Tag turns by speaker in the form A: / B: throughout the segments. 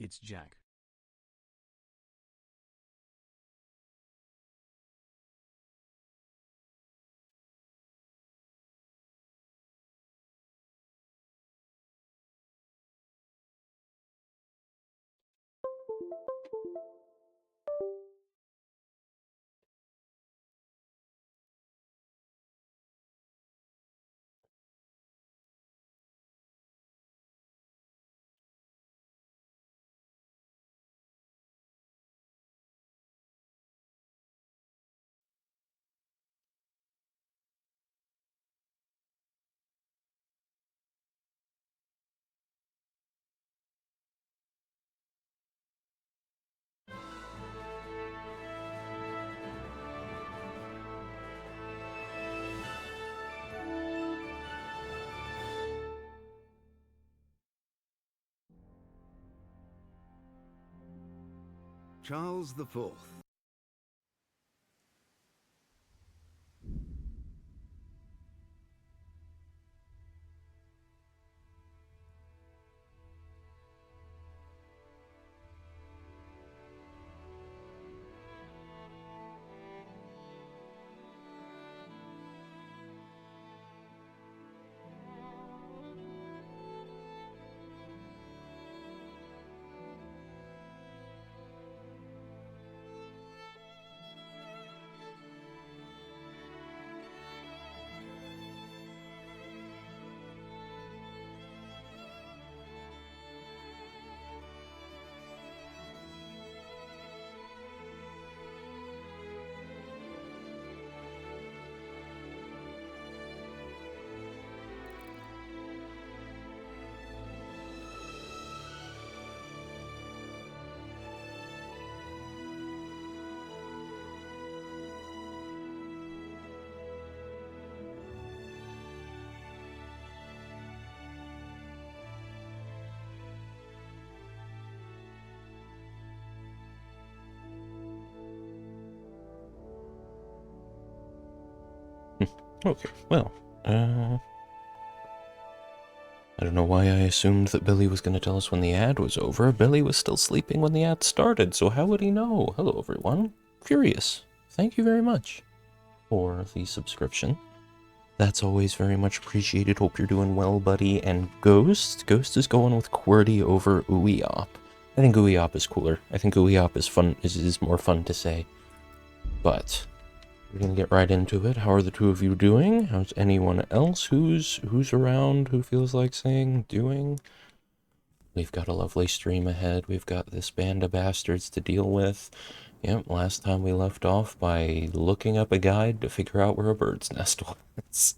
A: It's Jack.
B: Charles the Fourth.
C: Okay, well, I don't know why I assumed that Billy was going to tell us when the ad was over. Billy was still sleeping when the ad started, so how would he know? Hello, everyone. Furious, thank you very much for the subscription. That's always very much appreciated. Hope you're doing well, buddy. And Ghost is going with QWERTY over Ooeyop. I think Ooeyop is cooler. I think Ooeyop is fun, is more fun to say. But we're gonna get right into it. How are the two of you doing? How's anyone else who's around who feels like saying doing? We've got a lovely stream ahead. We've got this band of bastards to deal with. Yep, last time we left off by looking up a guide to figure out where a bird's nest was.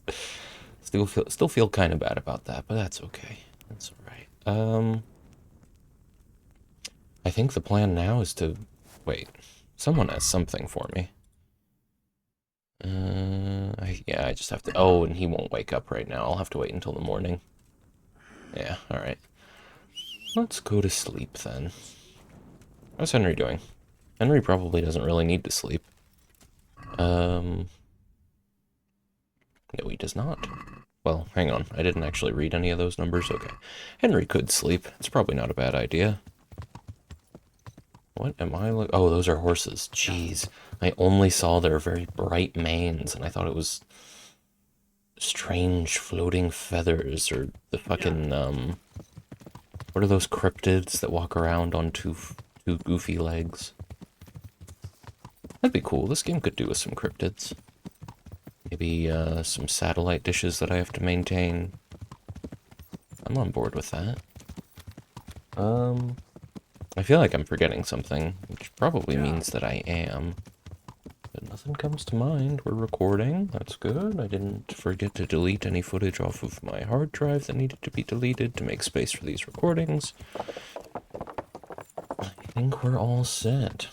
C: Still feel kind of bad about that, but that's okay. That's alright. I think the plan now is to... Wait, someone has something for me. Yeah, I just have to... Oh, and he won't wake up right now. I'll have to wait until the morning. Yeah, alright. Let's go to sleep, then. How's Henry doing? Henry probably doesn't really need to sleep. No, he does not. Well, hang on. I didn't actually read any of those numbers. Okay. Henry could sleep. It's probably not a bad idea. What am I look? Oh, those are horses. Jeez. I only saw their very bright manes, and I thought it was strange floating feathers, or the fucking, what are those cryptids that walk around on two goofy legs? That'd be cool. This game could do with some cryptids. Maybe, some satellite dishes that I have to maintain. I'm on board with that. I feel like I'm forgetting something, which probably means that I am. But nothing comes to mind. We're recording. That's good. I didn't forget to delete any footage off of my hard drive that needed to be deleted to make space for these recordings. I think we're all set.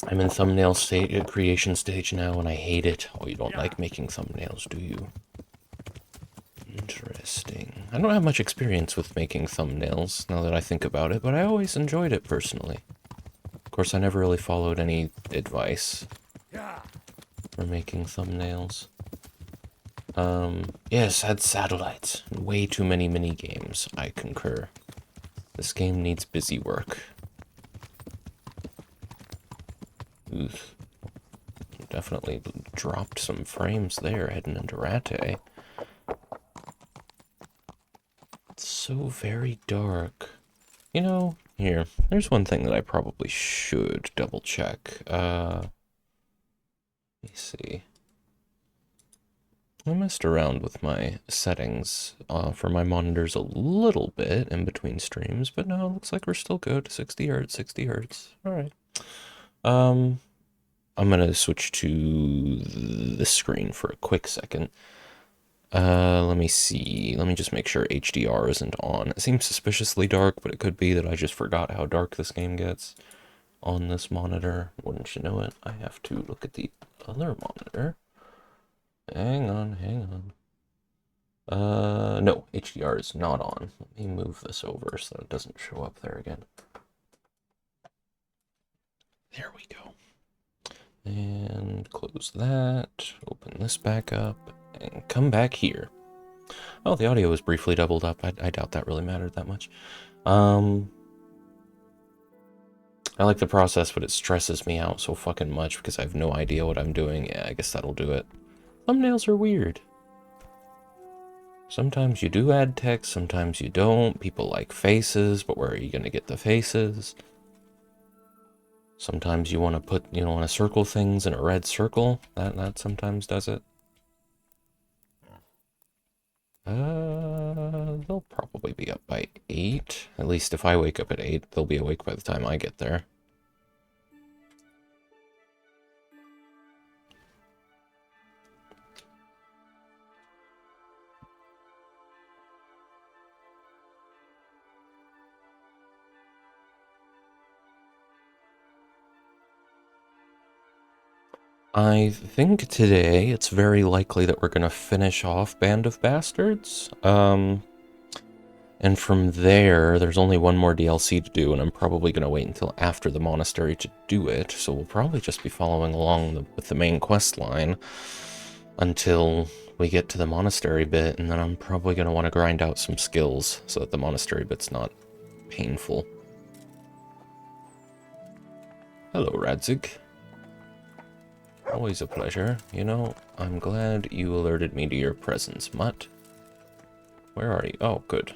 C: I'm in thumbnail creation stage now, and I hate it. Oh, you don't like making thumbnails, do you? Interesting. I don't have much experience with making thumbnails, now that I think about it, but I always enjoyed it personally. Of course, I never really followed any advice for making thumbnails. Yes, had satellites. Way too many mini games. I concur. This game needs busy work. Oof. Definitely dropped some frames there heading into Rattay. It's so very dark. You know, here, there's one thing that I probably should double check. Let me see. I messed around with my settings for my monitors a little bit in between streams, but no, it looks like we're still good. 60 hertz, 60 hertz. All right. I'm gonna switch to the screen for a quick second. Let me see. Let me just make sure HDR isn't on. It seems suspiciously dark, but it could be that I just forgot how dark this game gets on this monitor. Wouldn't you know it? I have to look at the other monitor. Hang on. No, HDR is not on. Let me move this over so that it doesn't show up there again. There we go. And close that, open this back up, and come back here. Oh, the audio was briefly doubled up. I doubt that really mattered that much. I like the process, but it stresses me out so fucking much because I have no idea what I'm doing. Yeah, I guess that'll do it. Thumbnails are weird. Sometimes you do add text, sometimes you don't. People like faces, but where are you going to get the faces? Sometimes you want to put, you want to circle things in a red circle. That sometimes does it. They'll probably be up by 8. At least if I wake up at 8, they'll be awake by the time I get there. I think today it's very likely that we're going to finish off Band of Bastards. And from there, there's only one more DLC to do, and I'm probably going to wait until after the monastery to do it. So we'll probably just be following along with the main quest line until we get to the monastery bit, and then I'm probably going to want to grind out some skills so that the monastery bit's not painful. Hello, Radzig. Always a pleasure. You know, I'm glad you alerted me to your presence, Mutt. Where are you? Oh, good.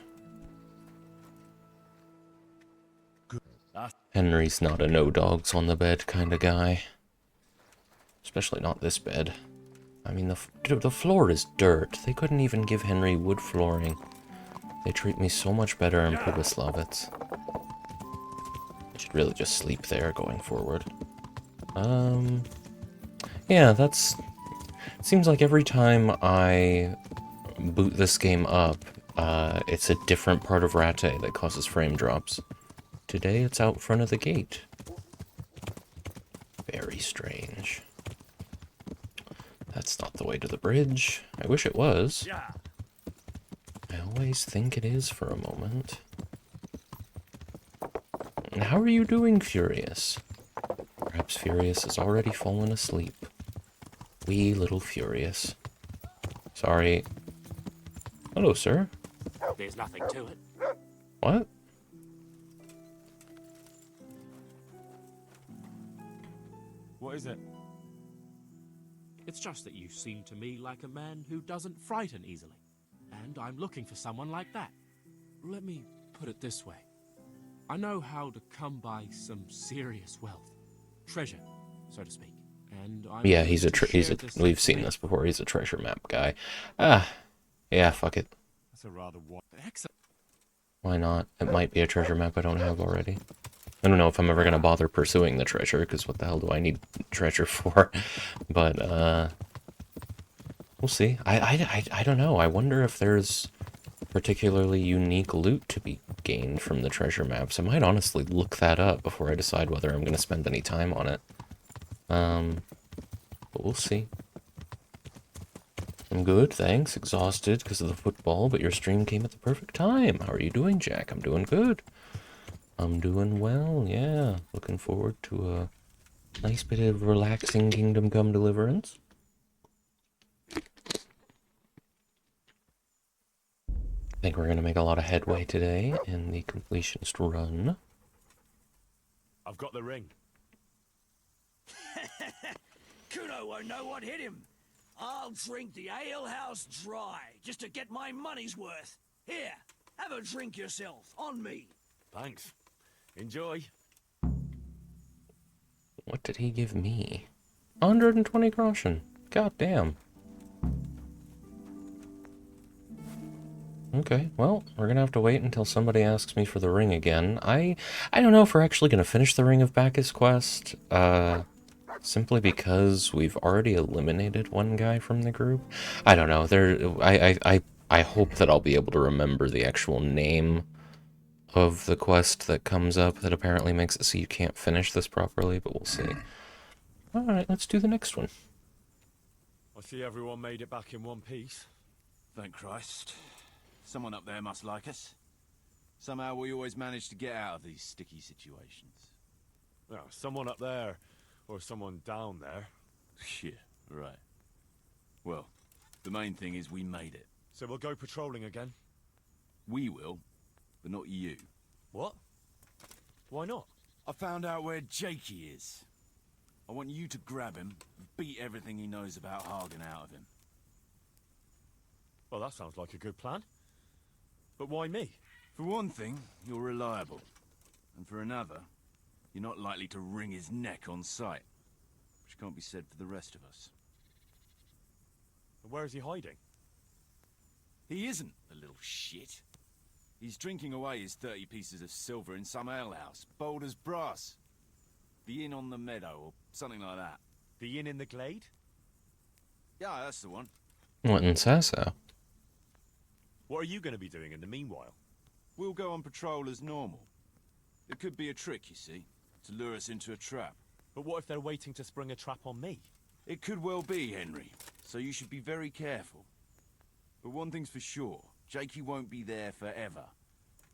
C: Henry's not a no dogs on the bed kind of guy. Especially not this bed. I mean, the floor is dirt. They couldn't even give Henry wood flooring. They treat me so much better in Pribyslavitz. I should really just sleep there going forward. Yeah, that's... It seems like every time I boot this game up, it's a different part of Rattay that causes frame drops. Today it's out front of the gate. Very strange. That's not the way to the bridge. I wish it was. I always think it is for a moment. And how are you doing, Furious? Perhaps Furious has already fallen asleep. Wee little Furious. Sorry. Hello, sir.
A: There's nothing to it.
C: What?
A: What is it? It's just that you seem to me like a man who doesn't frighten easily. And I'm looking for someone like that. Let me put it this way. I know how to come by some serious wealth. Treasure, so to speak. And I'm
C: Yeah, we've seen this before. He's a treasure map guy. Yeah, fuck it.
A: That's a rather excellent.
C: Why not? It might be a treasure map I don't have already. I don't know if I'm ever gonna bother pursuing the treasure, because what the hell do I need treasure for? But, we'll see. I don't know. I wonder if there's particularly unique loot to be gained from the treasure maps. I might honestly look that up before I decide whether I'm gonna spend any time on it. But we'll see. I'm good, thanks. Exhausted because of the football, but your stream came at the perfect time. How are you doing, Jack? I'm doing good. I'm doing well, yeah. Looking forward to a nice bit of relaxing Kingdom Come Deliverance. think we're going to make a lot of headway today in the completionist run.
A: I've got the ring.
D: Kuno won't know what hit him. I'll drink the alehouse dry, just to get my money's worth. Here, have a drink yourself, on me.
A: Thanks. Enjoy.
C: What did he give me? 120 groschen. God damn. Okay, well, we're gonna have to wait until somebody asks me for the ring again. I don't know if we're actually gonna finish the Ring of Bacchus quest, simply because we've already eliminated one guy from the group. I don't know, I hope that I'll be able to remember the actual name of the quest that comes up that apparently makes it so you can't finish this properly, but we'll see. Alright, let's do the next one.
A: I see everyone made it back in one piece.
E: Thank Christ. Someone up there must like us. Somehow we always manage to get out of these sticky situations.
A: Oh, someone up there, or someone down there.
E: Yeah, right. Well, the main thing is we made it.
A: So we'll go patrolling again?
E: We will, but not you.
A: What? Why not?
E: I found out where Jakey is. I want you to grab him and beat everything he knows about Hagen out of him.
A: Well, that sounds like a good plan. But why me?
E: For one thing, you're reliable. And for another, you're not likely to wring his neck on sight. Which can't be said for the rest of us.
A: Where is he hiding?
E: He isn't, the little shit. He's drinking away his 30 pieces of silver in some alehouse, bold as brass. The inn on the meadow, or something like that.
A: The inn in the glade?
E: Yeah, that's the one.
C: What in Sasau?
A: What are you going to be doing in the meanwhile?
E: We'll go on patrol as normal. It could be a trick, you see, to lure us into a trap.
A: But what if they're waiting to spring a trap on me?
E: It could well be, Henry, so you should be very careful. But one thing's for sure, Jakey won't be there forever.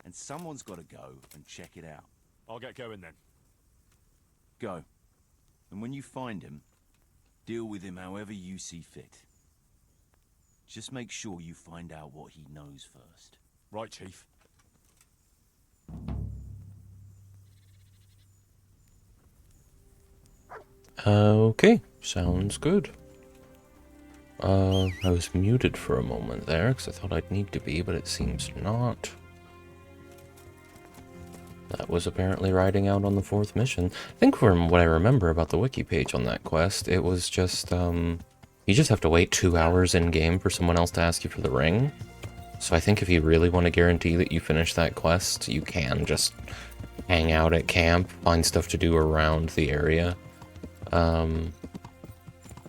E: And someone's got to go and check it out.
A: I'll get going then.
E: Go. And when you find him, deal with him however you see fit. Just make sure you find out what he knows first.
A: Right, Chief.
C: Okay, sounds good. I was muted for a moment there, because I thought I'd need to be, but it seems not. That was apparently riding out on the 4th mission. I think from what I remember about the wiki page on that quest, it was just, you just have to wait 2 hours in-game for someone else to ask you for the ring. So I think if you really want to guarantee that you finish that quest, you can just hang out at camp, find stuff to do around the area.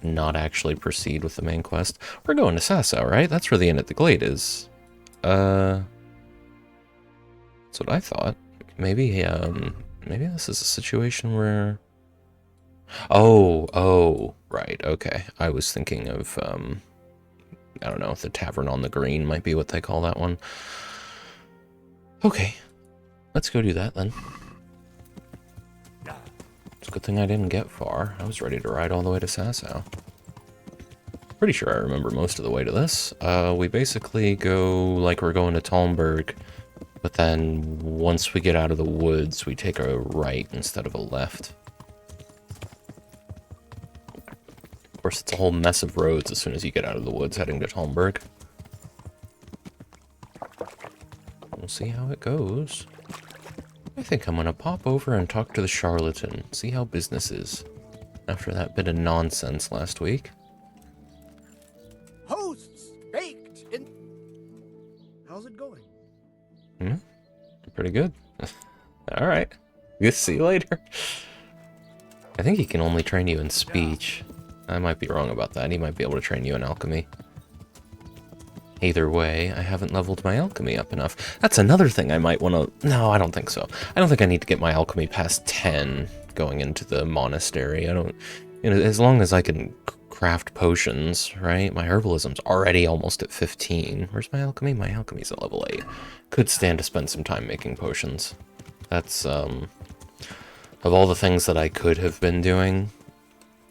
C: Not actually proceed with the main quest. We're going to Sasau, right? That's where the inn at the glade is. That's what I thought. Maybe this is a situation where... Oh, right, okay. I was thinking of, I don't know, the Tavern on the Green might be what they call that one. Okay, let's go do that then. It's a good thing I didn't get far. I was ready to ride all the way to Sasau. Pretty sure I remember most of the way to this. We basically go like we're going to Talmberg, but then once we get out of the woods, we take a right instead of a left. Of course, it's a whole mess of roads as soon as you get out of the woods heading to Talmberg. We'll see how it goes. I think I'm gonna pop over and talk to the charlatan, see how business is, after that bit of nonsense last week.
D: Hosts baked in... How's it going?
C: Pretty good. Alright. See you later. I think he can only train you in speech. I might be wrong about that. He might be able to train you in alchemy. Either way, I haven't leveled my alchemy up enough. That's another thing I might want to... No, I don't think so. I don't think I need to get my alchemy past 10 going into the monastery. I don't... You know, as long as I can craft potions, right? My herbalism's already almost at 15. Where's my alchemy? My alchemy's at level 8. Could stand to spend some time making potions. That's, of all the things that I could have been doing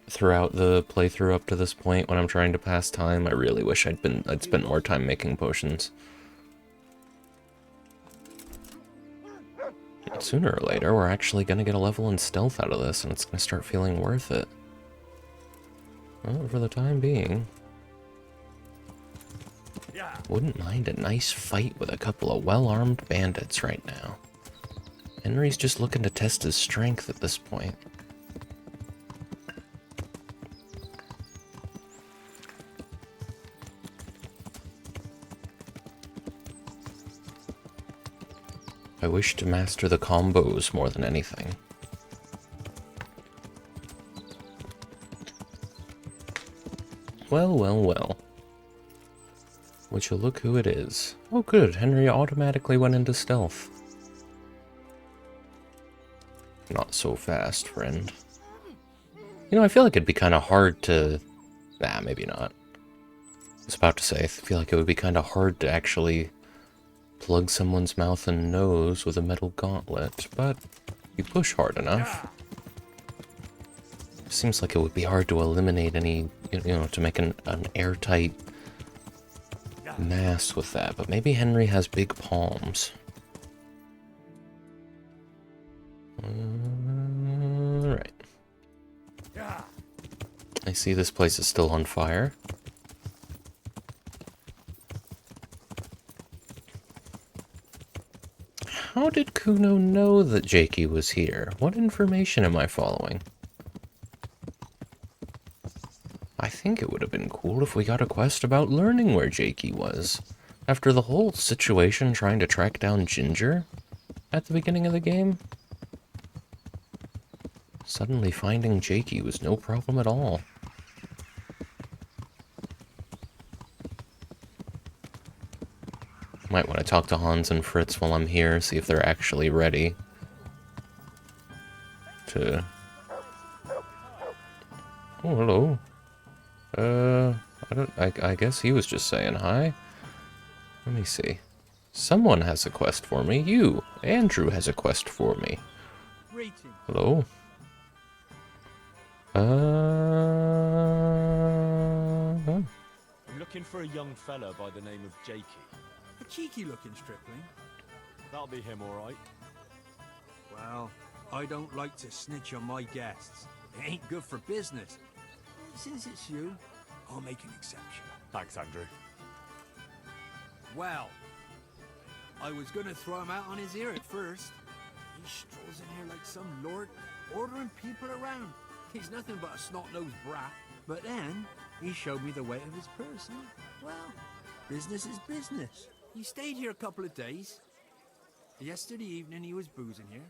C: throughout the playthrough up to this point when I'm trying to pass time, I really wish I'd spent more time making potions. Sooner or later, we're actually gonna get a level in stealth out of this, and it's gonna start feeling worth it. Well, for the time being, wouldn't mind a nice fight with a couple of well-armed bandits right now. Henry's just looking to test his strength at this point. I wish to master the combos more than anything. Well, well, well. Would you look who it is? Oh good, Henry automatically went into stealth. Not so fast, friend. You know, I feel like it'd be kind of hard to... Nah, maybe not. I was about to say, I feel like it would be kind of hard to actually plug someone's mouth and nose with a metal gauntlet, but you push hard enough. Seems like it would be hard to eliminate any, you know, to make an airtight mass with that, but maybe Henry has big palms. Alright. I see this place is still on fire. How did Kuno know that Jakey was here? What information am I following? I think it would have been cool if we got a quest about learning where Jakey was. After the whole situation trying to track down Ginger at the beginning of the game. Suddenly finding Jakey was no problem at all. Might want to talk to Hans and Fritz while I'm here, see if they're actually ready to... Oh, hello. I guess he was just saying hi. Let me see. Someone has a quest for me. You, Andrew, has a quest for me. Hello.
F: I'm looking for a young fella by the name of Jakey.
D: A cheeky-looking stripling.
F: That'll be him, all right.
D: Well, I don't like to snitch on my guests. It ain't good for business. Since it's you, I'll make an exception.
F: Thanks, Andrew.
D: Well, I was gonna throw him out on his ear at first. He strolls in here like some lord, ordering people around. He's nothing but a snot-nosed brat. But then, he showed me the weight of his purse. And, well, business is business. He stayed here a couple of days. Yesterday evening, he was boozing here.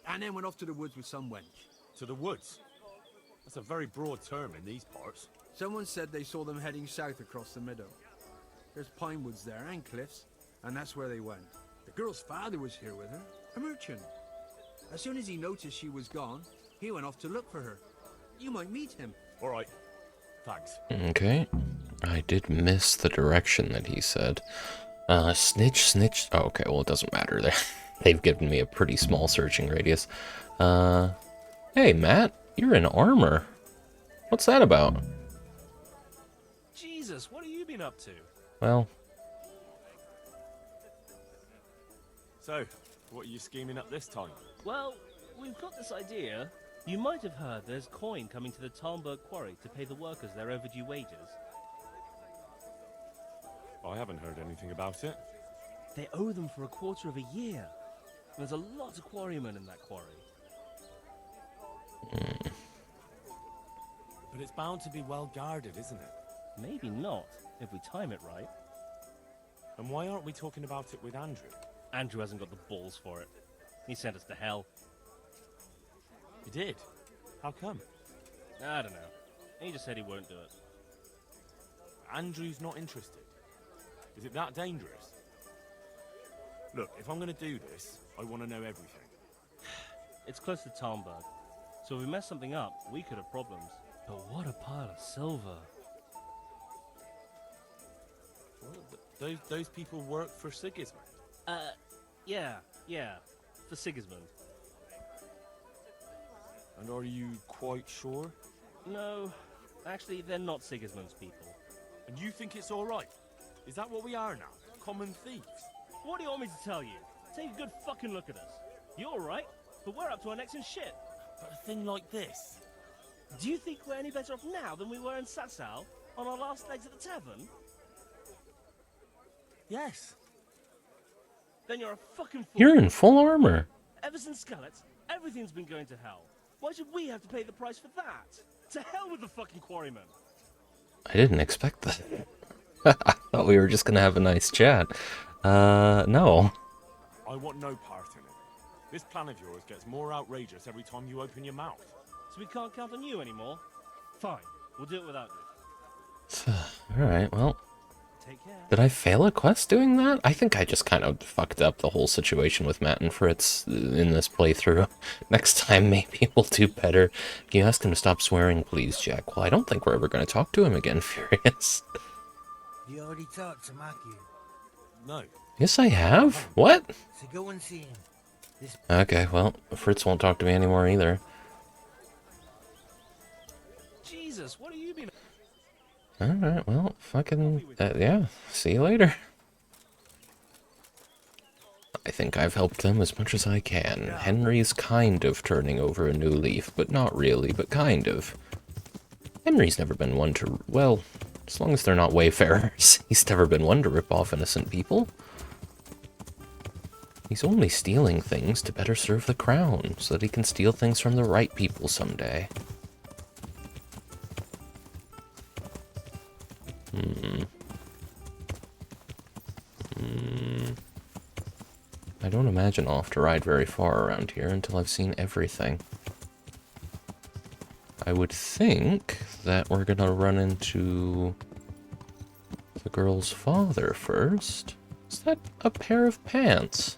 D: And then went off to the woods with some wench.
F: To the woods? That's a very broad term in these parts.
D: Someone said they saw them heading south across the meadow. There's pine woods there and cliffs, and that's where they went. The girl's father was here with her, a merchant. As soon as he noticed she was gone, he went off to look for her. You might meet him.
F: All right. Thanks.
C: Okay. I did miss the direction that he said. Snitch. Oh, okay, well, it doesn't matter. They've given me a pretty small searching radius. Hey, Matt, you're in armor. What's that about?
F: Jesus, what have you been up to?
C: Well,
F: So, what are you scheming up this time?
G: Well, we've got this idea. You might have heard there's coin coming to the Talmberg quarry to pay the workers their overdue wages.
F: I haven't heard anything about it.
G: They owe them for a quarter of a year. There's a lot of quarrymen in that quarry.
F: But it's bound to be well guarded, isn't it?
G: Maybe not, if we time it right.
F: And why aren't we talking about it with Andrew?
G: Andrew hasn't got the balls for it. He sent us to hell.
F: He did? How come?
G: I don't know. He just said he won't do it.
F: Andrew's not interested. Is it that dangerous? Look, if I'm going to do this, I want to know everything.
G: It's close to Talmberg, so if we mess something up, we could have problems. But what a pile of silver.
F: Well, those people work for Sigismund.
G: Yeah, for Sigismund.
F: And are you quite sure?
G: No, actually, they're not Sigismund's people.
F: And you think it's all right? Is that what we are now? Common thieves?
G: What do you want me to tell you? Take a good fucking look at us. You're right, but we're up to our necks in shit.
F: But a thing like this.
G: Do you think we're any better off now than we were in Sasau, on our last legs at the tavern?
F: Yes.
G: Then you're a fucking fool.
C: You're in full armor.
G: Ever since Skellets, everything's been going to hell. Why should we have to pay the price for that? To hell with the fucking quarrymen.
C: I didn't expect that. I thought we were just gonna have a nice chat. No.
F: I want no part in it. This plan of yours gets more outrageous every time you open your mouth.
G: So we can't count on you anymore? Fine, we'll do it without you.
C: Alright, well.
G: Take care.
C: Did I fail a quest doing that? I think I just kind of fucked up the whole situation with Matt and Fritz in this playthrough. Next time, maybe we'll do better. Can you ask him to stop swearing, please, Jack? Well, I don't think we're ever going to talk to him again, Furious.
H: You already talked to Maki,
F: No.
C: Yes, I have. What?
H: so go and see him. This
C: Okay, well, Fritz won't talk to me anymore either.
G: Jesus, what have you been...
C: Alright, well, fucking... yeah, see you later. I think I've helped them as much as I can. Henry's kind of turning over a new leaf, but not really, but kind of. Henry's never been one to... well, as long as they're not wayfarers, he's never been one to rip off innocent people. He's only stealing things to better serve the crown, so that he can steal things from the right people someday. I don't imagine I'll have to ride very far around here until I've seen everything. I would think that we're gonna run into the girl's father first. Is that a pair of pants?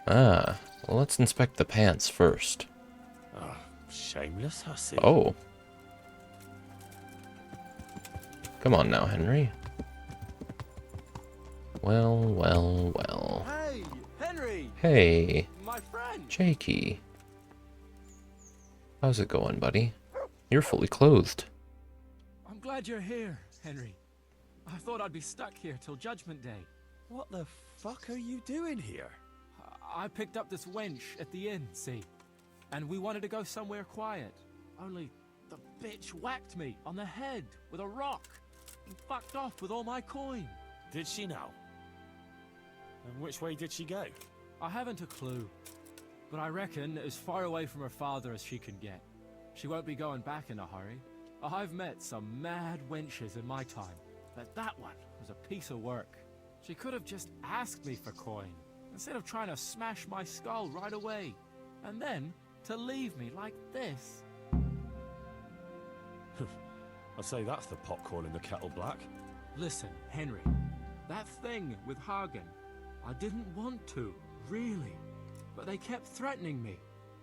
C: Ah, well, let's inspect the pants first.
F: Oh, shameless hussy.
C: Oh. Come on now, Henry. Well, well, well.
D: Hey, Henry!
C: Hey,
D: My friend!
C: Jakey. How's it going, buddy? You're fully clothed.
A: I'm glad you're here, Henry. I thought I'd be stuck here till Judgment Day.
E: What the fuck are you doing here?
A: I picked up this wench at the inn, see? And we wanted to go somewhere quiet. Only the bitch whacked me on the head with a rock and fucked off with all my coin.
F: Did she now? And which way did she go?
A: I haven't a clue, but I reckon as far away from her father as she can get. She won't be going back in a hurry. I've met some mad wenches in my time, but that one was a piece of work. She could have just asked me for coin, instead of trying to smash my skull right away, and then to leave me like this.
F: I'd say that's the pot calling the kettle black.
A: Listen, Henry, that thing with Hagen, I didn't want to, really. But they kept threatening me.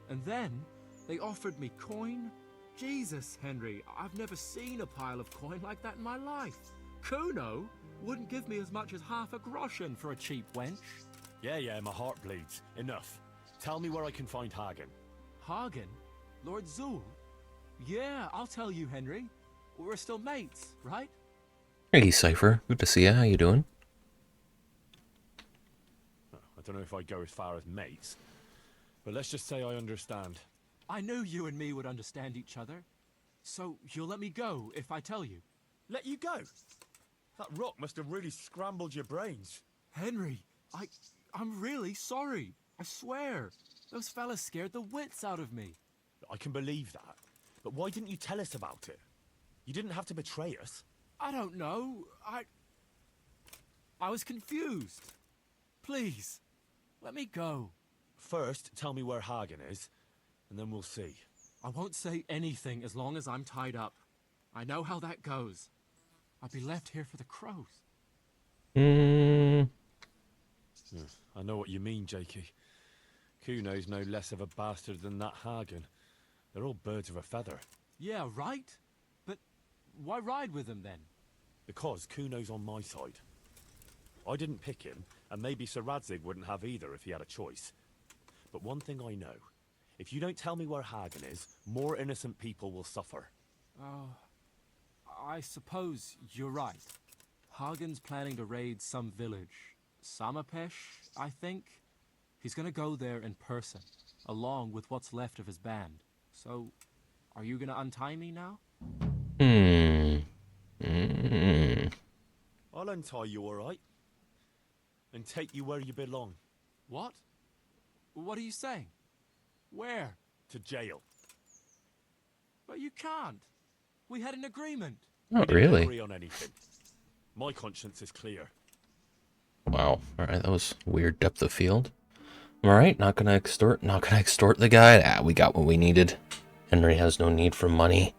A: And then they offered me coin. Jesus, Henry, I've never seen a pile of coin like that in my life. Kuno wouldn't give me as much as half a groschen for a cheap wench.
F: Yeah, my heart bleeds. Enough. Tell me where I can find Hagen.
A: Hagen? Lord Zul? Yeah, I'll tell you, Henry. We're still mates, right?
C: Hey, Cypher. Good to see you. How you doing?
F: I don't know if I'd go as far as mates, but let's just say I understand.
A: I knew you and me would understand each other. So you'll let me go if I tell you.
F: Let you go? That rock must have really scrambled your brains.
A: Henry, I'm really sorry. I swear. Those fellas scared the wits out of me.
F: I can believe that, but why didn't you tell us about it? You didn't have to betray us.
A: I don't know. I was confused. Please, let me go.
F: First, tell me where Hagen is, and then we'll see.
A: I won't say anything as long as I'm tied up. I know how that goes. I'll be left here for the crows.
F: I know what you mean, Jakey. Kuno's no less of a bastard than that Hagen. They're all birds of a feather.
A: Yeah, right? But why ride with them then?
F: Because Kuno's on my side. I didn't pick him, and maybe Sir Radzig wouldn't have either if he had a choice. But one thing I know. If you don't tell me where Hagen is, more innocent people will suffer.
A: Oh, I suppose you're right. Hagen's planning to raid some village. Samapesh, I think. He's gonna go there in person, along with what's left of his band. So, are you gonna untie me now?
F: I'll untie you, all right? And take you where you belong.
A: What? What are you saying? Where?
F: To jail.
A: But you can't. We had an agreement.
C: Not
F: We didn't
C: really.
F: agree on anything. My conscience is clear.
C: Wow. Alright, that was weird depth of field. Alright, not gonna extort the guy. Ah, we got what we needed. Henry has no need for money.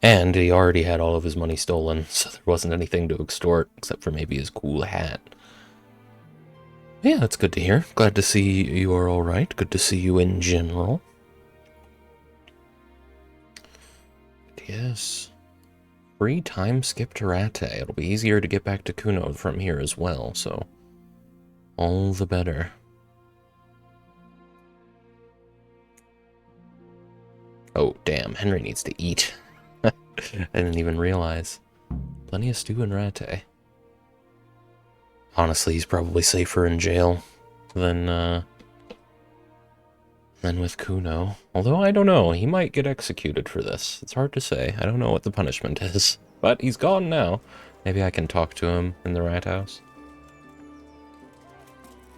C: And he already had all of his money stolen, so there wasn't anything to extort, except for maybe his cool hat. Yeah, that's good to hear. Glad to see you are alright. Good to see you in general. Yes. Free time skip to Rattay. It'll be easier to get back to Kuno from here as well, so all the better. Oh, damn. Henry needs to eat. I didn't even realize. Plenty of stew in Rattay. Honestly, he's probably safer in jail than with Kuno. Although, I don't know. He might get executed for this. It's hard to say. I don't know what the punishment is. But he's gone now. Maybe I can talk to him in the rat house.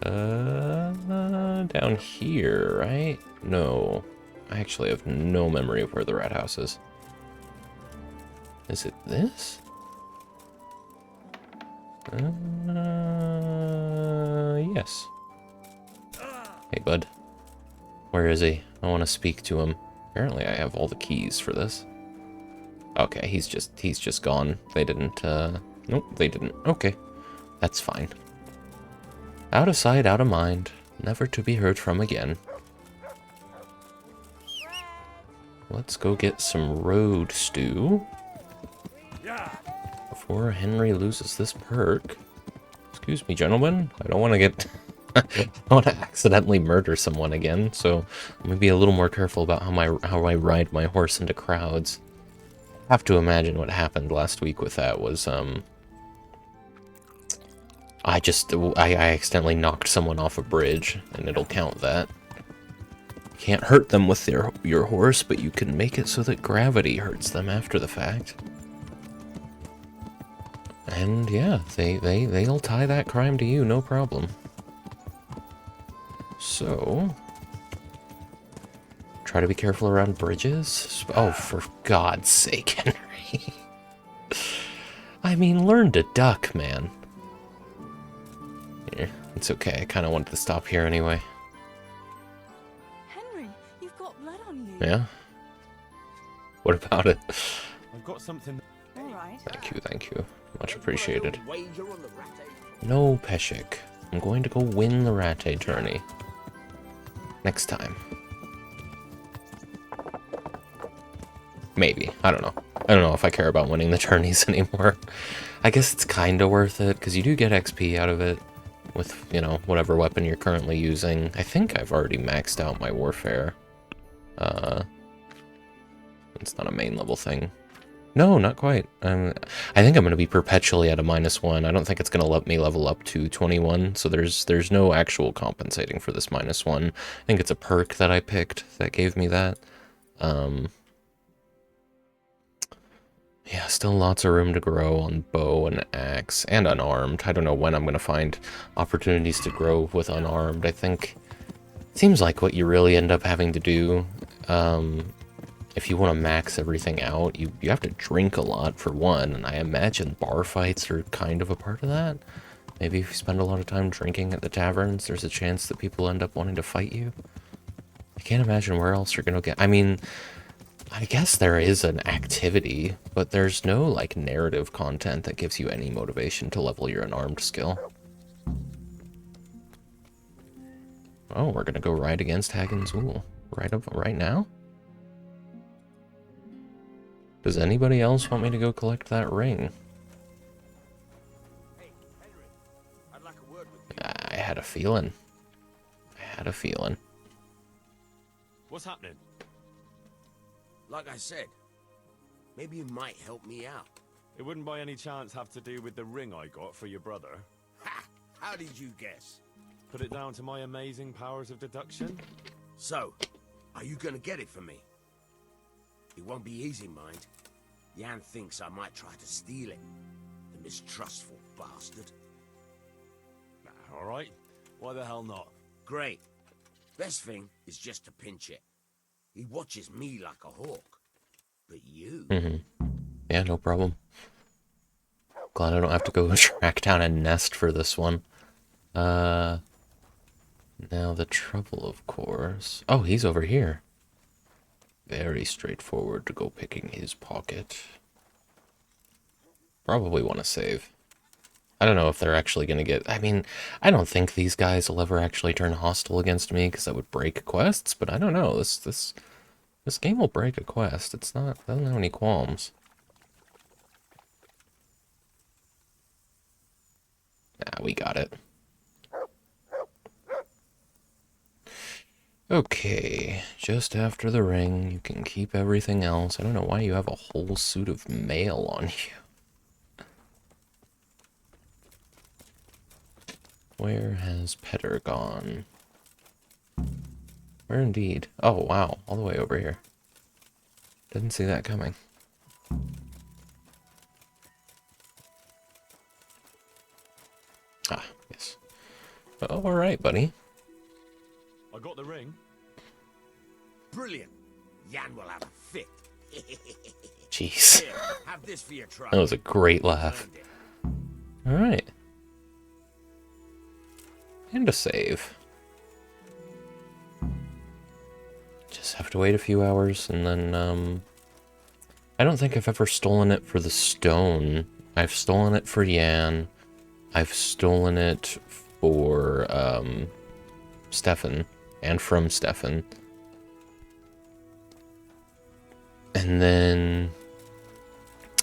C: Down here, right? No. I actually have no memory of where the rat house is. Is it this? Yes. Hey, bud. Where is he? I want to speak to him. Apparently I have all the keys for this. Okay, he's just gone. They didn't, nope, they didn't. Okay, that's fine. Out of sight, out of mind. Never to be heard from again. Let's go get some road stew. Before Henry loses this perk. Excuse me, gentlemen. I don't want to get... I don't want to accidentally murder someone again, so I'm going to be a little more careful about how I ride my horse into crowds. I have to imagine what happened last week with that was, I accidentally knocked someone off a bridge, and it'll count that. You can't hurt them with your horse, but you can make it so that gravity hurts them after the fact. And yeah, they'll tie that crime to you, no problem. So, try to be careful around bridges. Oh, for God's sake, Henry. I mean, learn to duck, man. Here, it's okay. I kind of wanted to stop here anyway.
I: Henry, you've got blood on you.
C: Yeah? What about it?
F: I've got something...
I: All right.
C: Thank you. Much appreciated. No, Peshik. I'm going to go win the Rattay tourney. Next time. Maybe. I don't know. I don't know if I care about winning the tourneys anymore. I guess it's kind of worth it, because you do get XP out of it with, you know, whatever weapon you're currently using. I think I've already maxed out my warfare. It's not a main level thing. No, not quite. I think I'm going to be perpetually at a -1. I don't think it's going to let me level up to 21, so there's no actual compensating for this -1. I think it's a perk that I picked that gave me that. Yeah, still lots of room to grow on bow and axe, and unarmed. I don't know when I'm going to find opportunities to grow with unarmed. I think it seems like what you really end up having to do, if you want to max everything out, you have to drink a lot for one, and I imagine bar fights are kind of a part of that. Maybe if you spend a lot of time drinking at the taverns, there's a chance that people end up wanting to fight you. I can't imagine where else you're gonna get... I mean, I guess there is an activity, but there's no, like, narrative content that gives you any motivation to level your unarmed skill. Oh, we're gonna go right against Hagen's-Wool. Right now? Does anybody else want me to go collect that ring?
D: Hey, Henry, I'd like a word with you.
C: I had a feeling.
F: What's happening?
J: Like I said, maybe you might help me out.
F: It wouldn't by any chance have to do with the ring I got for your brother?
J: Ha! How did you guess?
F: Put it down to my amazing powers of deduction?
J: So, are you gonna get it for me? It won't be easy, mind. Jan thinks I might try to steal it. The mistrustful bastard.
F: Nah, alright. Why the hell not?
J: Great. Best thing is just to pinch it. He watches me like a hawk. But you...
C: Yeah, no problem. Glad I don't have to go track down a nest for this one. Now the trouble, of course... Oh, he's over here. Very straightforward to go picking his pocket. Probably want to save. I don't know if they're actually going to get... I mean, I don't think these guys will ever actually turn hostile against me, because that would break quests, but I don't know. This game will break a quest. It's not... I don't have any qualms. Nah, we got it. Okay, just after the ring, you can keep everything else. I don't know why you have a whole suit of mail on you. Where has Petter gone? Where indeed? Oh, wow, all the way over here. Didn't see that coming. Ah, yes. Oh, all right, buddy.
F: I got the ring.
J: Brilliant. Jan will have a fit.
C: Jeez.
J: Here, have this for your trouble.
C: That was a great laugh. All right. And a save. Just have to wait a few hours, and then, I don't think I've ever stolen it for the stone. I've stolen it for Jan. I've stolen it for, Stefan. And from Stefan. And then...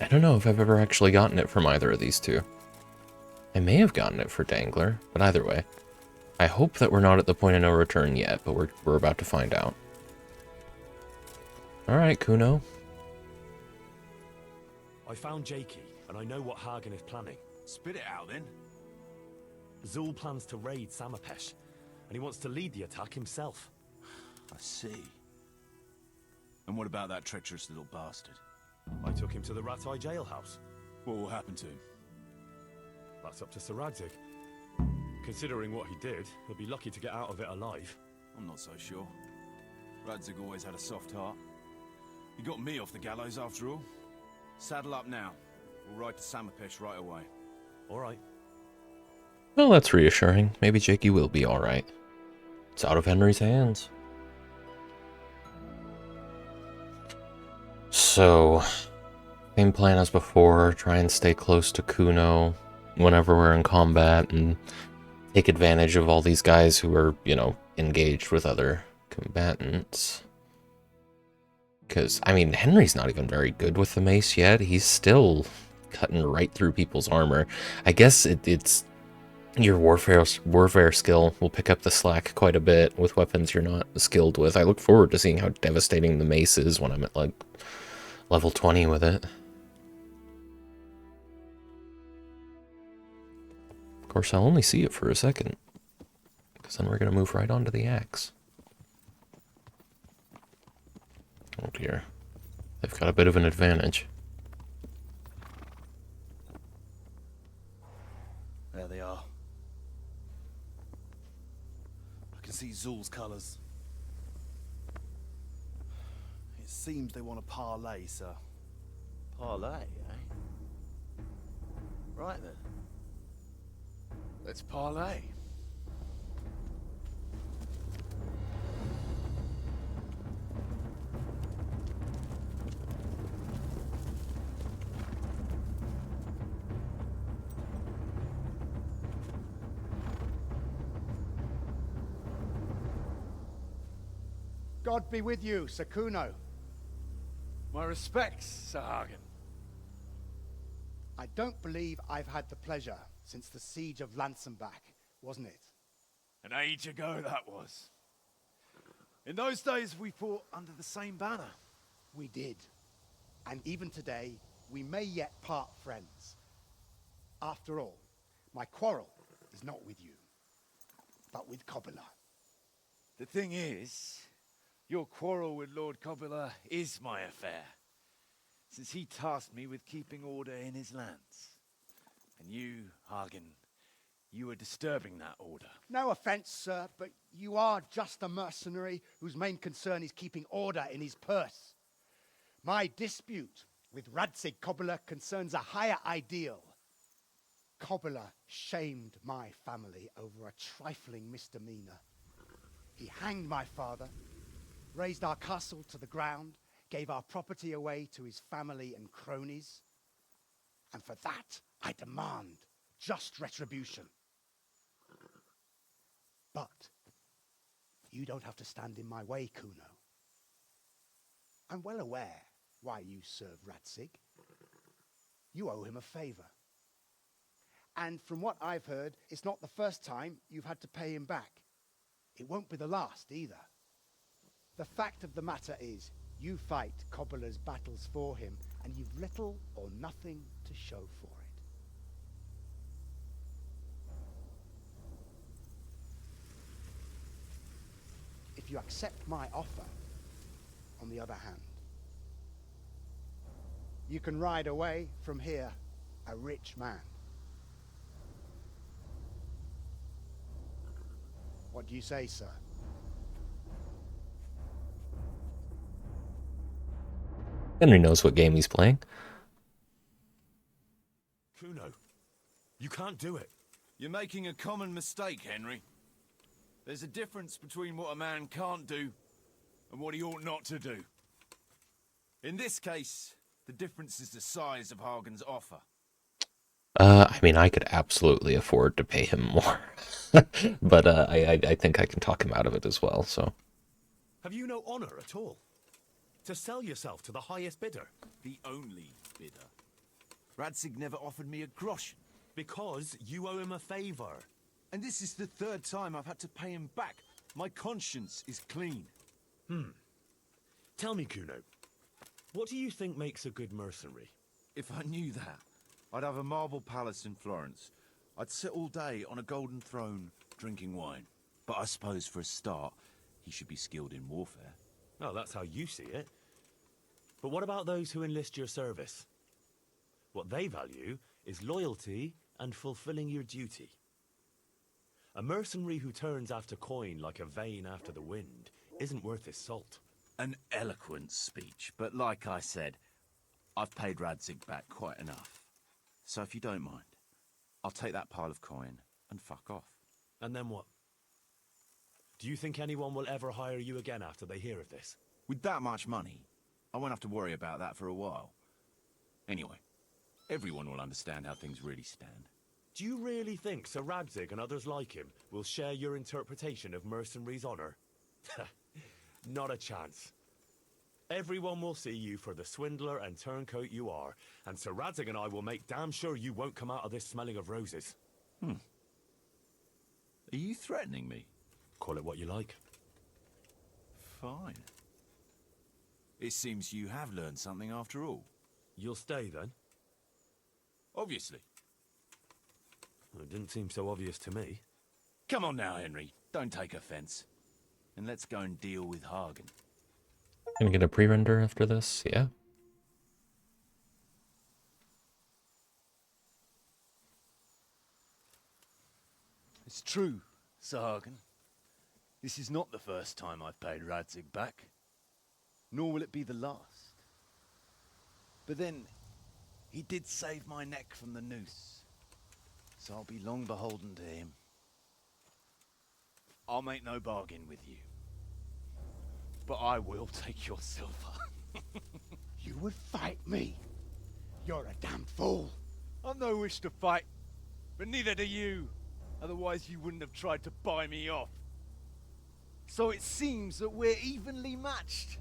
C: I don't know if I've ever actually gotten it from either of these two. I may have gotten it for Dangler, but either way. I hope that we're not at the point of no return yet, but we're about to find out. Alright, Kuno.
F: I found Jakey, and I know what Hagen is planning.
E: Spit it out, then.
F: Zul plans to raid Samapesh, and he wants to lead the attack himself.
E: I see. And what about that treacherous little bastard?
F: I took him to the Ratai jailhouse.
E: What will happen to him?
F: That's up to Sir Radzig. Considering what he did, he'll be lucky to get out of it alive.
E: I'm not so sure. Radzig always had a soft heart. He got me off the gallows after all. Saddle up now. We'll ride to Samapesh right away.
F: All right.
C: Well, that's reassuring. Maybe Jakey will be alright. It's out of Henry's hands. So, same plan as before. Try and stay close to Kuno whenever we're in combat and take advantage of all these guys who are, you know, engaged with other combatants. Because, I mean, Henry's not even very good with the mace yet. He's still cutting right through people's armor. I guess it's... Your warfare skill will pick up the slack quite a bit with weapons you're not skilled with. I look forward to seeing how devastating the mace is when I'm at, like, level 20 with it. Of course, I'll only see it for a second, because then we're going to move right on to the axe. Oh dear. They've got a bit of an advantage.
K: There they are. I can see Zul's colours. It seems they want a parlay, sir.
J: Parlay, eh? Right then. Let's parlay.
L: God be with you, Sir Kuno. My respects, Sir Hagen. I don't believe I've had the pleasure since the siege of Lansenbach, wasn't it?
E: An age ago that was.
K: In those days, we fought under the same banner.
L: We did. And even today, we may yet part friends. After all, my quarrel is not with you, but with Cobula.
K: The thing is, your quarrel with Lord Cobula is my affair, since he tasked me with keeping order in his lands. And you, Hagen, you are disturbing that order.
L: No offense, sir, but you are just a mercenary whose main concern is keeping order in his purse. My dispute with Radzig Cobula concerns a higher ideal. Cobula shamed my family over a trifling misdemeanor. He hanged my father, razed our castle to the ground, gave our property away to his family and cronies. And for that, I demand just retribution. But you don't have to stand in my way, Kuno. I'm well aware why you serve Radzig. You owe him a favor. And from what I've heard, it's not the first time you've had to pay him back. It won't be the last either. The fact of the matter is, you fight Cobula's battles for him, and you've little or nothing to show for it. If you accept my offer, on the other hand, you can ride away from here a rich man. What do you say, sir?
C: Henry knows what game he's playing.
F: Kuno, you can't do it.
E: You're making a common mistake, Henry. There's a difference between what a man can't do and what he ought not to do. In this case, the difference is the size of Hagen's offer.
C: I mean, I could absolutely afford to pay him more. But I think I can talk him out of it as well, so.
F: Have you no honor at all? To sell yourself to the highest bidder?
E: The only bidder. Radzig never offered me a groschen.
F: Because you owe him a favor.
E: And this is the third time I've had to pay him back. My conscience is clean.
F: Tell me, Kuno, what do you think makes a good mercenary?
E: If I knew that, I'd have a marble palace in Florence. I'd sit all day on a golden throne, drinking wine. But I suppose for a start, he should be skilled in warfare.
F: Oh, that's how you see it. But what about those who enlist your service? What they value is loyalty and fulfilling your duty. A mercenary who turns after coin like a vane after the wind isn't worth his salt.
E: An eloquent speech, but like I said, I've paid Radzig back quite enough. So if you don't mind, I'll take that pile of coin and fuck off.
F: And then what? Do you think anyone will ever hire you again after they hear of this?
E: With that much money, I won't have to worry about that for a while. Anyway, everyone will understand how things really stand.
F: Do you really think Sir Radzig and others like him will share your interpretation of mercenaries' honor? Not a chance. Everyone will see you for the swindler and turncoat you are, and Sir Radzig and I will make damn sure you won't come out of this smelling of roses.
E: Are you threatening me?
F: Call it what you like.
E: Fine. It seems you have learned something after all.
F: You'll stay then?
E: Obviously.
F: Well, it didn't seem so obvious to me.
E: Come on now, Henry. Don't take offense. And let's go and deal with Hagen.
C: Gonna get a pre-render after this, yeah.
K: It's true, Sir Hagen. This is not the first time I've paid Radzig back. Nor will it be the last. But then, he did save my neck from the noose. So I'll be long beholden to him. I'll make no bargain with you. But I will take your silver.
L: You would fight me? You're a damn fool.
K: I've no wish to fight, but neither do you. Otherwise you wouldn't have tried to buy me off. So it seems that we're evenly matched.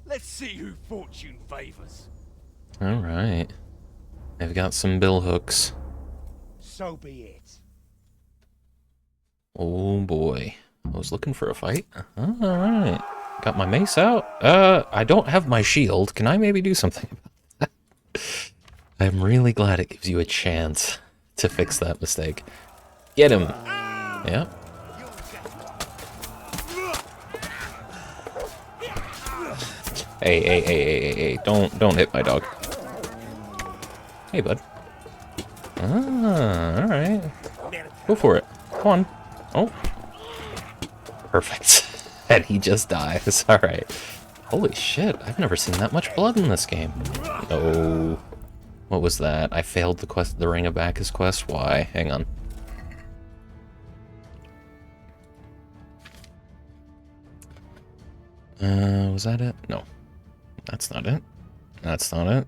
K: Let's see who fortune favors.
C: Alright. I've got some bill hooks.
L: So be it.
C: Oh boy. I was looking for a fight. Alright. Got my mace out. I don't have my shield. Can I maybe do something about that? I'm really glad it gives you a chance to fix that mistake. Get him. Yep. Hey. Don't hit my dog. Hey, bud. Ah, alright. Go for it. Come on. Oh. Perfect. And he just dies. Alright. Holy shit, I've never seen that much blood in this game. Oh. What was that? I failed the quest, the Ring of Bacchus quest? Why? Hang on. Was that it? No. That's not it. That's not it.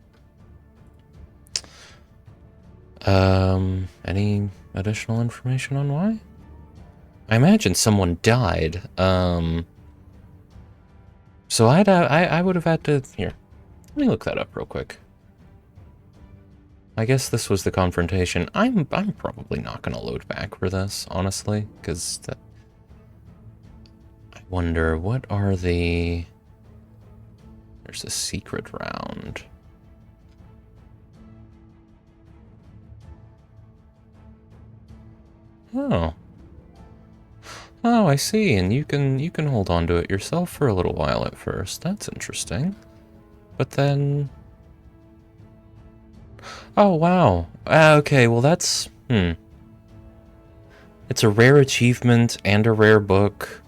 C: Any additional information on why? I imagine someone died. So I would have had to... Here. Let me look that up real quick. I guess this was the confrontation. I'm probably not going to load back for this, honestly, because... I wonder, what are the... There's a secret round. Oh. Oh, I see, and you can hold on to it yourself for a little while at first. That's interesting. But then... Oh, wow. Okay, well that's... It's a rare achievement and a rare book.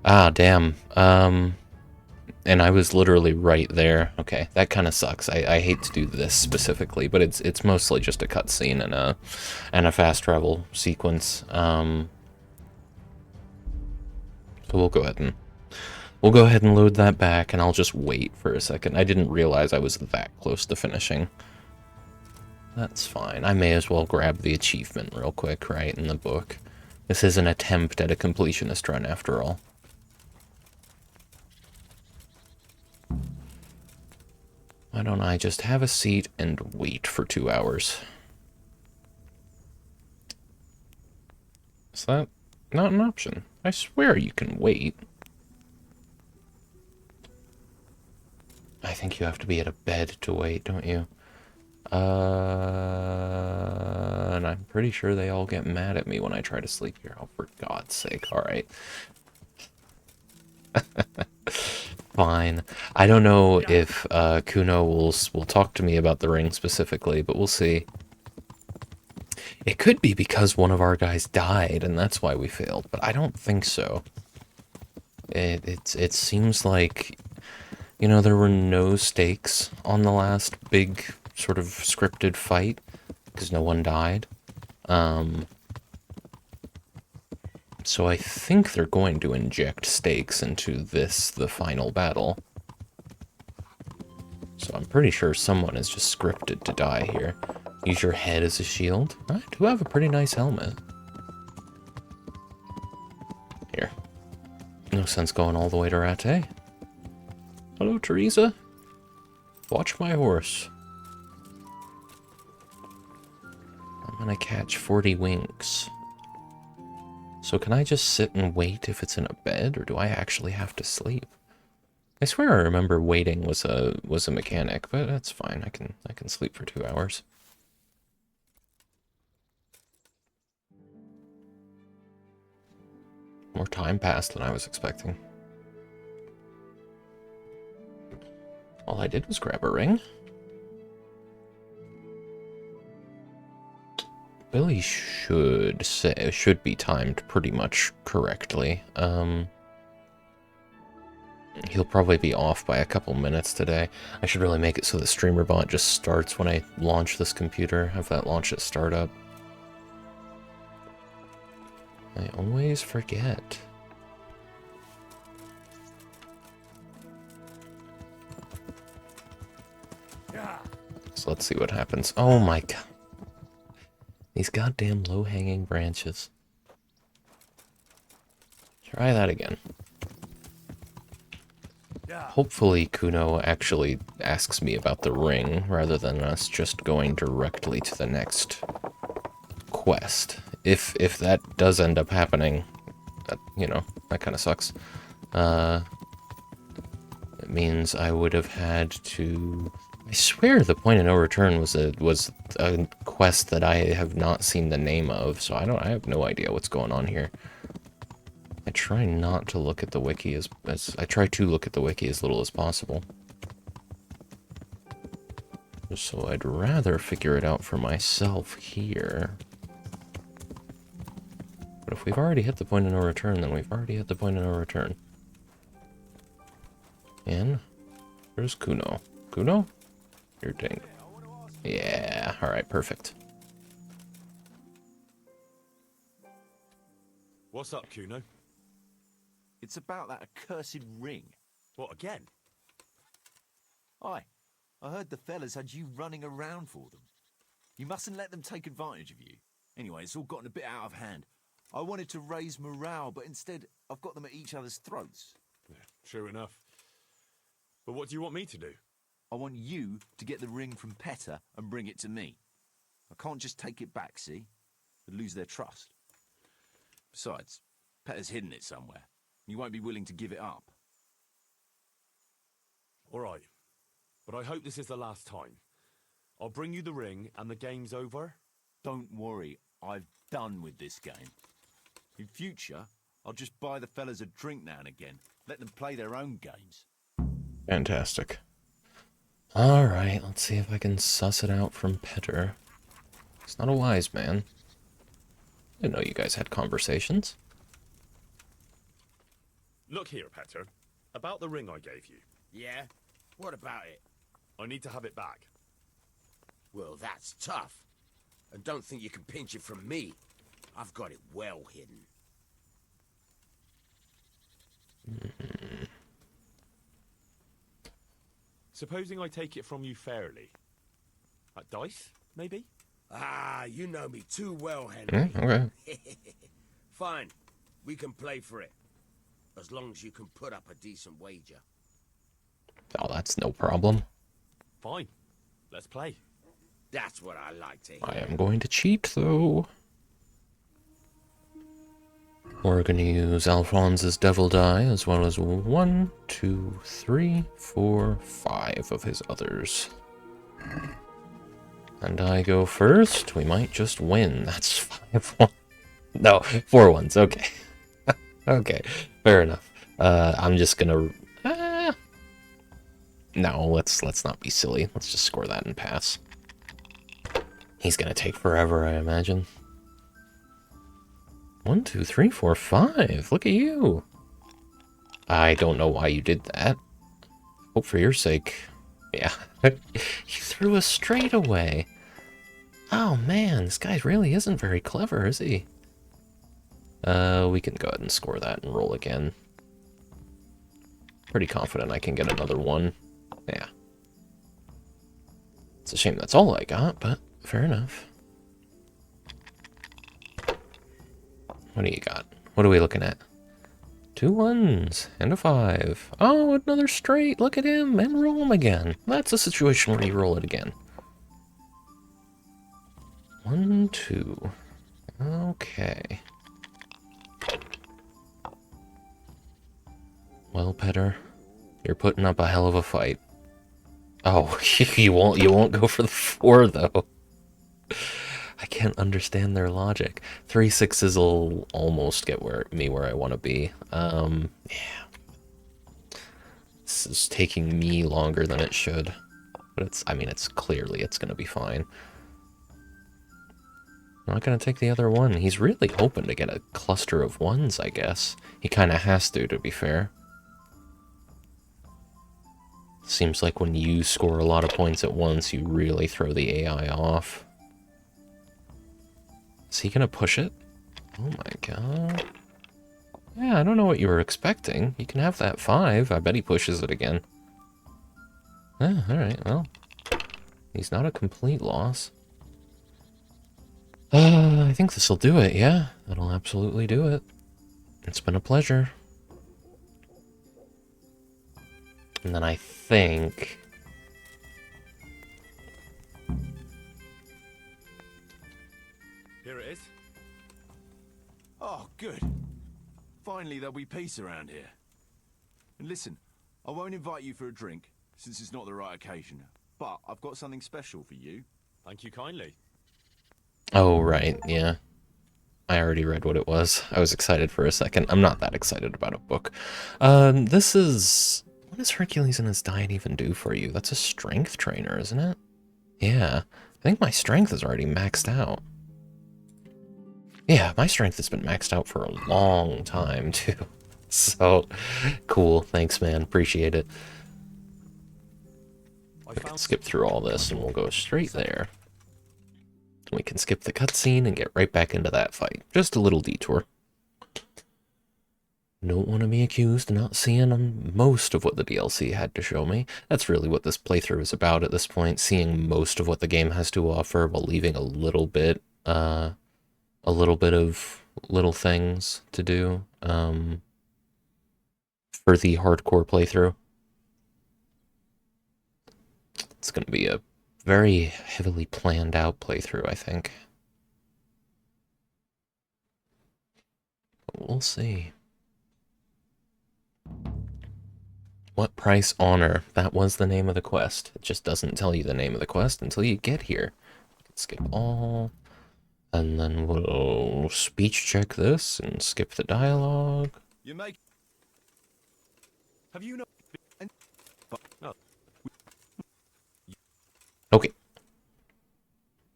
C: Ah, damn. And I was literally right there. Okay, that kind of sucks. I hate to do this specifically, but it's mostly just a cutscene and a fast travel sequence. So we'll go ahead and load that back, and I'll just wait for a second. I didn't realize I was that close to finishing. That's fine. I may as well grab the achievement real quick, right, in the book. This is an attempt at a completionist run, after all. Why don't I just have a seat and wait for 2 hours? Is that not an option? I swear you can wait. I think you have to be at a bed to wait, don't you? And I'm pretty sure they all get mad at me when I try to sleep here. Oh, for God's sake. Alright. Fine. I don't know if Kuno will talk to me about the ring specifically, but we'll see. It could be because one of our guys died, and that's why we failed, but I don't think so. It seems like, you know, there were no stakes on the last big sort of scripted fight, because no one died. So I think they're going to inject stakes into this, the final battle. So I'm pretty sure someone is just scripted to die here. Use your head as a shield. I do have a pretty nice helmet. Here. No sense going all the way to Rattay. Hello, Teresa. Watch my horse. I'm gonna catch 40 winks. So can I just sit and wait if it's in a bed, or do I actually have to sleep? I swear I remember waiting was a mechanic, but that's fine. I can sleep for 2 hours. More time passed than I was expecting. All I did was grab a ring. Billy should be timed pretty much correctly. He'll probably be off by a couple minutes today. I should really make it so the streamer bot just starts when I launch this computer. Have that launch at startup. I always forget. So let's see what happens. Oh my god. These goddamn low-hanging branches. Try that again. Hopefully Kuno actually asks me about the ring, rather than us just going directly to the next quest. If that does end up happening, that, you know, that kind of sucks. It means I would have had to... I swear the point of no return was a quest that I have not seen the name of, so I have no idea what's going on here. I try not to look at the wiki as I try to look at the wiki as little as possible. So I'd rather figure it out for myself here. But if we've already hit the point of no return, then we've already hit the point of no return. And where's Kuno? Kuno? You're dang. Yeah, alright, perfect.
F: What's up, Kuno?
E: It's about that accursed ring.
F: What, again?
E: Aye. I heard the fellas had you running around for them. You mustn't let them take advantage of you. Anyway, it's all gotten a bit out of hand. I wanted to raise morale, but instead I've got them at each other's throats.
F: Yeah, true enough. But what do you want me to do?
E: I want you to get the ring from Petter and bring it to me. I can't just take it back, see? I'd lose their trust. Besides, Petter's hidden it somewhere. You won't be willing to give it up.
F: All right. But I hope this is the last time. I'll bring you the ring and the game's over.
E: Don't worry, I've done with this game. In future, I'll just buy the fellas a drink now and again. Let them play their own games.
C: Fantastic. Alright, let's see if I can suss it out from Petter. He's not a wise man. I didn't know you guys had conversations.
F: Look here, Petter. About the ring I gave you.
J: Yeah? What about it?
F: I need to have it back.
J: Well, that's tough. And don't think you can pinch it from me. I've got it well hidden.
F: Supposing I take it from you fairly. At dice, maybe?
J: Ah, you know me too well, Henry.
C: Okay.
J: Fine. We can play for it. As long as you can put up a decent wager.
C: Oh, that's no problem.
F: Fine. Let's play.
J: That's what I like to hear.
C: I am going to cheat, though. We're going to use Alphonse's Devil Die, as well as 1, 2, 3, 4, 5 of his others. And I go first. We might just win. That's 5 1. No, 4 1s. Okay. Okay, fair enough. I'm just gonna... No, let's not be silly. Let's just score that and pass. He's gonna take forever, I imagine. 1, 2, 3, 4, 5. Look at you. I don't know why you did that. Hope for your sake. Yeah. You threw us straight away. Oh man, this guy really isn't very clever, is he? We can go ahead and score that and roll again. Pretty confident I can get another one. Yeah. It's a shame that's all I got, but fair enough. What do you got? What are we looking at? 2 1s and a 5. Oh, another straight. Look at him. And roll him again. That's a situation where you roll it again. 1, 2. Okay. Well, Petter, you're putting up a hell of a fight. Oh, you won't go for the 4 though. I can't understand their logic. 3 6s will almost get me where I want to be. Yeah. This is taking me longer than it should. But it's clearly going to be fine. I'm not going to take the other one. He's really hoping to get a cluster of 1s, I guess. He kind of has to be fair. Seems like when you score a lot of points at once, you really throw the AI off. Is he gonna push it? Oh my god. Yeah, I don't know what you were expecting. You can have that 5. I bet he pushes it again. Alright, well. He's not a complete loss. I think this'll do it, yeah. That'll absolutely do it. It's been a pleasure. And then I think...
F: Here it is.
E: Oh, good. Finally there'll be peace around here. And listen, I won't invite you for a drink, since it's not the right occasion. But I've got something special for you.
F: Thank you kindly.
C: Oh, right, yeah. I already read what it was. I was excited for a second. I'm not that excited about a book. This is... What does Hercules and his diet even do for you? That's a strength trainer, isn't it? Yeah. I think my strength is already maxed out. Yeah, my strength has been maxed out for a long time, too. So, cool. Thanks, man. Appreciate it. We can skip through all this and we'll go straight there. We can skip the cutscene and get right back into that fight. Just a little detour. Don't want to be accused of not seeing most of what the DLC had to show me. That's really what this playthrough is about at this point, seeing most of what the game has to offer while leaving a little bit of little things to do for the hardcore playthrough. It's going to be a very heavily planned out playthrough, I think. But we'll see. What price honor? That was the name of the quest. It just doesn't tell you the name of the quest until you get here. Skip all. And then we'll speech check this and skip the dialogue.
E: You make... Have you no...
C: Okay.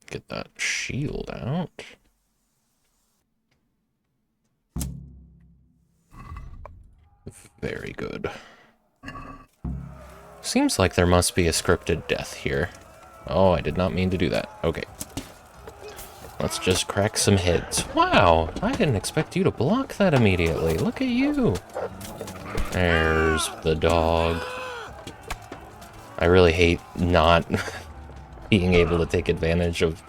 C: Get that shield out. Very good. Seems like there must be a scripted death here. Oh, I did not mean to do that. Okay. Let's just crack some heads. Wow, I didn't expect you to block that immediately. Look at you. There's the dog. I really hate not being able to take advantage of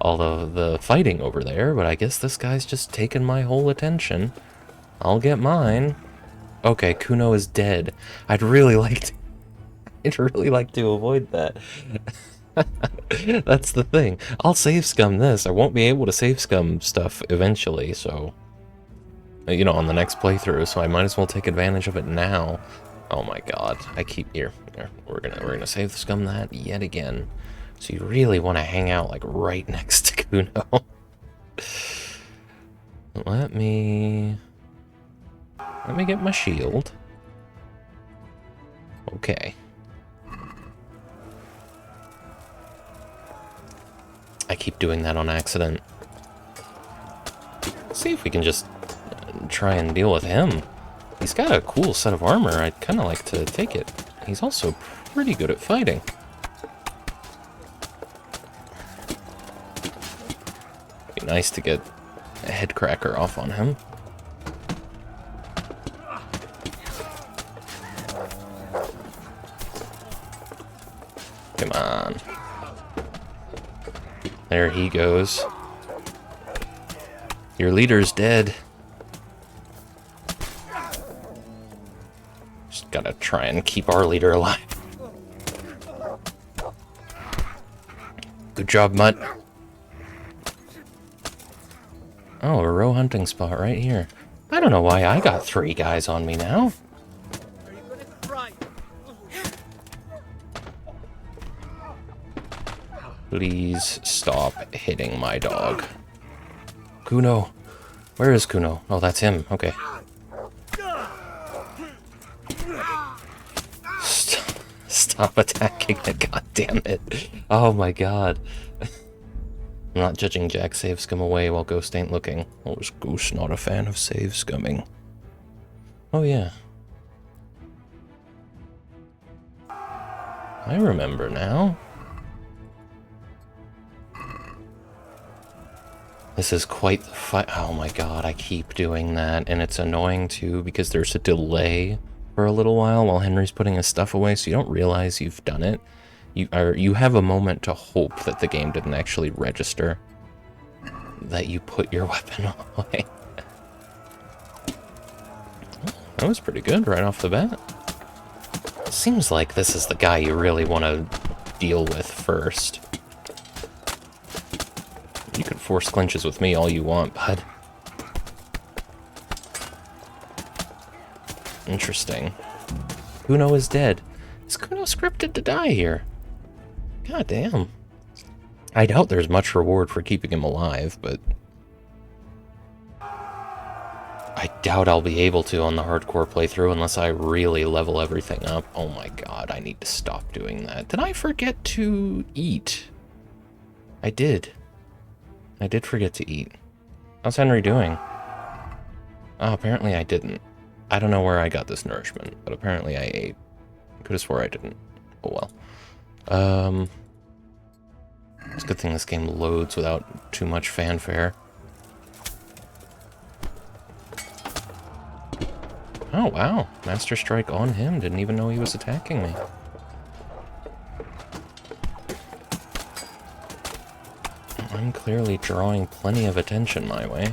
C: all of the fighting over there, but I guess this guy's just taking my whole attention. I'll get mine. Okay, Kuno is dead. I'd really like to avoid that. That's the thing. I'll save scum this. I won't be able to save scum stuff eventually, so... You know, on the next playthrough, so I might as well take advantage of it now. Oh my god. I keep... Here. We're gonna save scum that yet again. So you really want to hang out, like, right next to Kuno. Let me get my shield. Okay. I keep doing that on accident. Let's see if we can just try and deal with him. He's got a cool set of armor. I'd kind of like to take it. He's also pretty good at fighting. Be nice to get a head cracker off on him. Come on. There he goes. Your leader's dead. Just gotta try and keep our leader alive. Good job, Mutt. Oh, a row hunting spot right here. I don't know why I got 3 guys on me now. Please stop hitting my dog. Kuno. Where is Kuno? Oh, that's him. Okay. Stop attacking it, god damn it. Oh my god. I'm not judging Jack save scum away while Ghost ain't looking. Or is Ghost not a fan of save scumming? Oh yeah. I remember now. This is quite the fight. Oh my god, I keep doing that, and it's annoying too because there's a delay for a little while Henry's putting his stuff away, so you don't realize you've done it. You have a moment to hope that the game didn't actually register that you put your weapon away. That was pretty good right off the bat. Seems like this is the guy you really want to deal with first. You can force clinches with me all you want, bud. Interesting. Kuno is dead. Is Kuno scripted to die here? God damn. I doubt there's much reward for keeping him alive, but I doubt I'll be able to on the hardcore playthrough unless I really level everything up. Oh my god, I need to stop doing that. Did I forget to eat? I did. I did forget to eat. How's Henry doing? Oh, apparently I didn't. I don't know where I got this nourishment, but apparently I ate. Could have swore I didn't. Oh well. It's a good thing this game loads without too much fanfare. Oh, wow. Master Strike on him. Didn't even know he was attacking me. I'm clearly drawing plenty of attention my way.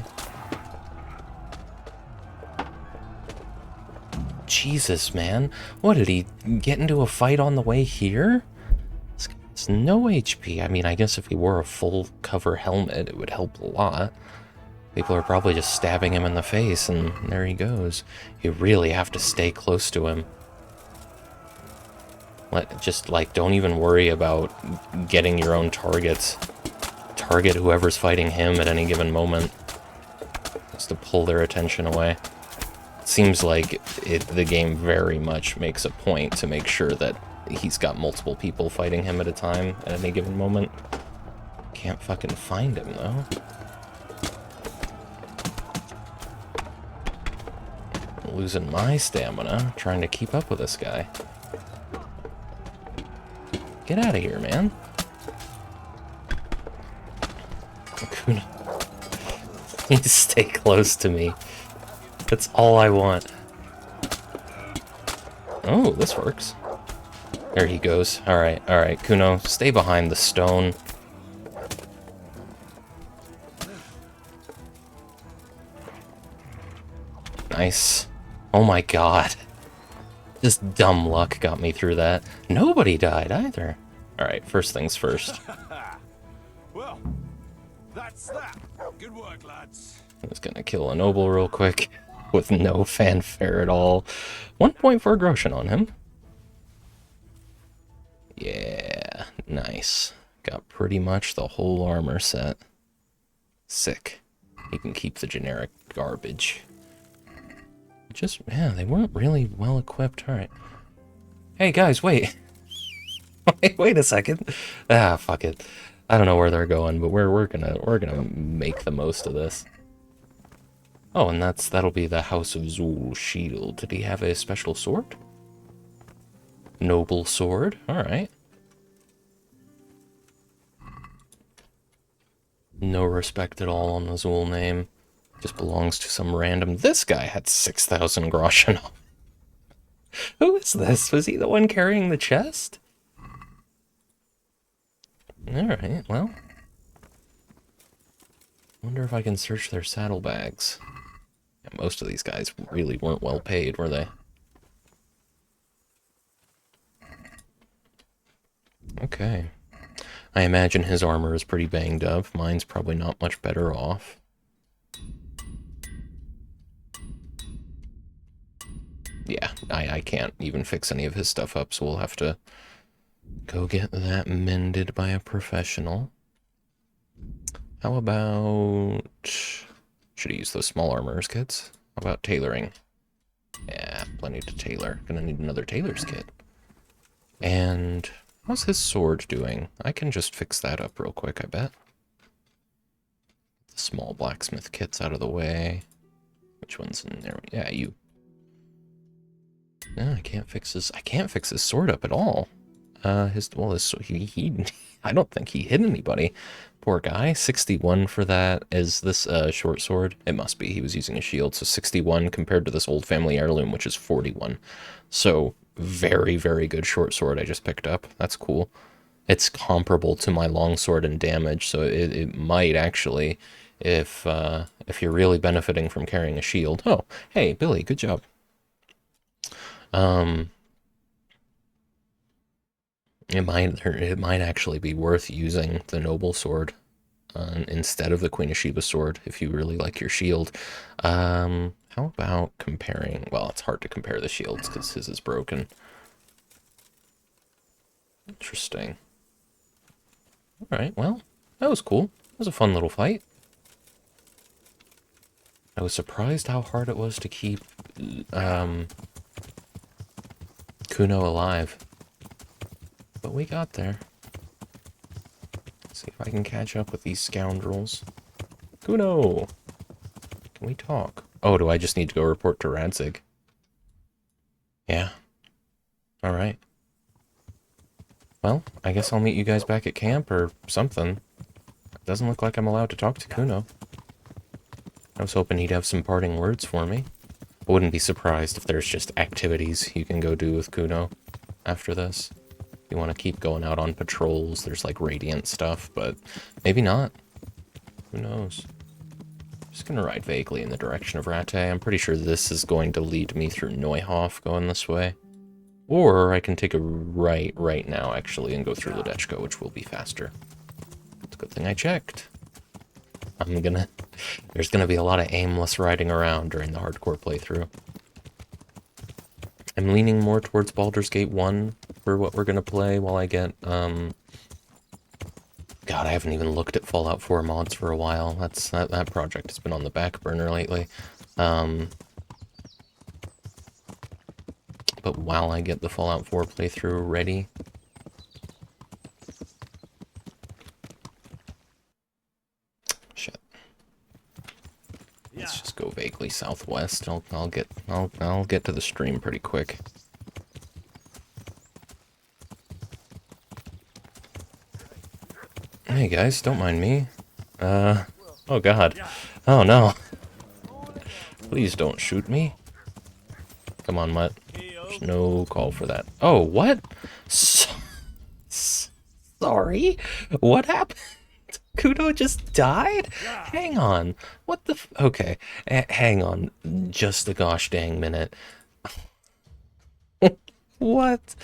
C: Jesus, man. What, did he get into a fight on the way here? It's no HP. I mean, I guess if he wore a full cover helmet, it would help a lot. People are probably just stabbing him in the face, and there he goes. You really have to stay close to him. Just, like, don't even worry about getting your own targets. Target whoever's fighting him at any given moment. Just to pull their attention away. It seems like the game very much makes a point to make sure that he's got multiple people fighting him at a time at any given moment. Can't fucking find him, though. Losing my stamina trying to keep up with this guy. Get out of here, man. Kuna. You stay close to me. That's all I want. Oh, this works. There he goes. Alright, Kuno, stay behind the stone. Nice. Oh my god. Just dumb luck got me through that. Nobody died either. Alright, first things first.
E: Well, that's that. Good work, lads.
C: I was gonna kill a noble real quick with no fanfare at all. 1 point for aggression on him. Yeah, nice. Got pretty much the whole armor set. Sick. You can keep the generic garbage. Just, yeah, they weren't really well equipped. Alright. Hey guys, wait. wait a second. Ah, fuck it. I don't know where they're going, but we're gonna make the most of this. Oh, and that'll be the House of Zul shield. Did he have a special sword? Noble sword. Alright. No respect at all on the Zul name. Just belongs to some random... This guy had 6,000 groschen. Who is this? Was he the one carrying the chest? Alright, well. Wonder if I can search their saddlebags. Yeah, most of these guys really weren't well paid, were they? Okay. I imagine his armor is pretty banged up. Mine's probably not much better off. Yeah, I can't even fix any of his stuff up, so we'll have to go get that mended by a professional. How about... Should have used those small armorers kits. How about tailoring? Yeah, plenty to tailor. Gonna need another tailor's kit. And how's his sword doing? I can just fix that up real quick, I bet. The small blacksmith kit's out of the way. Which one's in there? Yeah, you. No, I can't fix his sword up at all. He I don't think he hit anybody. Poor guy. 61 for that. Is this a short sword? It must be. He was using a shield. So 61 compared to this old family heirloom, which is 41. So very, very good short sword I just picked up. That's cool. It's comparable to my longsword in damage, so it might actually, if you're really benefiting from carrying a shield. Oh, hey, Billy, good job. It might actually be worth using the noble sword instead of the Queen of Sheba's sword if you really like your shield. How about comparing? Well, it's hard to compare the shields because his is broken. Interesting. All right, well, That was cool. That was a fun little fight. I was surprised how hard it was to keep Kuno alive. But we got there. Let's see if I can catch up with these scoundrels. Kuno! Can we talk? Oh, do I just need to go report to Radzig? Yeah. Alright. Well, I guess I'll meet you guys back at camp or something. It doesn't look like I'm allowed to talk to Kuno. I was hoping he'd have some parting words for me. I wouldn't be surprised if there's just activities you can go do with Kuno after this. If you want to keep going out on patrols, there's like Radiant stuff, but maybe not. Who knows? Just gonna ride vaguely in the direction of Rattay. I'm pretty sure this is going to lead me through Neuhof going this way. Or I can take a right now, actually, and go through Ledechko, which will be faster. It's a good thing I checked. There's gonna be a lot of aimless riding around during the hardcore playthrough. I'm leaning more towards Baldur's Gate 1 for what we're gonna play while I get, God, I haven't even looked at Fallout 4 mods for a while. That project has been on the back burner lately. But while I get the Fallout 4 playthrough ready... Shit. Let's just go vaguely southwest. I'll get to the stream pretty quick. Hey guys, don't mind me. Oh god. Oh no. Please don't shoot me. Come on, Mutt. There's no call for that. Oh, what? Sorry? What happened? Kuno just died? Hang on. What the okay. Hang on. Just a gosh dang minute. What?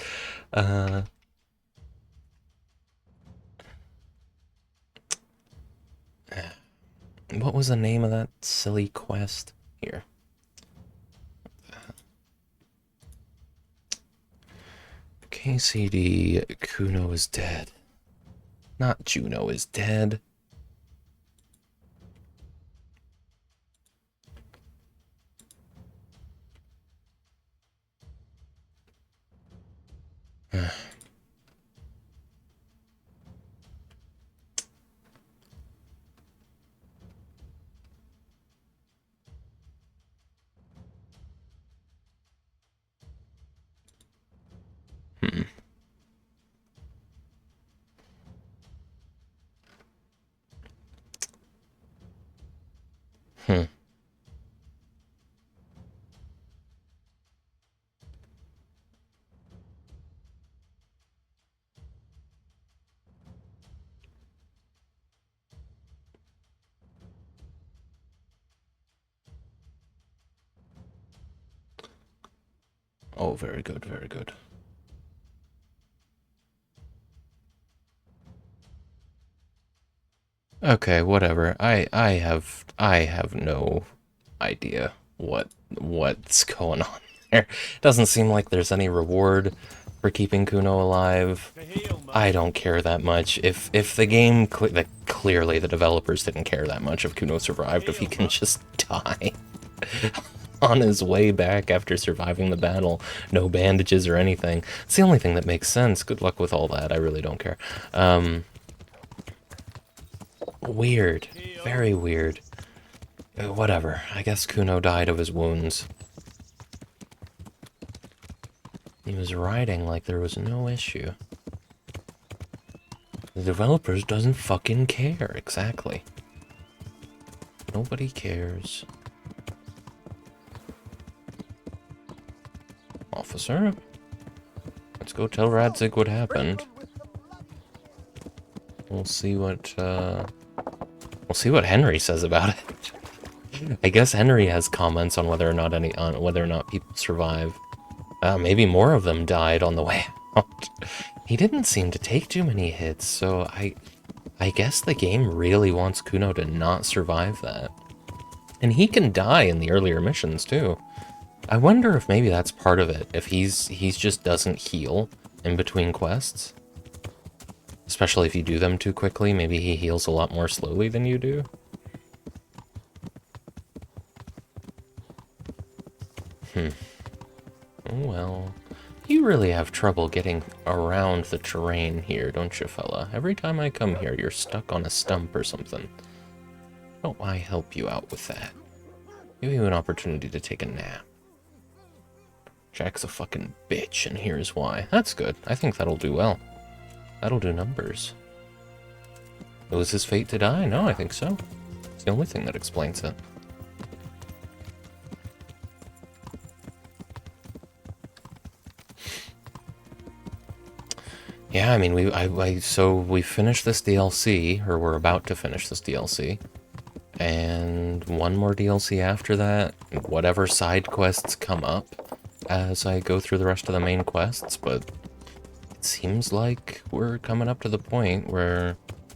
C: What was the name of that silly quest? Here. KCD, Kuno is dead. Not Juno is dead. Oh, very good, very good. Okay, whatever. I have no idea what's going on there. Doesn't seem like there's any reward for keeping Kuno alive. I don't care that much. If the game clearly the developers didn't care that much if Kuno survived, if he can just die on his way back after surviving the battle, no bandages or anything. It's the only thing that makes sense. Good luck with all that. I really don't care. Weird. Very weird. Whatever. I guess Kuno died of his wounds. He was riding like there was no issue. The developers doesn't fucking care. Exactly. Nobody cares. Officer? Let's go tell Radzig what happened. We'll see what Henry says about it. I guess Henry has comments on whether or not people survive. Maybe more of them died on the way out. He didn't seem to take too many hits, so I guess the game really wants Kuno to not survive that. And he can die in the earlier missions too. I wonder if maybe that's part of it, if he's just doesn't heal in between quests. Especially if you do them too quickly, maybe he heals a lot more slowly than you do. Oh well. You really have trouble getting around the terrain here, don't you, fella? Every time I come here, you're stuck on a stump or something. Don't I help you out with that? Give you an opportunity to take a nap. Jack's a fucking bitch, and here's why. That's good. I think that'll do well. That'll do numbers. It was his fate to die? No, I think so. It's the only thing that explains it. Yeah, I mean, so we finished this DLC, or we're about to finish this DLC, and one more DLC after that, whatever side quests come up as I go through the rest of the main quests, but it seems like we're coming up to the point where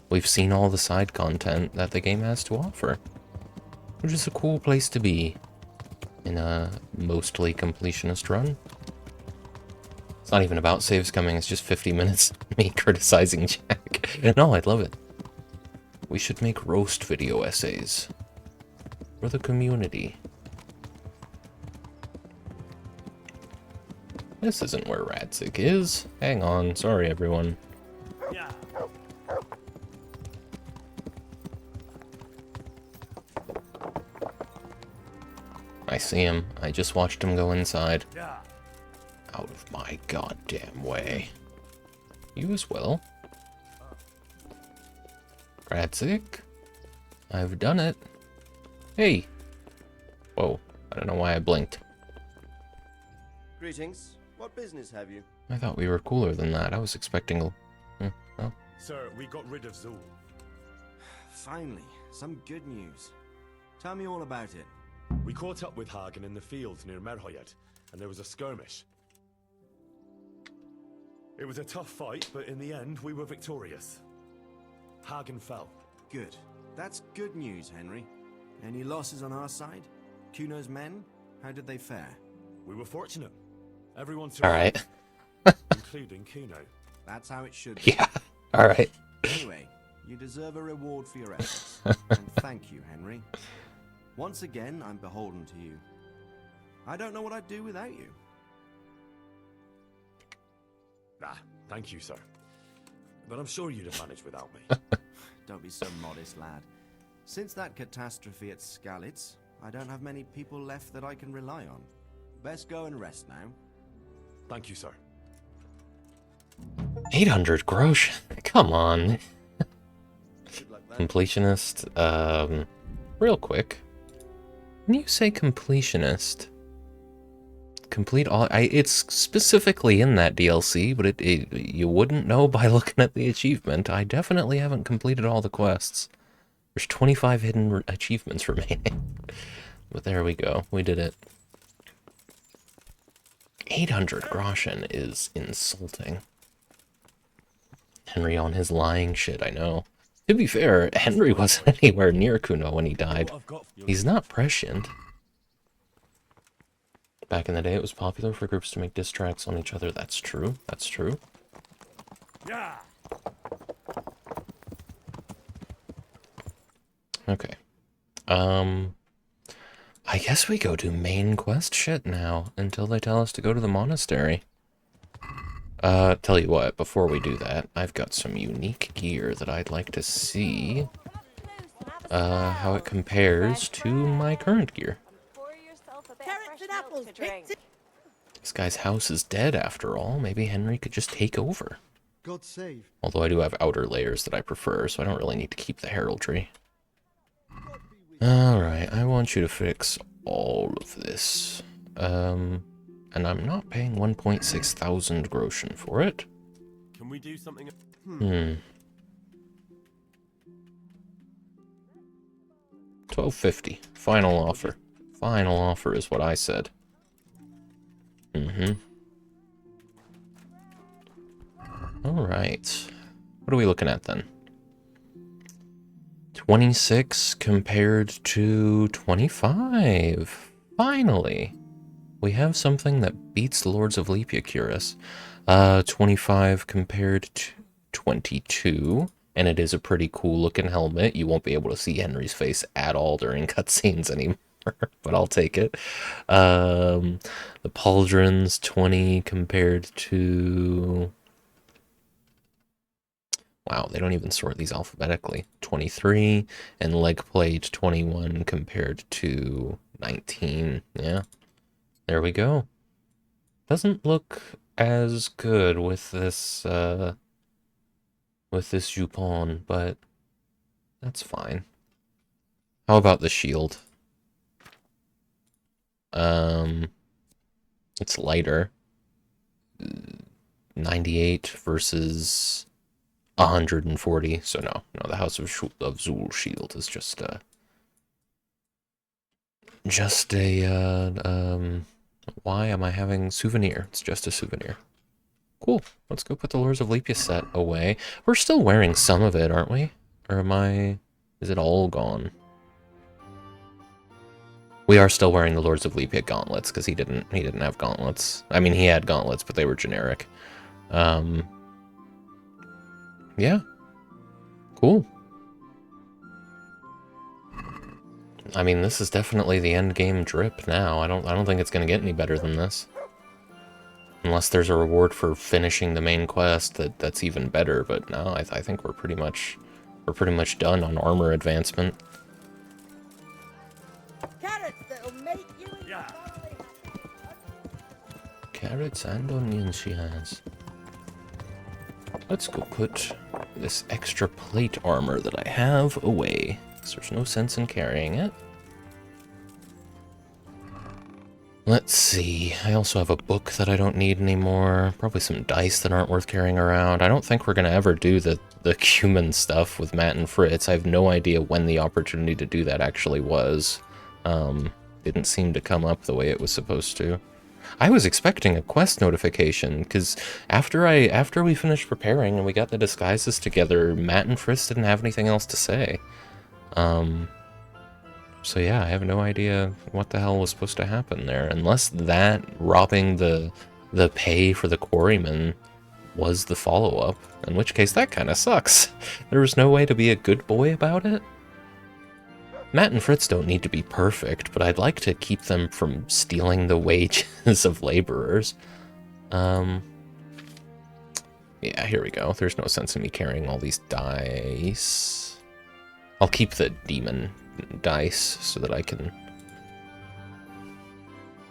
C: we've seen all the side content that the game has to offer, which is a cool place to be in a mostly completionist run. It's not even about saves coming, it's just 50 minutes of me criticizing Jack. No, I'd love it. We should make roast video essays for the community. This isn't where Radzig is. Hang on, sorry everyone.
F: Yeah.
C: I see him. I just watched him go inside.
F: Yeah.
C: Out of my goddamn way. You as well. Radzig? I've done it. Hey! Whoa, I don't know why I blinked.
M: Greetings. What business have you?
C: I thought we were cooler than that. I was expecting a... oh.
F: Sir, we got rid of Zul.
M: Finally, some good news. Tell me all about it.
F: We caught up with Hagen in the fields near Merhoyet, and there was a skirmish. It was a tough fight, but in the end, we were victorious. Hagen fell.
M: Good. That's good news, Henry. Any losses on our side? Kuno's men? How did they fare?
F: We were fortunate. Everyone
C: survived.
F: Alright. Including Kuno.
M: That's how it should be.
C: Yeah, alright.
M: Anyway, you deserve a reward for your efforts. And thank you, Henry. Once again, I'm beholden to you. I don't know what I'd do without you.
F: Thank you, sir. But I'm sure you'd have managed without me.
M: Don't be so modest, lad. Since that catastrophe at Skalitz, I don't have many people left that I can rely on. Best go and rest now.
F: Thank you, sir.
C: 800 grosh. Come on. Completionist. Real quick. When you say completionist, complete all... it's specifically in that DLC, but you wouldn't know by looking at the achievement. I definitely haven't completed all the quests. There's 25 hidden achievements remaining. But there we go. We did it. 800 groschen is insulting. Henry on his lying shit, I know. To be fair, Henry wasn't anywhere near Kuno when he died. He's not prescient. Back in the day, it was popular for groups to make diss tracks on each other. That's true. That's true.
F: Yeah.
C: Okay. I guess we go do main quest shit now until they tell us to go to the monastery. Tell you what, before we do that, I've got some unique gear that I'd like to see how it compares to my current gear. This guy's house is dead after all. Maybe Henry could just take over.
L: God save.
C: Although I do have outer layers that I prefer, so I don't really need to keep the heraldry. Alright, I want you to fix all of this. And I'm not paying 1.6 thousand groschen for it.
M: Can we do something?
C: $12.50. Final offer. Final offer is what I said. Alright. What are we looking at then? 26 compared to 25. Finally. We have something that beats the Lords of Lepia Cuirass. 25 compared to 22, and it is a pretty cool looking helmet. You won't be able to see Henry's face at all during cutscenes anymore, but I'll take it. The pauldrons, 20 compared to... Wow, they don't even sort these alphabetically. 23, and leg plate, 21 compared to 19. Yeah, there we go. Doesn't look as good with this jupon, but that's fine. How about the shield? It's lighter. 98 versus 140. So no, the House of Zul shield is just a why am I having souvenir? It's just a souvenir. Cool. Let's go put the Lords of Lepia set away. We're still wearing some of it, aren't we? Or is it all gone? We are still wearing the Lords of Lepia gauntlets because he didn't have gauntlets. I mean, he had gauntlets, but they were generic. Yeah. Cool. I mean, this is definitely the end game drip now. I don't think it's gonna get any better than this. Unless there's a reward for finishing the main quest that's even better, but no, I think we're pretty much done on armor advancement.
H: Carrots that'll make you
C: Carrots and onions she has. Let's go put this extra plate armor that I have away, because there's no sense in carrying it. Let's see, I also have a book that I don't need anymore, probably some dice that aren't worth carrying around. I don't think we're going to ever do the cumin stuff with Matt and Fritz. I have no idea when the opportunity to do that actually was. Didn't seem to come up the way it was supposed to. I was expecting a quest notification, because after we finished preparing and we got the disguises together, Matt and Fritz didn't have anything else to say. So yeah, I have no idea what the hell was supposed to happen there, unless that robbing the pay for the quarryman was the follow-up, in which case that kind of sucks. There was no way to be a good boy about it. Matt and Fritz don't need to be perfect, but I'd like to keep them from stealing the wages of laborers. Yeah, here we go. There's no sense in me carrying all these dice. I'll keep the demon dice so that I can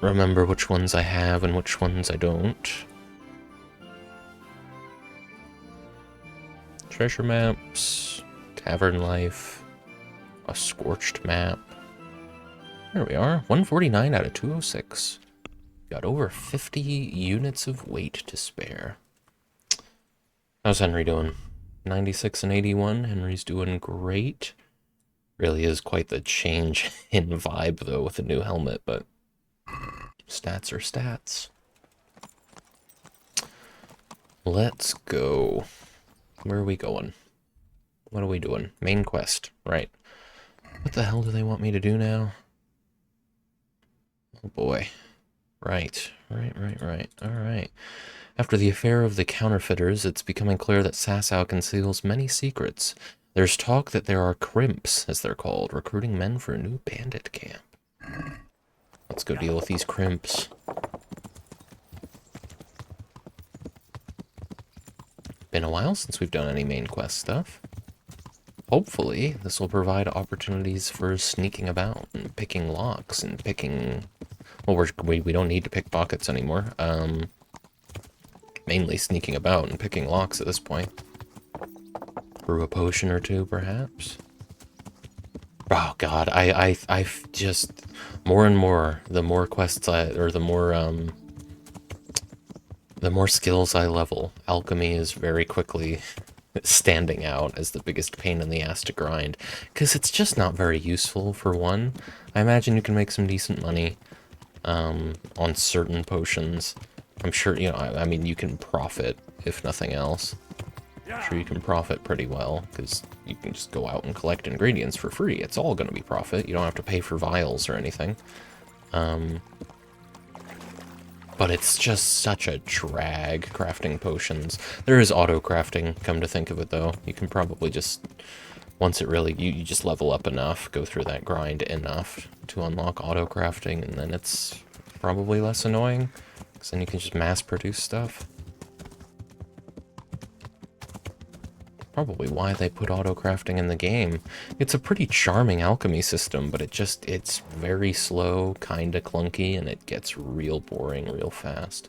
C: remember which ones I have and which ones I don't. Treasure maps, tavern life, a scorched map. There we are, 149 out of 206. Got over 50 units of weight to spare. How's Henry doing? 96 and 81. Henry's doing great. Really is quite the change in vibe, though, with the new helmet, but stats are stats. Let's go. Where are we going? What are we doing? Main quest, right. What the hell do they want me to do now? Oh boy. Right. Alright. After the affair of the counterfeiters, it's becoming clear that Sasau conceals many secrets. There's talk that there are crimps, as they're called, recruiting men for a new bandit camp. Let's go deal with these crimps. Been a while since we've done any main quest stuff. Hopefully, this will provide opportunities for sneaking about and picking locks and picking... Well, we don't need to pick pockets anymore. Mainly sneaking about and picking locks at this point. Brew a potion or two, perhaps? Oh god, I just... More and more, the more quests the more skills I level, alchemy is very quickly standing out as the biggest pain in the ass to grind. Because it's just not very useful, for one. I imagine you can make some decent money on certain potions. I'm sure, you know, I mean, you can profit, if nothing else. I'm sure you can profit pretty well, because you can just go out and collect ingredients for free. It's all going to be profit. You don't have to pay for vials or anything. but it's just such a drag crafting potions. There is auto crafting, come to think of it though. You can probably just, once it really, you just level up enough, go through that grind enough to unlock auto crafting, and then it's probably less annoying, because then you can just mass produce stuff. Probably why they put auto crafting in the game. It's a pretty charming alchemy system, but it's very slow, kinda clunky, and it gets real boring real fast.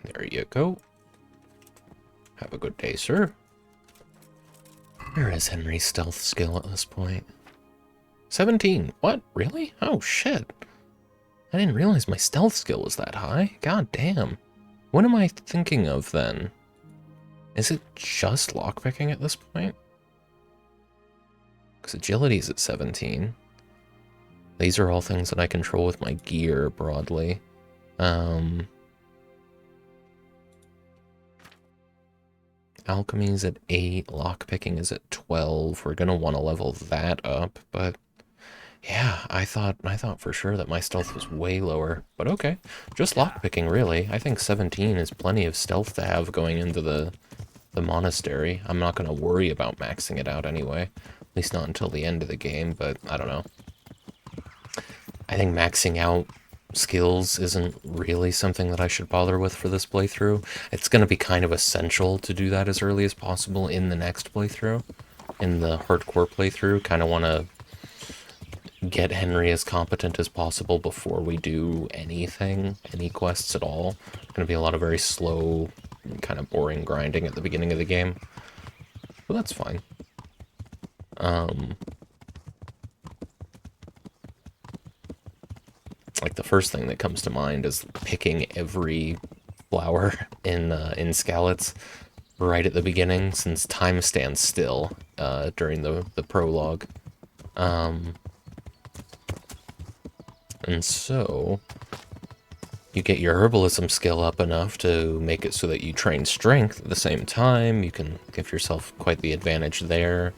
C: There you go. Have a good day, sir. Where is Henry's stealth skill at this point? 17. What? Really? Oh, shit. I didn't realize my stealth skill was that high. God damn. What am I thinking of then? Is it just lockpicking at this point? Because agility's at 17. These are all things that I control with my gear broadly. Alchemy's at 8, lockpicking is at 12. We're gonna want to level that up, but yeah, I thought for sure that my stealth was way lower, but okay. Just lockpicking, really. I think 17 is plenty of stealth to have going into the monastery. I'm not going to worry about maxing it out anyway. At least not until the end of the game, but I don't know. I think maxing out skills isn't really something that I should bother with for this playthrough. It's going to be kind of essential to do that as early as possible in the next playthrough. In the hardcore playthrough, kind of want to get Henry as competent as possible before we do anything, any quests at all. It's going to be a lot of very slow, kind of boring grinding at the beginning of the game. But that's fine. Like the first thing that comes to mind is picking every flower in Skalitz right at the beginning, since time stands still during the prologue. And so, you get your herbalism skill up enough to make it so that you train strength at the same time. You can give yourself quite the advantage there.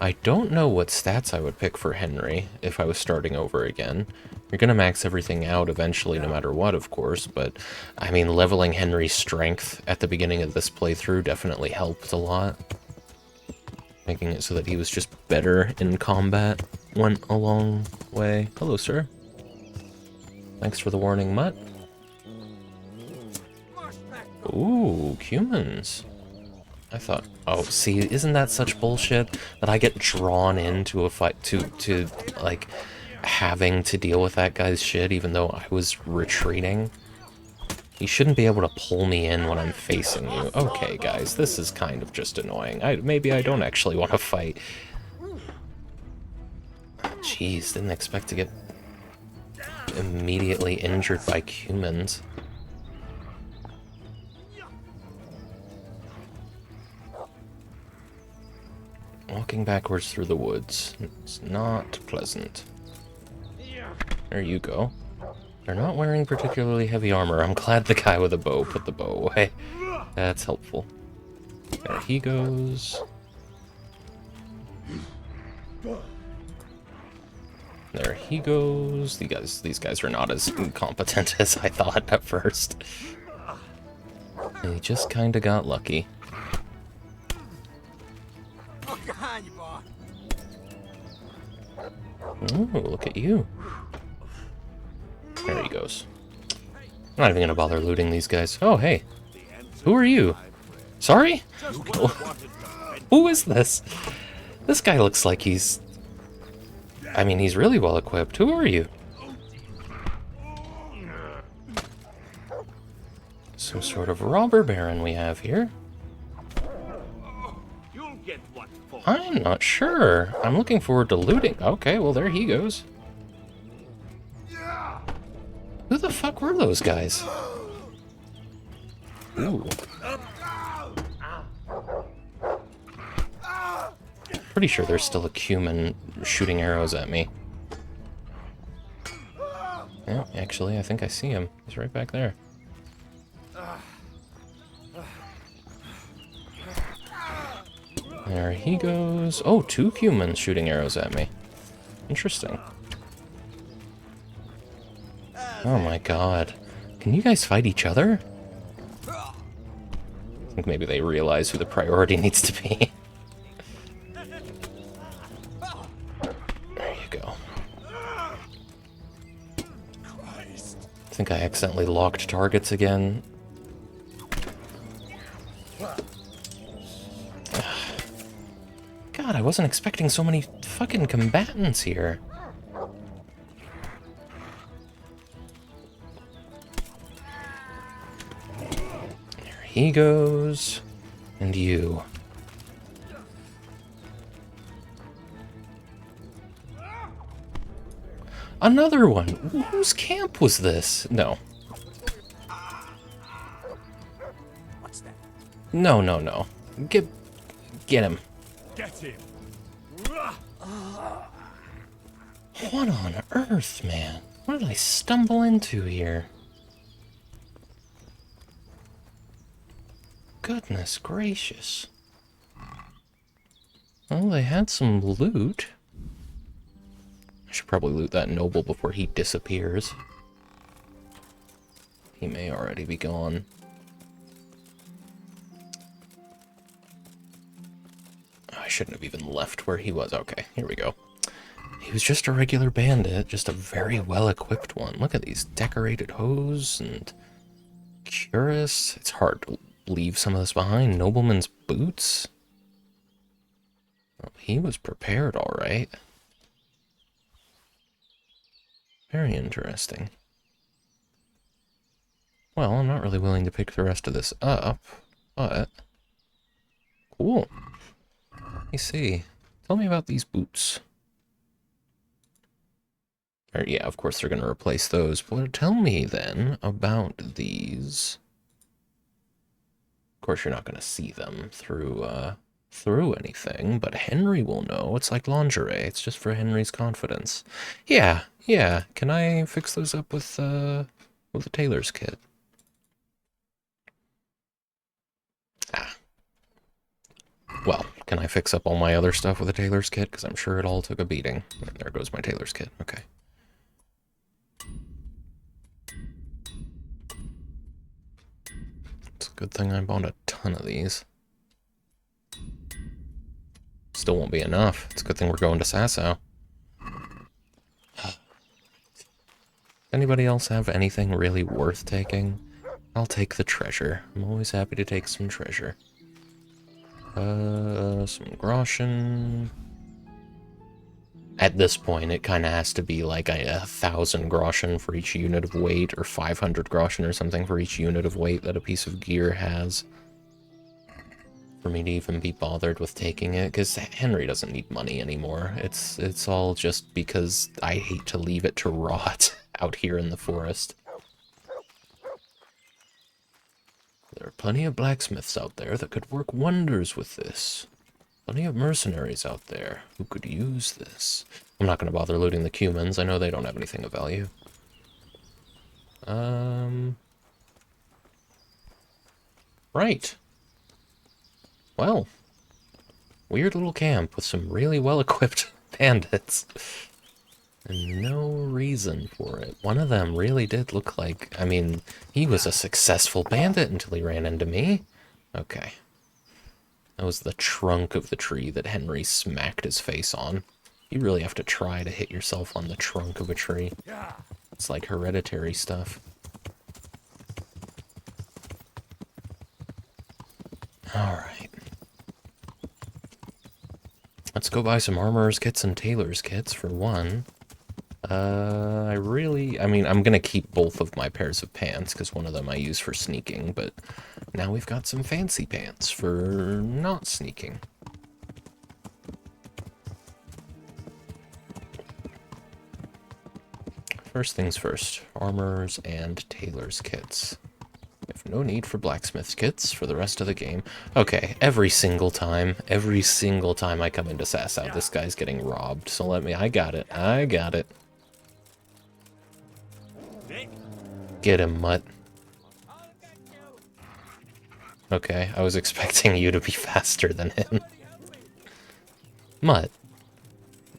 C: I don't know what stats I would pick for Henry if I was starting over again. You're going to max everything out eventually no matter what, of course, but I mean, leveling Henry's strength at the beginning of this playthrough definitely helped a lot. Making it so that he was just better in combat went a long way. Hello, sir. Thanks for the warning, Mutt. Ooh, humans. I thought, oh, see, isn't that such bullshit that I get drawn into a fight to like having to deal with that guy's shit even though I was retreating? You shouldn't be able to pull me in when I'm facing you. Okay, guys, this is kind of just annoying. Maybe I don't actually want to fight. Jeez, didn't expect to get immediately injured by humans. Walking backwards through the woods. It's not pleasant. There you go. They're not wearing particularly heavy armor. I'm glad the guy with the bow put the bow away. That's helpful. There he goes. There he goes. These guys are not as competent as I thought at first. They just kinda got lucky. Ooh, look at you. There he goes. I'm not even gonna bother looting these guys. Oh, hey. Who are you? Sorry? Who is this? This guy looks like he's... I mean, he's really well equipped. Who are you? Some sort of robber baron we have here. I'm not sure. I'm looking forward to looting. Okay, well, there he goes. Who the fuck were those guys? Ooh. Pretty sure there's still a cumin shooting arrows at me. Yeah, actually, I think I see him. He's right back there. There he goes. Oh, 2 humans shooting arrows at me. Interesting. Oh my god. Can you guys fight each other? I think maybe they realize who the priority needs to be. There you go. I think I accidentally locked targets again. God, I wasn't expecting so many fucking combatants here. There he goes. And you. Another one! Whose camp was this? No.
D: What's that?
C: No, no, no. Get him.
F: Get him!
C: What on earth, man? What did I stumble into here? Goodness gracious. Well, they had some loot. I should probably loot that noble before he disappears. He may already be gone. I shouldn't have even left where he was. Okay, here we go. He was just a regular bandit, just a very well-equipped one. Look at these decorated hose and cuirass. It's hard to leave some of this behind. Nobleman's boots. Well, he was prepared all right. Very interesting. Well, I'm not really willing to pick the rest of this up, but cool. Let me see. Tell me about these boots. Or, yeah, of course they're going to replace those. But tell me then about these. Of course, you're not going to see them through anything, but Henry will know. It's like lingerie. It's just for Henry's confidence. Yeah, yeah. Can I fix those up with a tailor's kit? Ah. Well, can I fix up all my other stuff with a tailor's kit? Because I'm sure it all took a beating. There goes my tailor's kit. Okay. It's a good thing I bought a ton of these. Still won't be enough. It's a good thing we're going to Sasau. Anybody else have anything really worth taking? I'll take the treasure. I'm always happy to take some treasure. Some groschen. At this point, it kind of has to be like 1,000 groschen for each unit of weight, or 500 groschen or something for each unit of weight that a piece of gear has. For me to even be bothered with taking it, because Henry doesn't need money anymore. It's all just because I hate to leave it to rot out here in the forest. There are plenty of blacksmiths out there that could work wonders with this. Plenty of mercenaries out there who could use this. I'm not going to bother looting the cumins. I know they don't have anything of value. Right. Well, weird little camp with some really well-equipped bandits. And no reason for it. One of them really did look like, I mean, he was a successful bandit until he ran into me. Okay. That was the trunk of the tree that Henry smacked his face on. You really have to try to hit yourself on the trunk of a tree. It's like hereditary stuff. Alright. Let's go buy some armorer's kits and tailor's kits for one. I mean, I'm gonna keep both of my pairs of pants, because one of them I use for sneaking, but now we've got some fancy pants for not sneaking. First things first, armorers and tailor's kits. We have no need for blacksmith's kits for the rest of the game. Okay, every single time I come into Sasau, this guy's getting robbed, so I got it. Get him, mutt. Okay, I was expecting you to be faster than him. Mutt,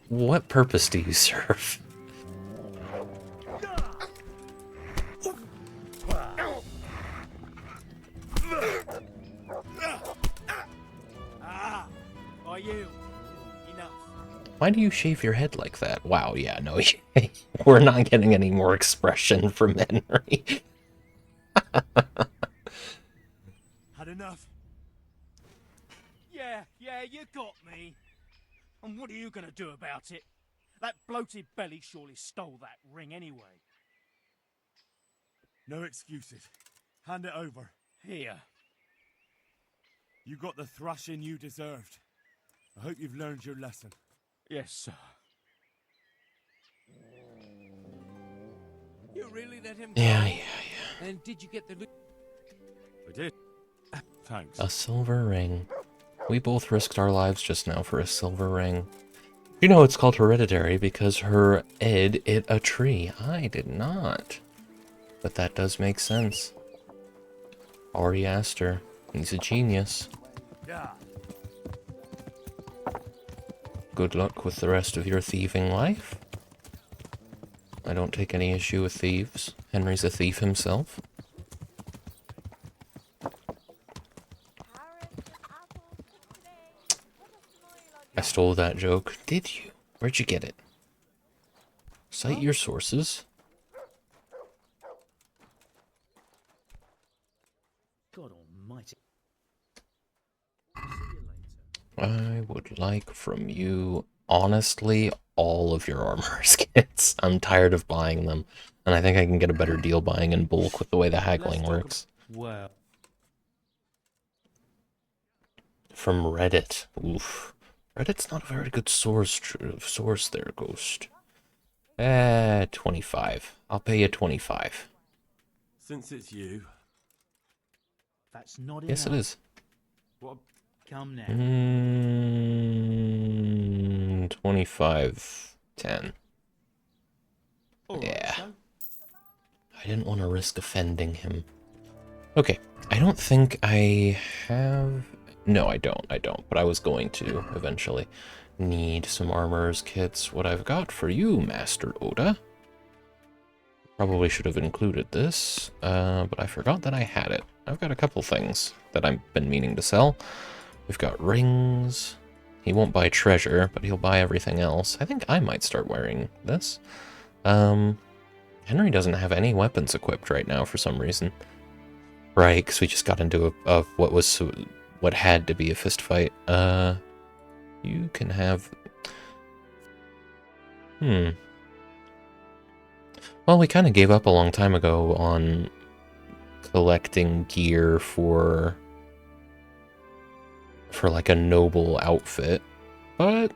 C: what purpose do you serve?
A: Are you? Enough.
C: Why do you shave your head like that? Wow, yeah, no, we're not getting any more expression from Henry.
A: Had enough? Yeah, you got me. And what are you gonna do about it? That bloated belly surely stole that ring anyway.
K: No excuses. Hand it over.
A: Here.
K: You got the thrashing you deserved. I hope you've learned your lesson.
A: Yes, sir. You really let him go?
C: Yeah.
A: And did you get the loot?
K: I did. Thanks.
C: A silver ring. We both risked our lives just now for a silver ring. You know it's called hereditary because her Ed ate a tree. I did not. But that does make sense. Ari Aster. He's a genius.
K: Yeah.
C: Good luck with the rest of your thieving life. I don't take any issue with thieves. Henry's a thief himself. I stole that joke. Did you? Where'd you get it? Cite your sources.
G: God almighty.
C: I would like from you, honestly, all of your armor skins. I'm tired of buying them, and I think I can get a better deal buying in bulk with the way the haggling works.
G: Well.
C: From Reddit. Oof. Reddit's not a very good source there, Ghost. 25. I'll pay you 25.
K: Since it's you.
G: That's not
C: Yes, it is.
K: What?
G: Come now.
C: 25. 10.
K: All
C: Yeah.
K: right, so.
C: I didn't want to risk offending him. Okay. I don't think I have... No, I don't. But I was going to, eventually. Need some armorer's kits. What I've got for you, Master Oda. Probably should have included this, but I forgot that I had it. I've got a couple things that I've been meaning to sell. We've got rings. He won't buy treasure, but he'll buy everything else. I think I might start wearing this. Henry doesn't have any weapons equipped right now for some reason. Right, because we just got into what had to be a fist fight. You can have... Well, we kind of gave up a long time ago on collecting gear for like a noble outfit, but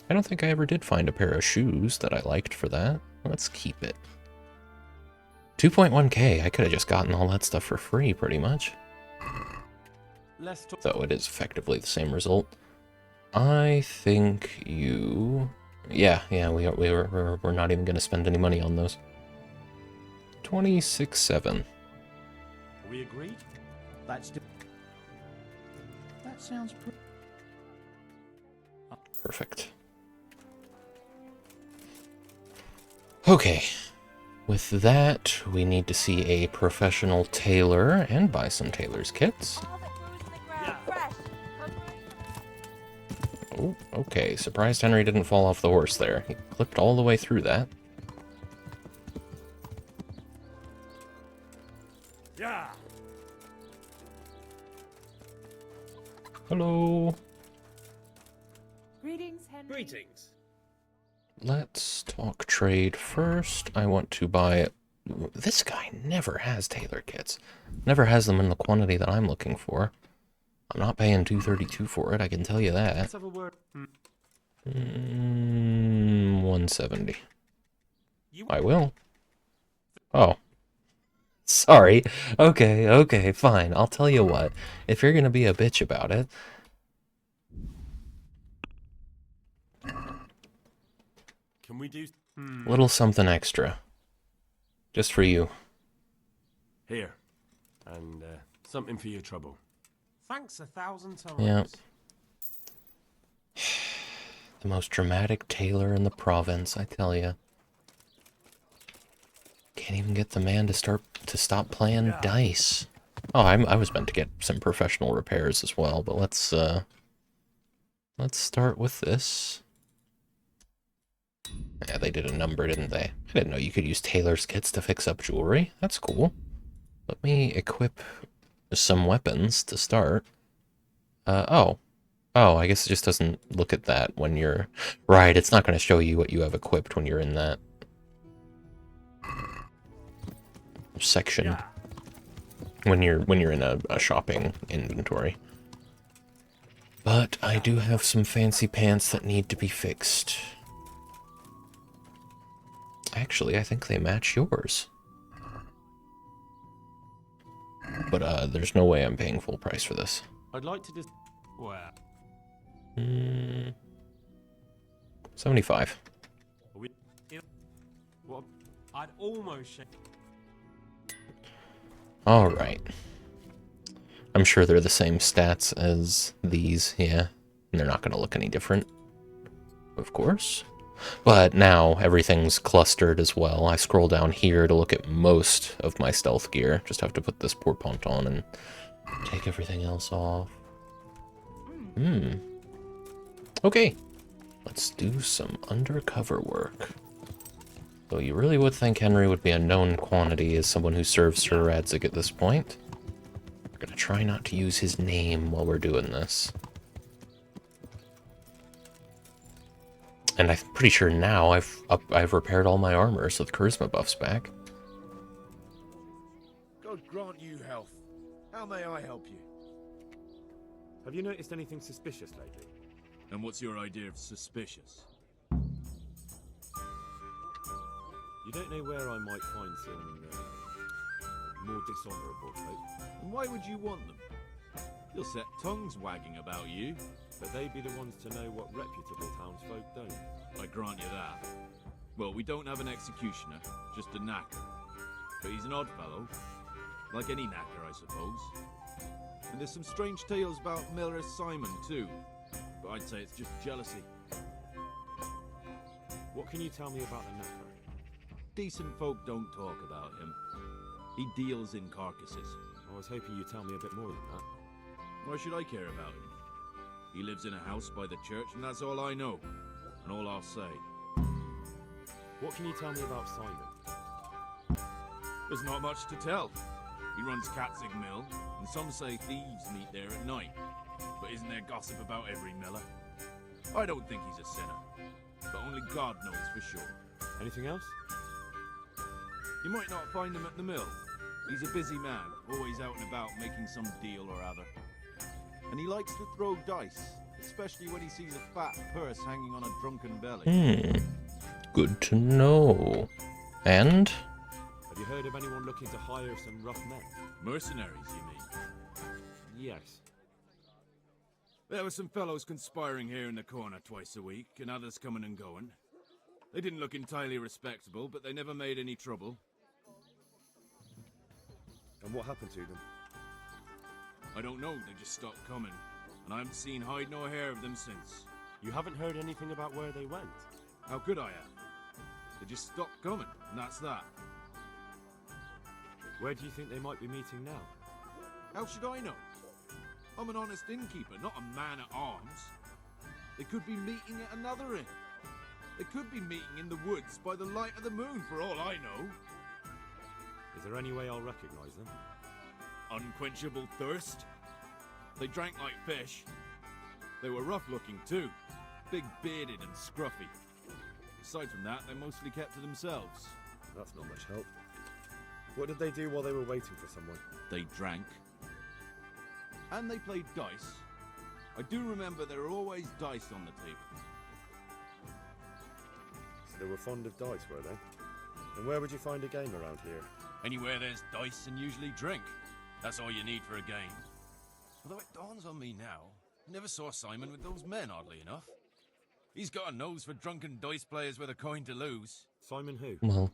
C: I don't think I ever did find a pair of shoes that I liked for that. Let's keep it. 2.1k, I could have just gotten all that stuff for free, pretty much. Though it is effectively the same result. I think you... Yeah, we're not even going to spend any money on those. 26.7.
F: We agreed?
G: That sounds pretty...
C: Perfect. Okay. With that, we need to see a professional tailor and buy some tailor's kits. Oh, okay. Surprised Henry didn't fall off the horse there. He clipped all the way through that.
K: Yeah.
C: Hello.
I: Greetings, Henry.
G: Greetings.
C: Let's talk trade first. I want to buy... This guy never has tailor kits. Never has them in the quantity that I'm looking for. I'm not paying $232 for it, I can tell you that.
F: Let's have a word.
C: 170. I will. Oh. Sorry. Okay, fine. I'll tell you what. If you're gonna be a bitch about it...
K: Can we do...
C: Little something extra. Just for you.
K: Here. And, something for your trouble.
M: Thanks 1,000 times.
C: Yeah. The most dramatic tailor in the province, I tell ya. Can't even get the man to stop playing dice. Oh, I was meant to get some professional repairs as well, but let's start with this. Yeah, they did a number, didn't they? I didn't know you could use tailor's kits to fix up jewelry. That's cool. Let me equip some weapons to start. Oh, I guess it just doesn't look at that when you're... Right, it's not going to show you what you have equipped when you're in that section. When you're in a shopping inventory. But I do have some fancy pants that need to be fixed. Actually, I think they match yours. But there's no way I'm paying full price for this.
A: I'd like to just... Where?
C: 75.
A: What? I'd almost...
C: Alright. I'm sure they're the same stats as these, yeah. And they're not going to look any different. Of course. But now everything's clustered as well. I scroll down here to look at most of my stealth gear. Just have to put this pourpoint on and take everything else off. Okay. Let's do some undercover work. Though you really would think Henry would be a known quantity as someone who serves Sir Radzig at this point. We're gonna try not to use his name while we're doing this. And I'm pretty sure now I've repaired all my armor, so the charisma buff's back.
E: God grant you health. How may I help you?
F: Have you noticed anything suspicious lately?
E: And what's your idea of suspicious?
F: You don't know where I might find some more dishonourable folk?
E: And why would you want them? You'll set tongues wagging about you.
F: But they'd be the ones to know what reputable townsfolk don't.
E: I grant you that. Well, we don't have an executioner, just a knacker. But he's an odd fellow. Like any knacker, I suppose. And there's some strange tales about Miller Simon, too. But I'd say it's just jealousy.
F: What can you tell me about the knacker?
E: Decent folk don't talk about him. He deals in carcasses.
F: I was hoping you'd tell me a bit more than that.
E: Why should I care about him? He lives in a house by the church, and that's all I know. And all I'll say.
F: What can you tell me about Simon?
E: There's not much to tell. He runs Katzig Mill, and some say thieves meet there at night. But isn't there gossip about every miller? I don't think he's a sinner. But only God knows for sure.
F: Anything else?
E: You might not find him at the mill. He's a busy man, always out and about making some deal or other. And he likes to throw dice, especially when he sees a fat purse hanging on a drunken belly.
C: Good to know. And?
F: Have you heard of anyone looking to hire some rough men?
E: Mercenaries, you mean?
F: Yes.
E: There were some fellows conspiring here in the corner twice a week, and others coming and going. They didn't look entirely respectable, but they never made any trouble.
F: And what happened to them?
E: I don't know, they just stopped coming. And I haven't seen hide nor hair of them since.
F: You haven't heard anything about where they went?
E: How could I have? They just stopped coming, and that's that.
F: Where do you think they might be meeting now?
E: How should I know? I'm an honest innkeeper, not a man-at-arms. They could be meeting at another inn. They could be meeting in the woods by the light of the moon, for all I know.
F: Is there any way I'll recognize them?
E: Unquenchable thirst. They drank like fish. They were rough-looking too, big-bearded and scruffy. Aside from that, they mostly kept to themselves.
F: That's not much help. What did they do while they were waiting for someone?
E: They drank. And they played dice. I do remember there were always dice on the table.
F: So they were fond of dice, were they? And where would you find a game around here?
E: Anywhere there's dice and usually drink. That's all you need for a game. Although it dawns on me now, I never saw Simon with those men, oddly enough. He's got a nose for drunken dice players with a coin to lose.
F: Simon who?
C: Well.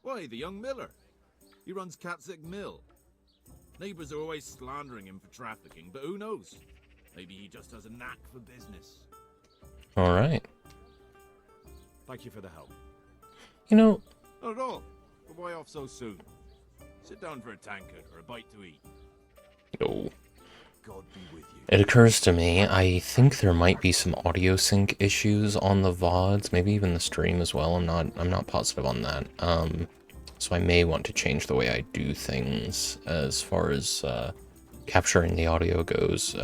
E: Why, the young miller. He runs Katzig Mill. Neighbours are always slandering him for trafficking, but who knows? Maybe he just has a knack for business.
C: Alright.
K: Thank you for the help.
C: You know...
E: Not at all. But why off so soon? Sit down for a tankard or a bite to eat.
C: No.
E: God be with you.
C: It occurs to me, I think there might be some audio sync issues on the VODs, maybe even the stream as well. I'm not positive on that. So I may want to change the way I do things as far as capturing the audio goes.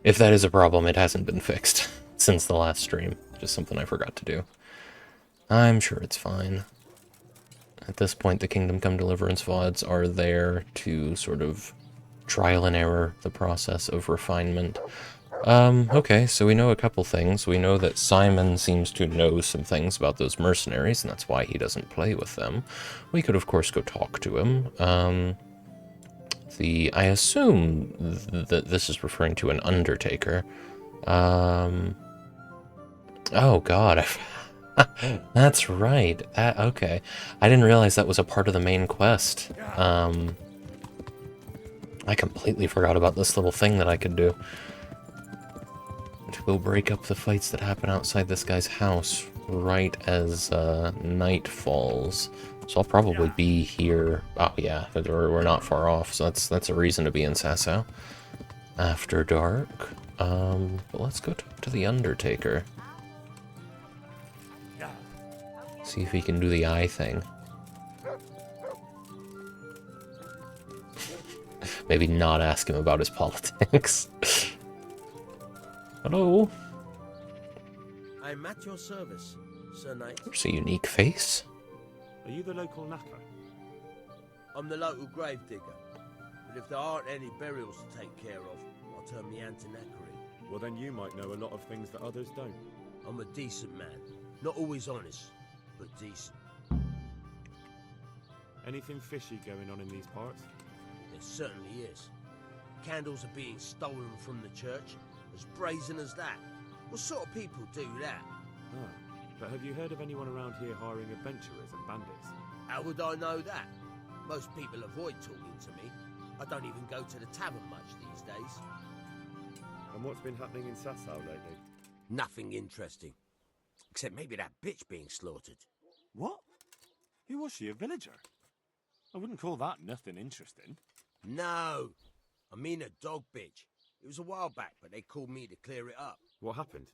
C: If that is a problem, it hasn't been fixed since the last stream. Just something I forgot to do. I'm sure it's fine. At this point, the Kingdom Come Deliverance VODs are there to sort of trial and error the process of refinement. Okay, so we know a couple things. We know that Simon seems to know some things about those mercenaries, and that's why he doesn't play with them. We could, of course, go talk to him. I assume that this is referring to an Undertaker. Oh god, that's right. Okay. I didn't realize that was a part of the main quest. I completely forgot about this little thing that I could do. To go break up the fights that happen outside this guy's house right as night falls. So I'll probably be here. Oh yeah, we're not far off, so that's a reason to be in Sasau after dark. But let's go talk to the Undertaker. See if he can do the eye thing. Maybe not ask him about his politics. Hello?
J: I'm at your service, Sir Knight.
C: There's a unique face.
F: Are you the local knacker?
J: I'm the local grave digger. But if there aren't any burials to take care of, I'll turn me hand to knackery.
F: Well, then you might know a lot of things that others don't.
J: I'm a decent man. Not always honest, but decent.
F: Anything fishy going on in these parts?
J: There certainly is. Candles are being stolen from the church. As brazen as that. What sort of people do that?
F: Ah, but have you heard of anyone around here hiring adventurers and bandits?
J: How would I know that? Most people avoid talking to me. I don't even go to the tavern much these days.
F: And what's been happening in Sasau lately?
J: Nothing interesting. Except maybe that bitch being slaughtered.
F: What? Who was she, a villager? I wouldn't call that nothing interesting.
J: No! I mean a dog bitch. It was a while back, but they called me to clear it up.
F: What happened?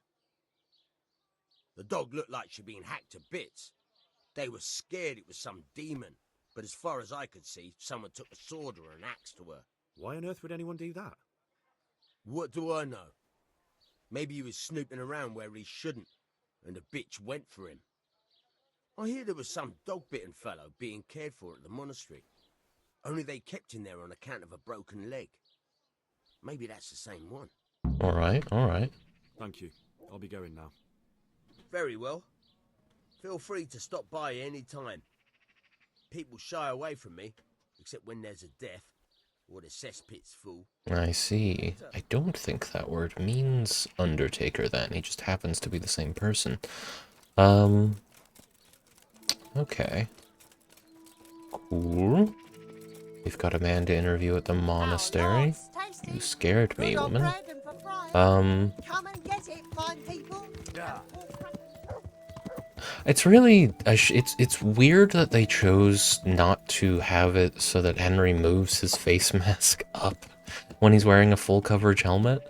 J: The dog looked like she'd been hacked to bits. They were scared it was some demon, but as far as I could see, someone took a sword or an axe to her.
F: Why on earth would anyone do that?
J: What do I know? Maybe he was snooping around where he shouldn't, and the bitch went for him. I hear there was some dog-bitten fellow being cared for at the monastery. Only they kept him there on account of a broken leg. Maybe that's the same one.
C: Alright, alright.
F: Thank you. I'll be going now.
J: Very well. Feel free to stop by any time. People shy away from me, except when there's a death, or the cesspit's full.
C: I see. I don't think that word means Undertaker then. He just happens to be the same person. Okay. Cool. We've got a man to interview at the monastery. You scared me, woman.
H: Come and get it, fine people.
C: It's really it's weird that they chose not to have it so that Henry moves his face mask up when he's wearing a full coverage helmet.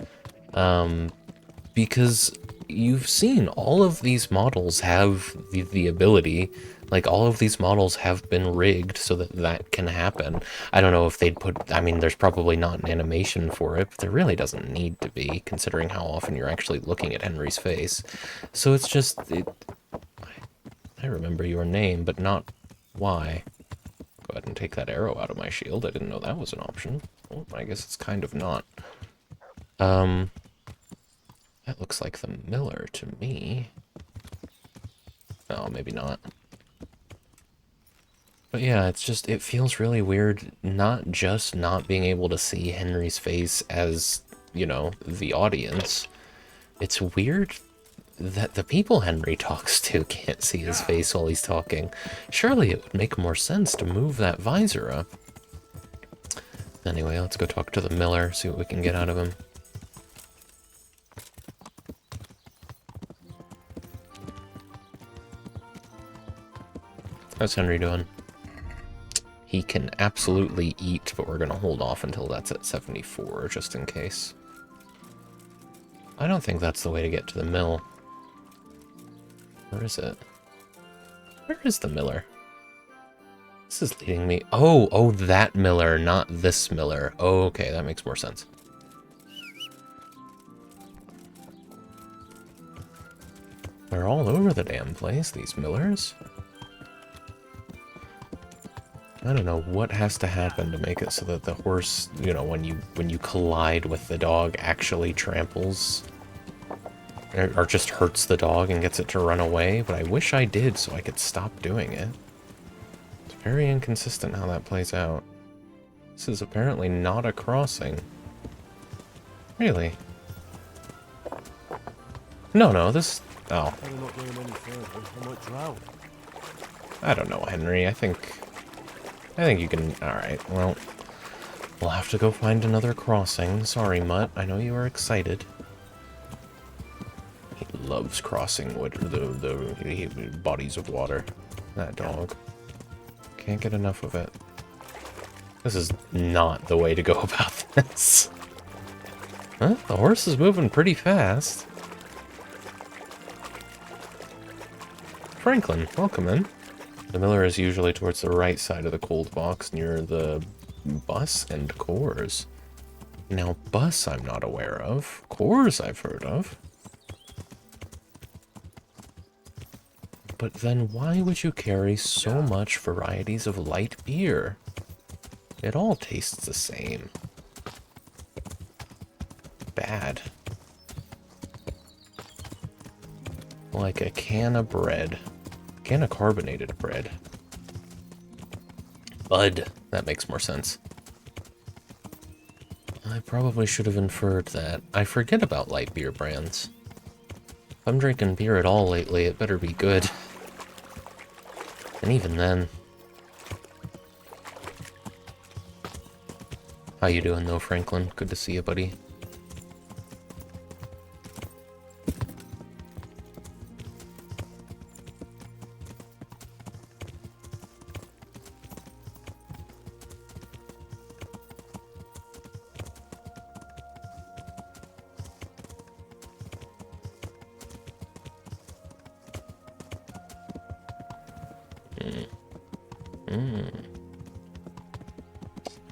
C: Because you've seen all of these models have the ability. Like, all of these models have been rigged so that that can happen. I don't know if they'd put... I mean, there's probably not an animation for it, but there really doesn't need to be, considering how often you're actually looking at Henry's face. So it's just... I remember your name, but not why. Go ahead and take that arrow out of my shield. I didn't know that was an option. Well, I guess it's kind of not. That looks like the miller to me. Oh, maybe not. But yeah, it's just, it feels really weird, not just not being able to see Henry's face as, you know, the audience. It's weird that the people Henry talks to can't see his face while he's talking. Surely it would make more sense to move that visor up. Anyway, let's go talk to the miller, see what we can get out of him. How's Henry doing? He can absolutely eat, but we're gonna hold off until that's at 74, just in case. I don't think that's the way to get to the mill. Where is it? Where is the miller? This is leading me... Oh, that miller, not this miller. Oh, okay, that makes more sense. They're all over the damn place, these millers. I don't know what has to happen to make it so that the horse, you know, when you collide with the dog, actually tramples or just hurts the dog and gets it to run away, but I wish I did so I could stop doing it. It's very inconsistent how that plays out. This is apparently not a crossing. Really? No, this... Oh.
F: Better not going any further. I might drown.
C: I don't know, Henry. I think you can... Alright, well... We'll have to go find another crossing. Sorry, Mutt. I know you are excited. He loves crossing the bodies of water. That dog. Can't get enough of it. This is not the way to go about this. Huh? The horse is moving pretty fast. Franklin, welcome in. The miller is usually towards the right side of the cold box near the bus and cores. Now, bus I'm not aware of. Cores I've heard of. But then why would you carry so much varieties of light beer? It all tastes the same. Bad. Like a can of bread. Can of carbonated bread. Bud. That makes more sense. I probably should have inferred that. I forget about light beer brands. If I'm drinking beer at all lately, it better be good. And even then... How you doing though, Franklin? Good to see you, buddy.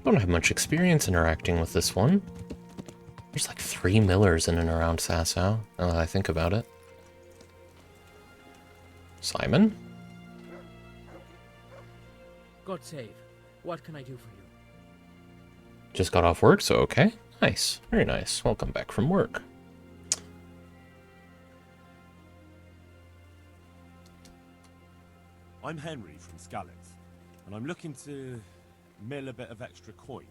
C: Don't have much experience interacting with this one. There's like 3 millers in and around Sasau, now that I think about it. Simon?
N: God save. What can I do for you?
C: Just got off work, so okay. Nice. Very nice. Welcome back from work.
F: I'm Henry from Skalitz, and I'm looking to mill a bit of extra coin,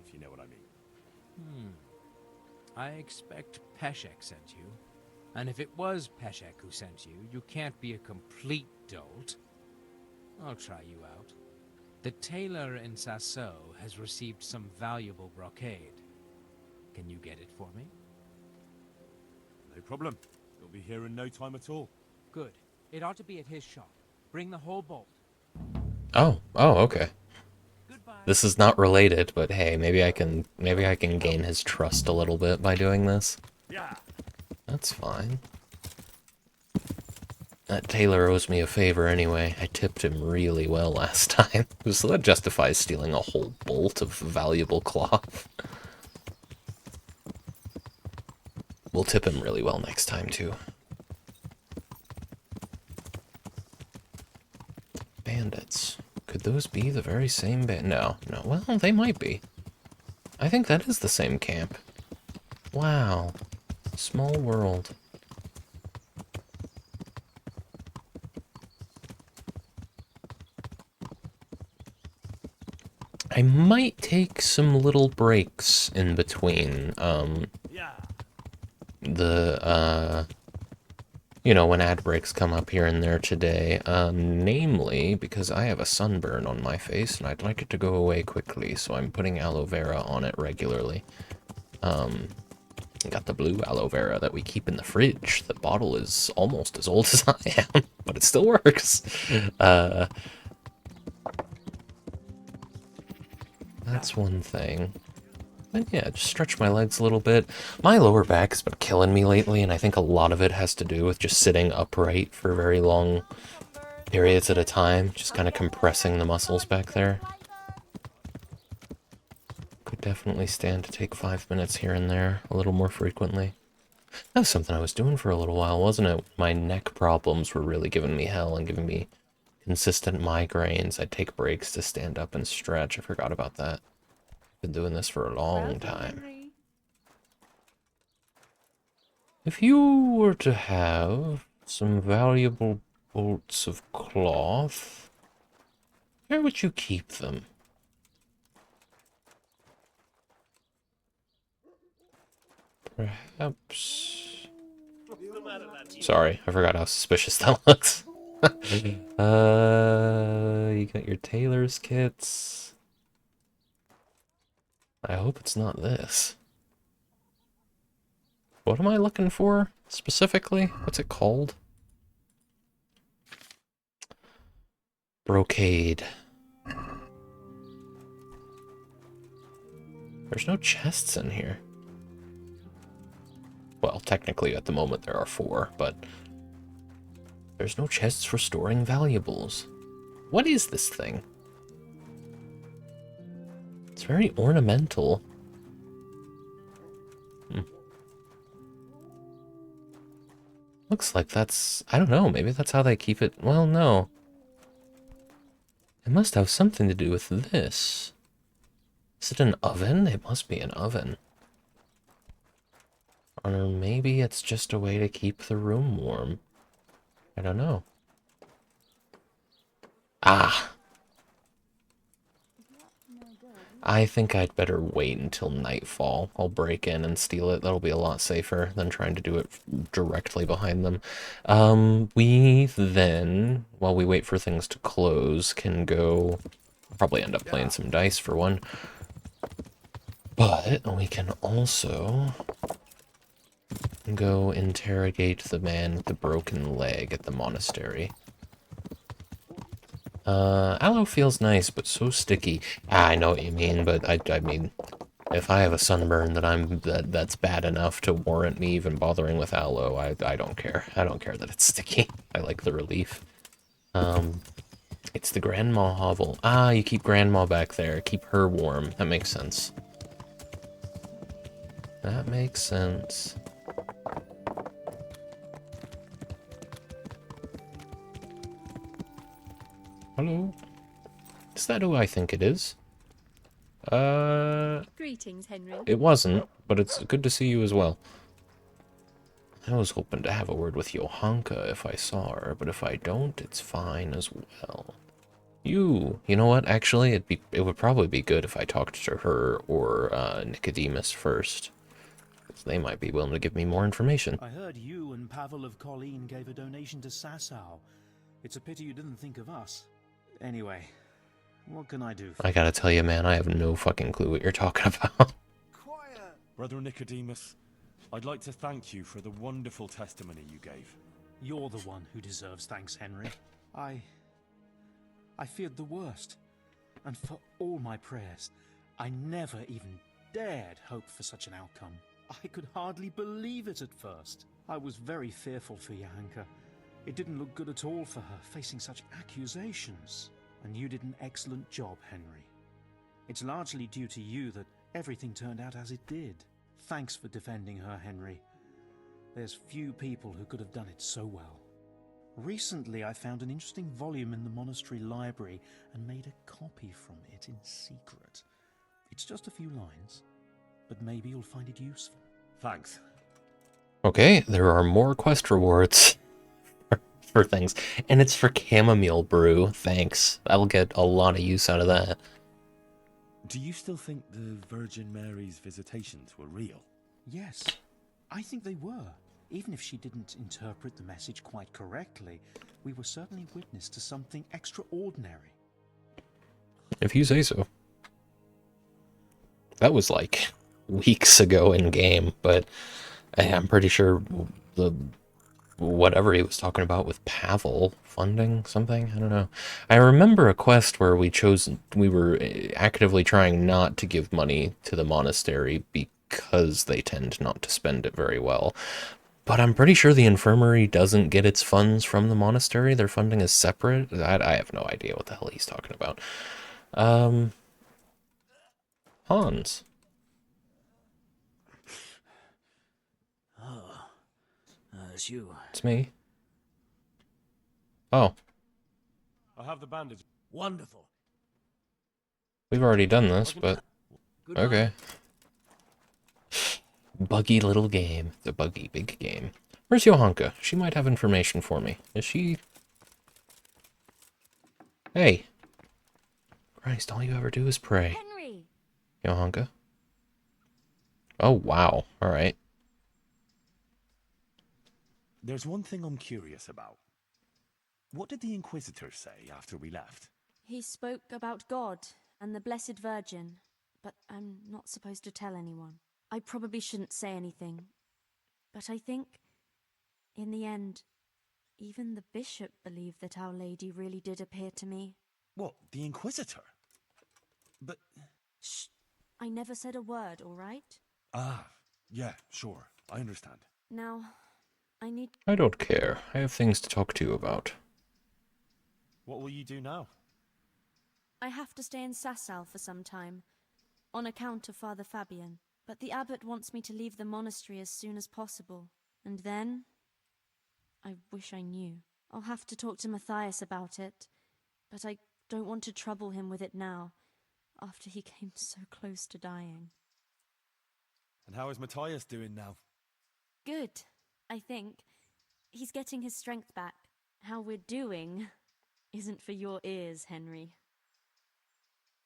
F: if you know what I mean.
O: I expect Peshek sent you. And if it was Peshek who sent you, you can't be a complete dolt. I'll try you out. The tailor in Sasau has received some valuable brocade. Can you get it for me?
F: No problem. It'll be here in no time at all.
O: Good. It ought to be at his shop. Bring the whole bolt.
C: Oh, okay. This is not related, but hey, maybe I can gain his trust a little bit by doing this.
F: Yeah.
C: That's fine. That tailor owes me a favor anyway. I tipped him really well last time. So that justifies stealing a whole bolt of valuable cloth. We'll tip him really well next time too. Bandits. Could those be the very same No, well, they might be. I think that is the same camp. Wow. Small world. I might take some little breaks in between, when ad breaks come up here and there today, namely because I have a sunburn on my face and I'd like it to go away quickly, so I'm putting aloe vera on it regularly. Got the blue aloe vera that we keep in the fridge. The bottle is almost as old as I am, but it still works. that's one thing. But yeah, just stretch my legs a little bit. My lower back has been killing me lately, and I think a lot of it has to do with just sitting upright for very long periods at a time, just kind of compressing the muscles back there. Could definitely stand to take 5 minutes here and there, a little more frequently. That was something I was doing for a little while, wasn't it? My neck problems were really giving me hell and giving me consistent migraines. I'd take breaks to stand up and stretch. I forgot about that. Been doing this for a long time. If you were to have some valuable bolts of cloth, where would you keep them? Perhaps... Sorry, I forgot how suspicious that looks. You got your tailor's kits. I hope it's not this. What am I looking for, specifically? What's it called? Brocade. There's no chests in here. Well, technically at the moment there are 4, but there's no chests for storing valuables. What is this thing? It's very ornamental. Looks like that's... I don't know, maybe that's how they keep it... Well, no. It must have something to do with this. Is it an oven? It must be an oven. Or maybe it's just a way to keep the room warm. I don't know. Ah! I think I'd better wait until nightfall. I'll break in and steal it. That'll be a lot safer than trying to do it directly behind them. We then, while we wait for things to close, can go... Probably end up playing some dice for one. But we can also go interrogate the man with the broken leg at the monastery. Aloe feels nice, but so sticky. I know what you mean, but I mean, if I have a sunburn that's bad enough to warrant me even bothering with aloe, I don't care. I don't care that it's sticky. I like the relief. It's the Grandma hovel. Ah, you keep Grandma back there. Keep her warm. That makes sense. That makes sense. Hello? Is that who I think it is?
I: Greetings, Henry.
C: It wasn't, but it's good to see you as well. I was hoping to have a word with Johanka if I saw her, but if I don't, it's fine as well. You know what? Actually, it would probably be good if I talked to her or Nicodemus first. They might be willing to give me more information.
P: I heard you and Pavel of Colleen gave a donation to Sasau. It's a pity you didn't think of us. Anyway, what can I do for
C: I gotta tell you, man, I have no fucking clue what you're talking about.
F: Brother Nicodemus, I'd like to thank you for the wonderful testimony you gave.
P: You're the one who deserves thanks, Henry. I feared the worst. And for all my prayers, I never even dared hope for such an outcome. I could hardly believe it at first. I was very fearful for Johanka. It didn't look good at all for her, facing such accusations. And you did an excellent job, Henry. It's largely due to you that everything turned out as it did. Thanks for defending her, Henry. There's few people who could have done it so well. Recently, I found an interesting volume in the monastery library and made a copy from it in secret. It's just a few lines, but maybe you'll find it useful.
F: Thanks.
C: Okay, there are more quest rewards for things, and it's for chamomile brew. Thanks. I'll get a lot of use out of that.
F: Do you still think the Virgin Mary's visitations were real?
P: Yes, I think they were. Even if she didn't interpret the message quite correctly, we were certainly witness to something extraordinary.
C: If you say so. That was like weeks ago in game, but I'm pretty sure the whatever he was talking about with Pavel funding something. I don't know. I remember a quest where we were actively trying not to give money to the monastery because they tend not to spend it very well. But I'm pretty sure the infirmary doesn't get its funds from the monastery. Their funding is separate. I have no idea what the hell he's talking about. Hans.
N: Oh, it's you.
C: It's me. Oh.
F: I have the bandage.
N: Wonderful.
C: We've already done this, but... Okay. Buggy little game. The buggy big game. Where's Johanka? She might have information for me. Is she... Hey. Christ, all you ever do is pray.
I: Henry!
C: Johanka? Oh, wow. Alright.
F: There's one thing I'm curious about. What did the Inquisitor say after we left?
I: He spoke about God and the Blessed Virgin, but I'm not supposed to tell anyone. I probably shouldn't say anything, but I think, in the end, even the bishop believed that Our Lady really did appear to me.
F: What, the Inquisitor? But...
I: Shh! I never said a word, all right?
F: Ah, yeah, sure. I understand.
I: Now, I need...
C: I don't care. I have things to talk to you about.
F: What will you do now?
I: I have to stay in Sasau for some time, on account of Father Fabian. But the abbot wants me to leave the monastery as soon as possible. And then... I wish I knew. I'll have to talk to Matthias about it. But I don't want to trouble him with it now, after he came so close to dying.
F: And how is Matthias doing now?
I: Good, I think. He's getting his strength back. How we're doing isn't for your ears, Henry.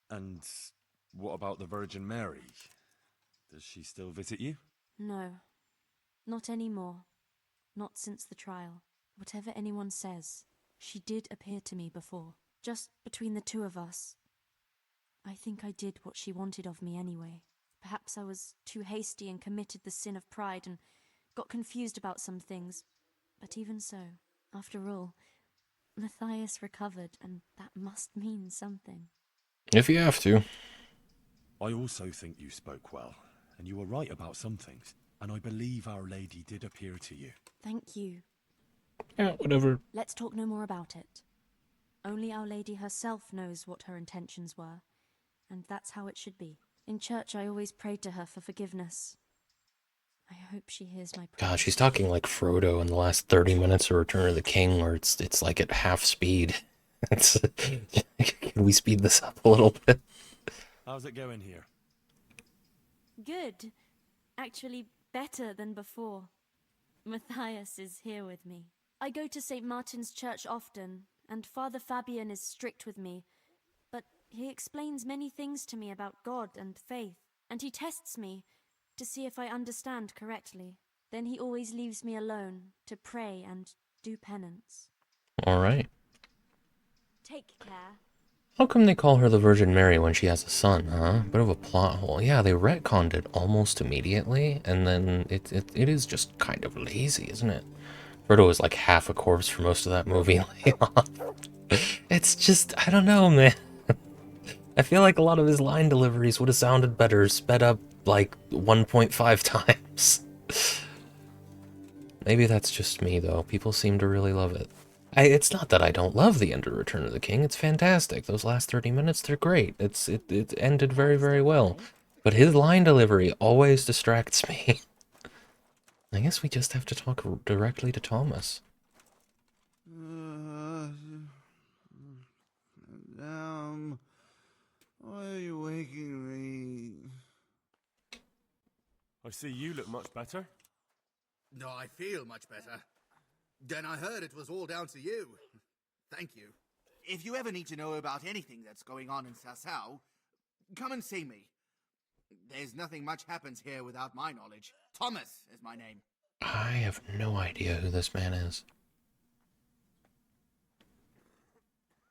F: And what about the Virgin Mary? Does she still visit you?
I: No, not anymore. Not since the trial. Whatever anyone says, she did appear to me before. Just between the two of us. I think I did what she wanted of me anyway. Perhaps I was too hasty and committed the sin of pride and got confused about some things. But even so, after all, Matthias recovered, and that must mean something.
C: If you have to.
F: I also think you spoke well, and you were right about some things. And I believe Our Lady did appear to you.
I: Thank you.
C: Yeah, whatever.
I: Let's talk no more about it. Only Our Lady herself knows what her intentions were, and that's how it should be. In church, I always prayed to her for forgiveness. I hope she hears my prayers.
C: God, she's talking like Frodo in the last 30 minutes of Return of the King, where it's like at half speed. Can we speed this up a little bit?
F: How's it going here?
I: Good. Actually, better than before. Matthias is here with me. I go to St. Martin's Church often, and Father Fabian is strict with me, but he explains many things to me about God and faith, and he tests me to see if I understand correctly. Then he always leaves me alone to pray and do penance.
C: All right.
I: Take care.
C: How come they call her the Virgin Mary when she has a son, huh? Bit of a plot hole. Yeah, they retconned it almost immediately, and then it is just kind of lazy, isn't it? Frodo is like half a corpse for most of that movie. It's just, I don't know, man. I feel like a lot of his line deliveries would have sounded better, sped up like 1.5 times. Maybe that's just me, though. People seem to really love it. It's not that I don't love the end of Return of the King. It's fantastic. Those last 30 minutes, they're great. It ended very, very well. But his line delivery always distracts me. I guess we just have to talk directly to Thomas.
E: Why are you waking me?
F: I see you look much better.
Q: No, I feel much better. Then I heard it was all down to you. Thank you. If you ever need to know about anything that's going on in Sasau, come and see me. There's nothing much happens here without my knowledge. Thomas is my name.
C: I have no idea who this man is.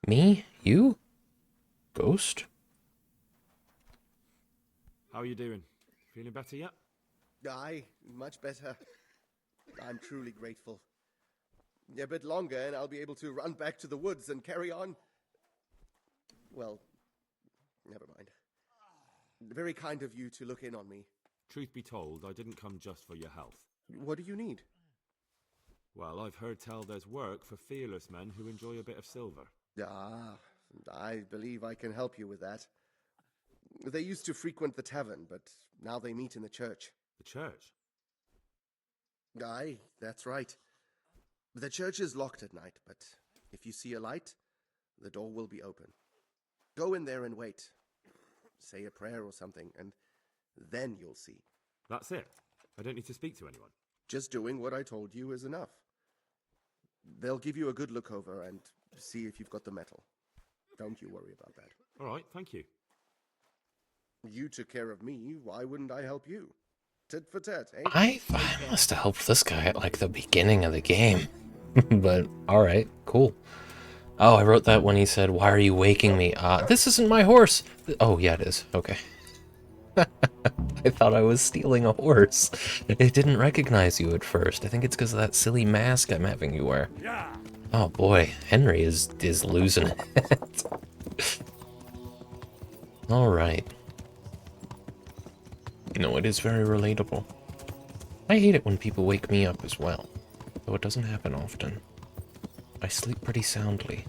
C: Me? You? Ghost?
F: How are you doing? Feeling better yet?
R: Aye, much better. I'm truly grateful. A bit longer and I'll be able to run back to the woods and carry on. Well, never mind. Very kind of you to look in on me.
F: Truth be told, I didn't come just for your health.
R: What do you need?
F: Well, I've heard tell there's work for fearless men who enjoy a bit of silver.
R: Ah, I believe I can help you with that. They used to frequent the tavern, but now they meet in the church.
F: The church?
R: Aye, that's right. The church is locked at night, but if you see a light, the door will be open. Go in there and wait. Say a prayer or something, and then you'll see.
F: That's it? I don't need to speak to anyone?
R: Just doing what I told you is enough. They'll give you a good look over and see if you've got the metal. Don't you worry about that.
F: All right, thank you.
R: You took care of me, why wouldn't I help you? Tit for tat, eh?
C: I must have helped this guy at like the beginning of the game. But alright, cool. Oh, I wrote that when he said, "Why are you waking me?" This isn't my horse! Oh, yeah, it is. Okay. I thought I was stealing a horse. It didn't recognize you at first. I think it's because of that silly mask I'm having you wear. Oh boy, Henry is losing it. Alright. No, it is very relatable. I hate it when people wake me up as well, though it doesn't happen often. I sleep pretty soundly.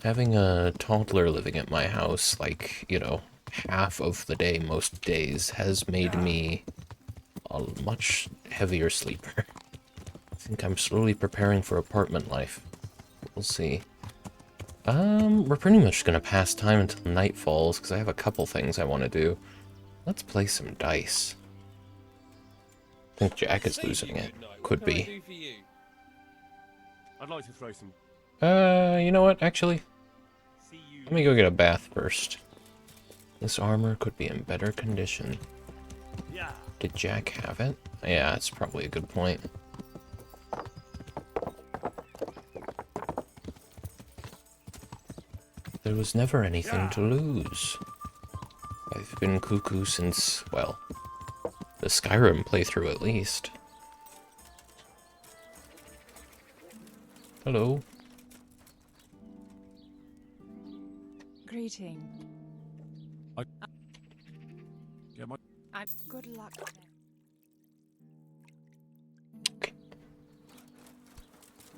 C: Having a toddler living at my house, like, you know, half of the day, most days, has made me a much heavier sleeper. I think I'm slowly preparing for apartment life. We'll see. We're pretty much gonna pass time until night falls, because I have a couple things I want to do. Let's play some dice. I think Jack is losing it. Could be.
F: I'd like to throw some...
C: You know what, actually? Let me go get a bath first. This armor could be in better condition. Did Jack have it? Yeah, that's probably a good point. There was never anything to lose. I've been cuckoo since, well, the Skyrim playthrough at least. Hello.
S: Greeting. Good luck.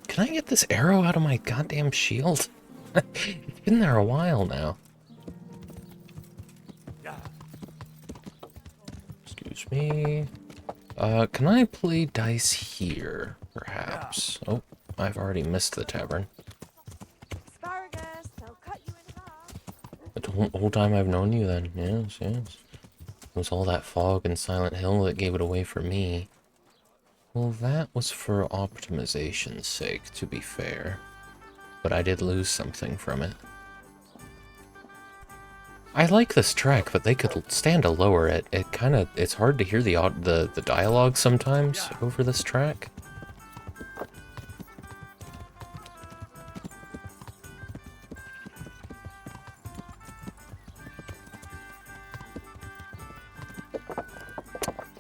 C: Can I get this arrow out of my goddamn shield? It's been there a while now. Excuse me. Can I play dice here, perhaps? Oh, I've already missed the tavern.
S: Asparagus, they'll cut you in half.
C: The whole time I've known you then, yes, yes. It was all that fog and Silent Hill that gave it away for me. Well, that was for optimization's sake, to be fair. But I did lose something from it. I like this track, but they could stand to lower it. It's hard to hear the dialogue sometimes over this track.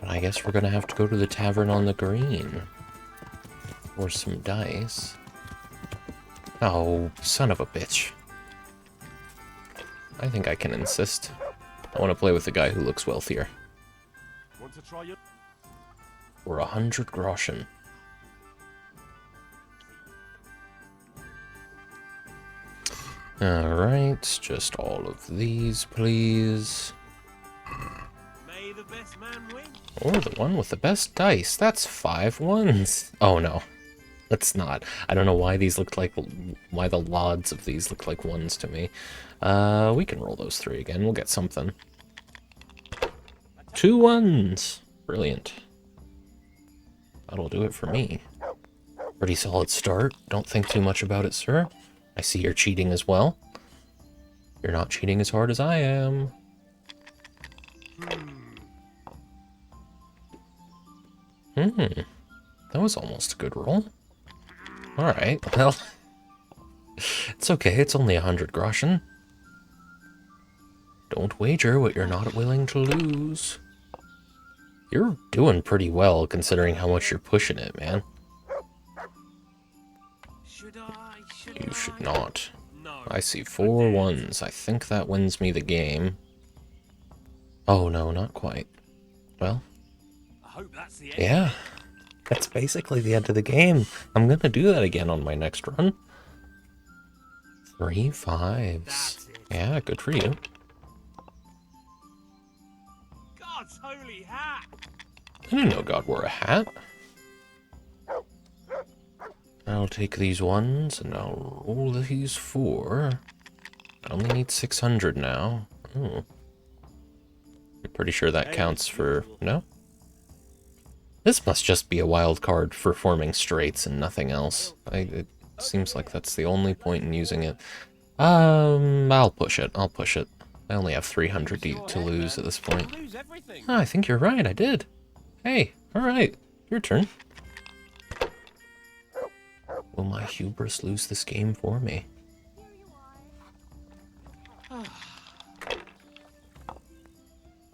C: But I guess we're gonna have to go to the Tavern on the Green. For some dice. Oh, son of a bitch. I think I can insist. I want to play with the guy who looks wealthier.
F: Want to try it?
C: For 100 groschen. Alright, just all of these, please.
F: May the best man win.
C: Or the one with the best dice. That's 5 ones. Oh no. That's not. I don't know why these looked like... why the lods of these look like ones to me. We can roll those 3 again. We'll get something. 2 ones! Brilliant. That'll do it for me. Pretty solid start. Don't think too much about it, sir. I see you're cheating as well. You're not cheating as hard as I am. That was almost a good roll. Alright, well... it's okay, it's only 100 groschen. Don't wager what you're not willing to lose. You're doing pretty well considering how much you're pushing it, man. You should not. I see 4 ones. I think that wins me the game. Oh no, not quite. Well, yeah. That's basically the end of the game. I'm gonna do that again on my next run. 3 5s. Yeah, good for you.
A: God's holy hat!
C: I didn't know God wore a hat. I'll take these ones, and I'll roll these 4. I only need 600 now. Oh. I'm pretty sure that counts for... No? This must just be a wild card for forming straights and nothing else. It seems like that's the only point in using it. I'll push it. I'll push it. I only have 300 to lose at this point. Oh, I think you're right, I did. Hey, alright. Your turn. Will my hubris lose this game for me?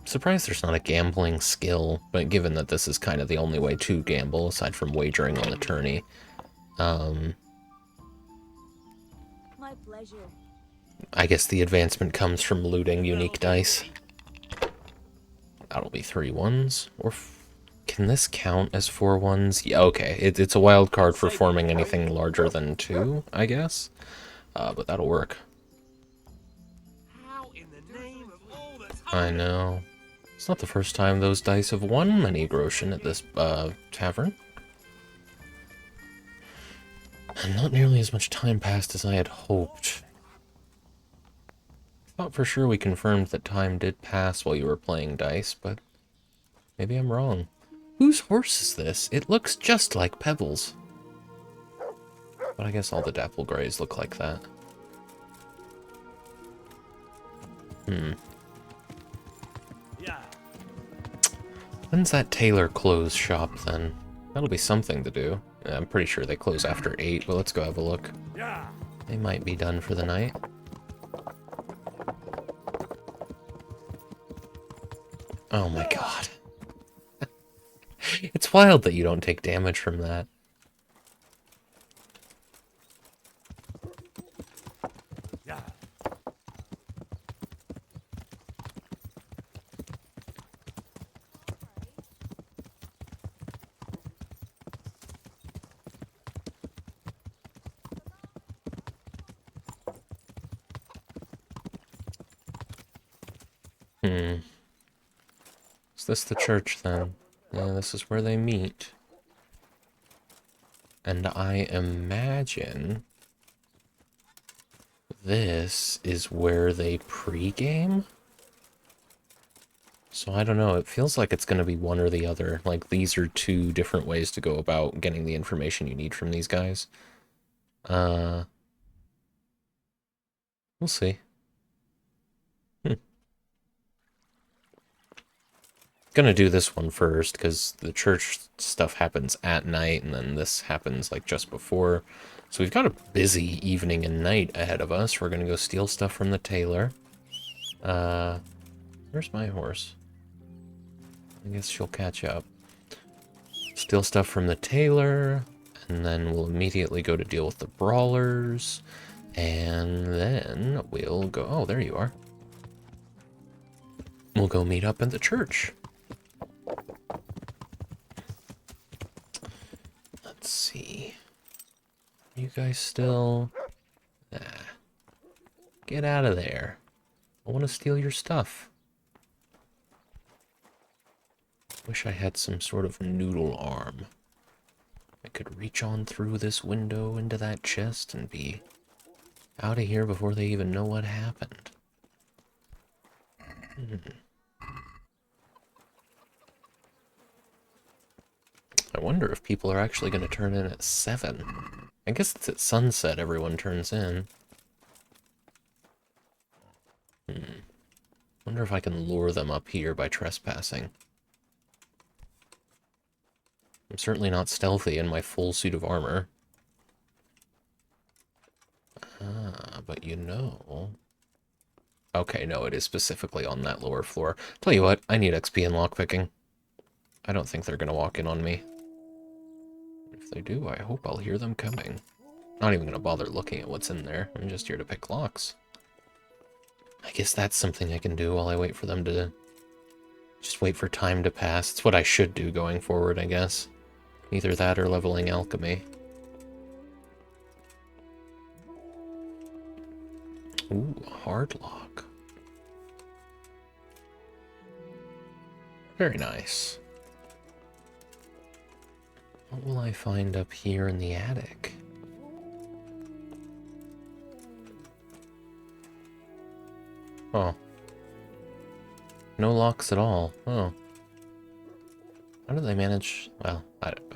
C: Surprised there's not a gambling skill, but given that this is kind of the only way to gamble, aside from wagering on the tourney.
I: My pleasure.
C: I guess the advancement comes from looting unique dice. That'll be 3 ones. Or can this count as 4 ones? Yeah, okay. It's a wild card for forming anything larger than 2, I guess. But that'll work. I know. It's not the first time those dice have won many groschen at this tavern. And not nearly as much time passed as I had hoped. Thought for sure we confirmed that time did pass while you were playing dice, but maybe I'm wrong. Whose horse is this? It looks just like Pebbles. But I guess all the Dapple Greys look like that. When's that tailor close shop, then? That'll be something to do. I'm pretty sure they close after 8, but let's go have a look. They might be done for the night. Oh my god. It's wild that you don't take damage from that. Is this the church, then? Yeah, this is where they meet. And I imagine this is where they pre-game? So I don't know, it feels like it's going to be one or the other. Like, these are 2 different ways to go about getting the information you need from these guys. We'll see. Gonna do this one first, because the church stuff happens at night, and then this happens, like, just before. So we've got a busy evening and night ahead of us. We're gonna go steal stuff from the tailor. Where's my horse? I guess she'll catch up. Steal stuff from the tailor, and then we'll immediately go to deal with the brawlers, and then we'll go... Oh, there you are. We'll go meet up at the church. Let's see. You guys still... Nah. Get out of there. I want to steal your stuff. Wish I had some sort of noodle arm. I could reach on through this window into that chest and be out of here before they even know what happened. I wonder if people are actually going to turn in at 7. I guess it's at sunset everyone turns in. Wonder if I can lure them up here by trespassing. I'm certainly not stealthy in my full suit of armor. But you know... Okay, no, it is specifically on that lower floor. Tell you what, I need XP and lockpicking. I don't think they're gonna walk in on me. If they do, I hope I'll hear them coming. Not even gonna bother looking at what's in there. I'm just here to pick locks. I guess that's something I can do while I wait for them to... Just wait for time to pass. It's what I should do going forward, I guess. Either that or leveling alchemy. Ooh, a hard lock. Very nice. What will I find up here in the attic? Oh. No locks at all. Oh. How do they manage... Well,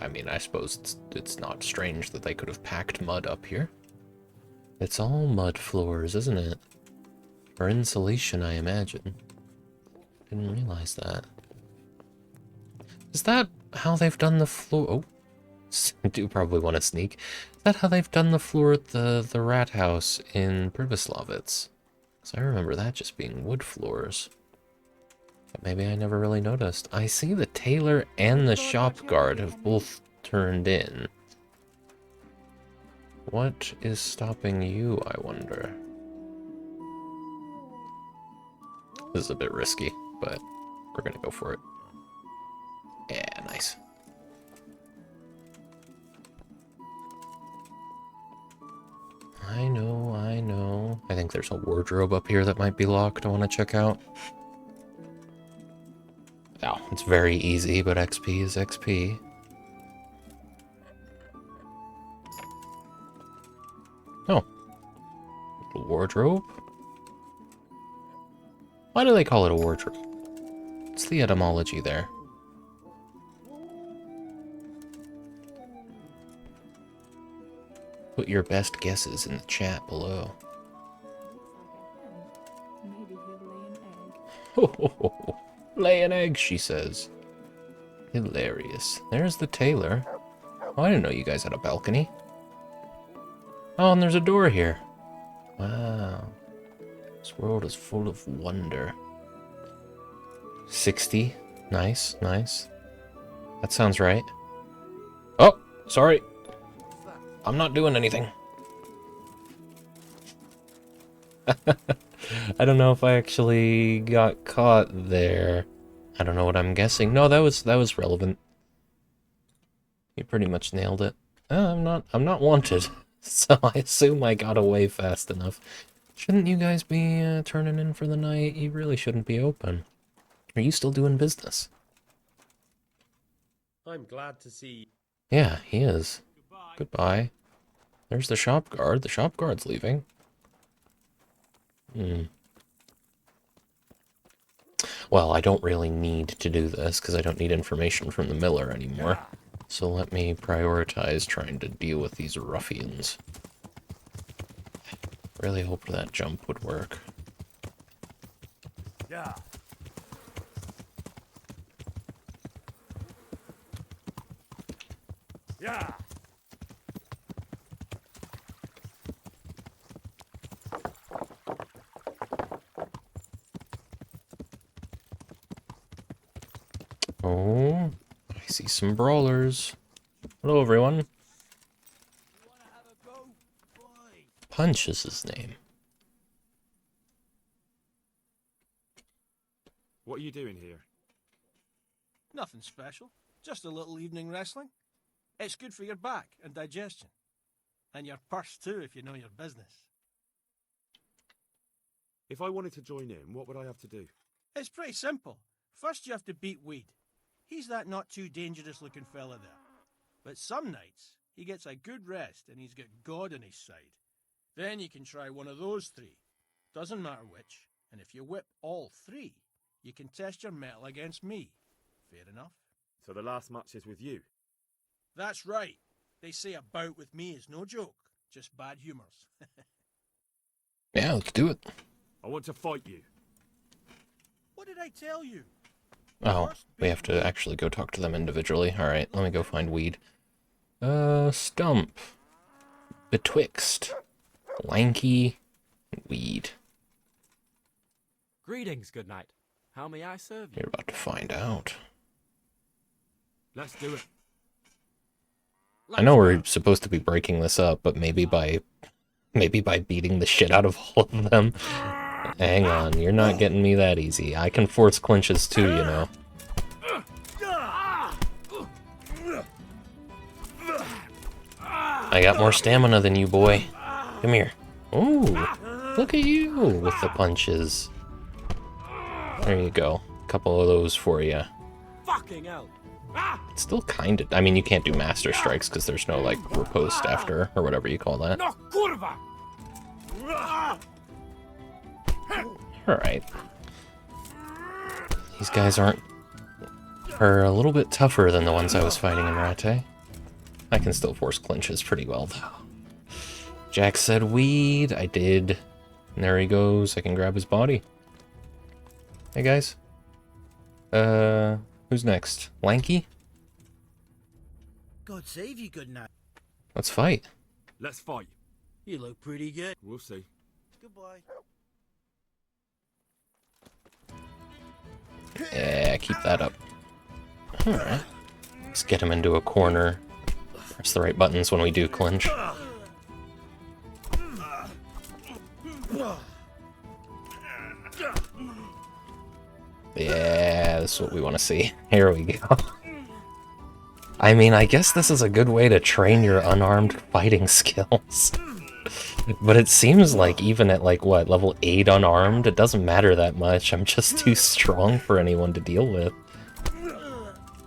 C: I mean, I suppose it's not strange that they could have packed mud up here. It's all mud floors, isn't it? For insulation, I imagine. Didn't realize that. Is that how they've done the floor? Oh. I do probably want to sneak. Is that how they've done the floor at the rat house in Privoslavitz? Because I remember that just being wood floors. But maybe I never really noticed. I see the tailor and the shop guard have both turned in. What is stopping you, I wonder? This is a bit risky, but we're gonna go for it. Yeah, nice. I know, I know. I think there's a wardrobe up here that might be locked I want to check out. Oh, it's very easy, but XP is XP. Oh. A wardrobe? Why do they call it a wardrobe? What's the etymology there? Put your best guesses in the chat below.
T: Maybe he'll lay an egg.
C: Ho ho ho ho. Lay an egg, she says. Hilarious. There's the tailor. Oh, I didn't know you guys had a balcony. Oh, and there's a door here. Wow. This world is full of wonder. 60. Nice, nice. That sounds right. Oh, sorry. I'm not doing anything. I don't know if I actually got caught there. I don't know what I'm guessing. No, that was relevant. You pretty much nailed it. I'm not wanted. So I assume I got away fast enough. Shouldn't you guys be turning in for the night? You really shouldn't be open. Are you still doing business?
A: I'm glad to see...
C: Yeah, he is. Goodbye. There's the shop guard. The shop guard's leaving. Well, I don't really need to do this because I don't need information from the miller anymore. So let me prioritize trying to deal with these ruffians. Really hoped that jump would work.
K: Yeah. Yeah.
C: Oh, I see some brawlers. Hello, everyone. Punch is his name.
A: What are you doing here?
U: Nothing special. Just a little evening wrestling. It's good for your back and digestion. And your purse too, if you know your business.
A: If I wanted to join in, what would I have to do?
U: It's pretty simple. First you have to beat Weed. He's that not too dangerous looking fella there. But some nights, he gets a good rest and he's got God on his side. Then you can try one of those three. Doesn't matter which. And if you whip all three, you can test your mettle against me. Fair enough?
A: So the last match is with you?
U: That's right. They say a bout with me is no joke. Just bad humours.
C: Yeah, let's do it.
A: I want to fight you.
U: What did I tell you?
C: Oh, we have to actually go talk to them individually. Alright, let me go find Weed. Stump. Betwixt. Lanky. Weed.
A: Greetings, good night. How may I serve you?
C: You're about to find out.
A: Let's do it.
C: I know we're supposed to be breaking this up, but maybe by beating the shit out of all of them. Hang on, you're not getting me that easy. I can force clinches too, you know. I got more stamina than you, boy. Come here. Ooh, look at you with the punches. There you go. A couple of those for you.
A: Fucking hell.
C: It's still kind of... I mean, you can't do master strikes because there's no, like, riposte after, or whatever you call that.
A: No kurva.
C: Alright. These guys are a little bit tougher than the ones I was fighting in Rate. I can still force clinches pretty well, though. Jack said weed. I did. And there he goes. I can grab his body. Hey, guys. Who's next? Lanky?
N: God save you, good night.
C: Let's fight.
A: Let's fight.
N: You look pretty good.
A: We'll see.
N: Goodbye.
C: Yeah, keep that up. Alright. Let's get him into a corner. Press the right buttons when we do clinch. Yeah, this is what we want to see. Here we go. I mean, I guess this is a good way to train your unarmed fighting skills. But it seems like even at, like, what, level 8 unarmed, it doesn't matter that much. I'm just too strong for anyone to deal with.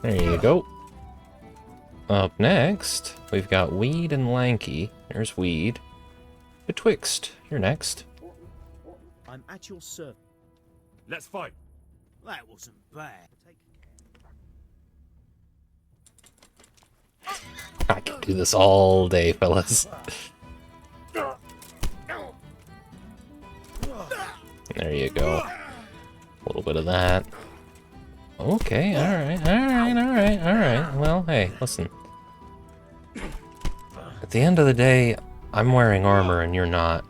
C: There you go. Up next, we've got Weed and Lanky. There's Weed. Betwixt, you're next.
N: I'm at your service.
A: Let's fight.
N: That wasn't bad.
C: I can do this all day, fellas. There you go. A little bit of that. Okay, alright. Well, hey, listen. At the end of the day, I'm wearing armor and you're not.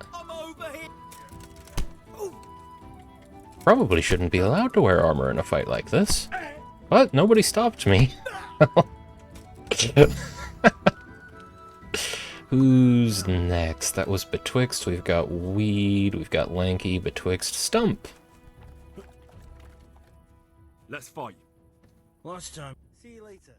C: Probably shouldn't be allowed to wear armor in a fight like this. But nobody stopped me. Who's next? That was Betwixt. We've got Weed. We've got Lanky. Betwixt. Stump.
A: Let's fight.
N: Last time. See you later.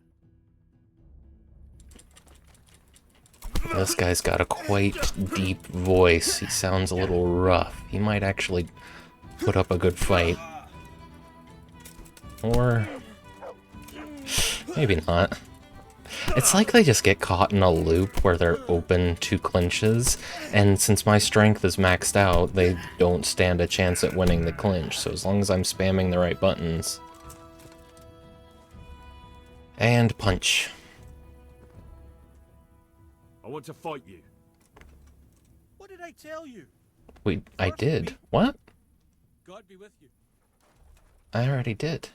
C: This guy's got a quite deep voice. He sounds a little rough. He might actually put up a good fight. Or maybe not. It's like they just get caught in a loop where they're open to clinches, and since my strength is maxed out, they don't stand a chance at winning the clinch, so as long as I'm spamming the right buttons. And punch.
A: I want to fight you.
U: What did I tell you?
C: Wait, I did. What?
U: God be with you.
C: I already did.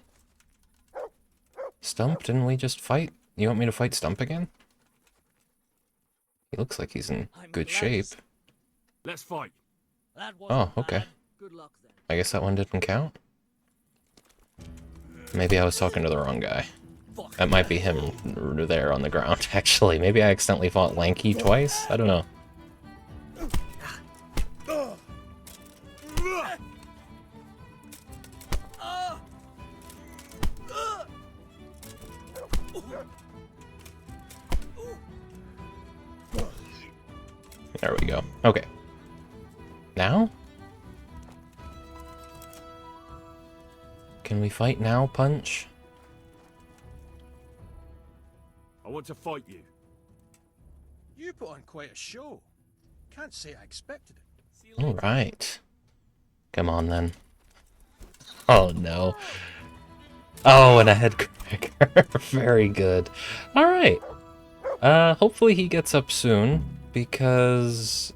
C: Stump, didn't we just fight? You want me to fight Stump again? He looks like he's in good shape.
A: Let's fight.
C: Oh, okay.
N: Good luck then.
C: I guess that one didn't count. Maybe I was talking to the wrong guy. That might be him there on the ground, actually. Maybe I accidentally fought Lanky twice? I don't know. There we go. Okay. Now? Can we fight now, Punch?
A: I want to fight you.
U: You put on quite a show. Can't say I expected it.
C: Alright. Come on, then. Oh, no. Oh, and a head cracker. Very good. Alright. Hopefully he gets up soon, because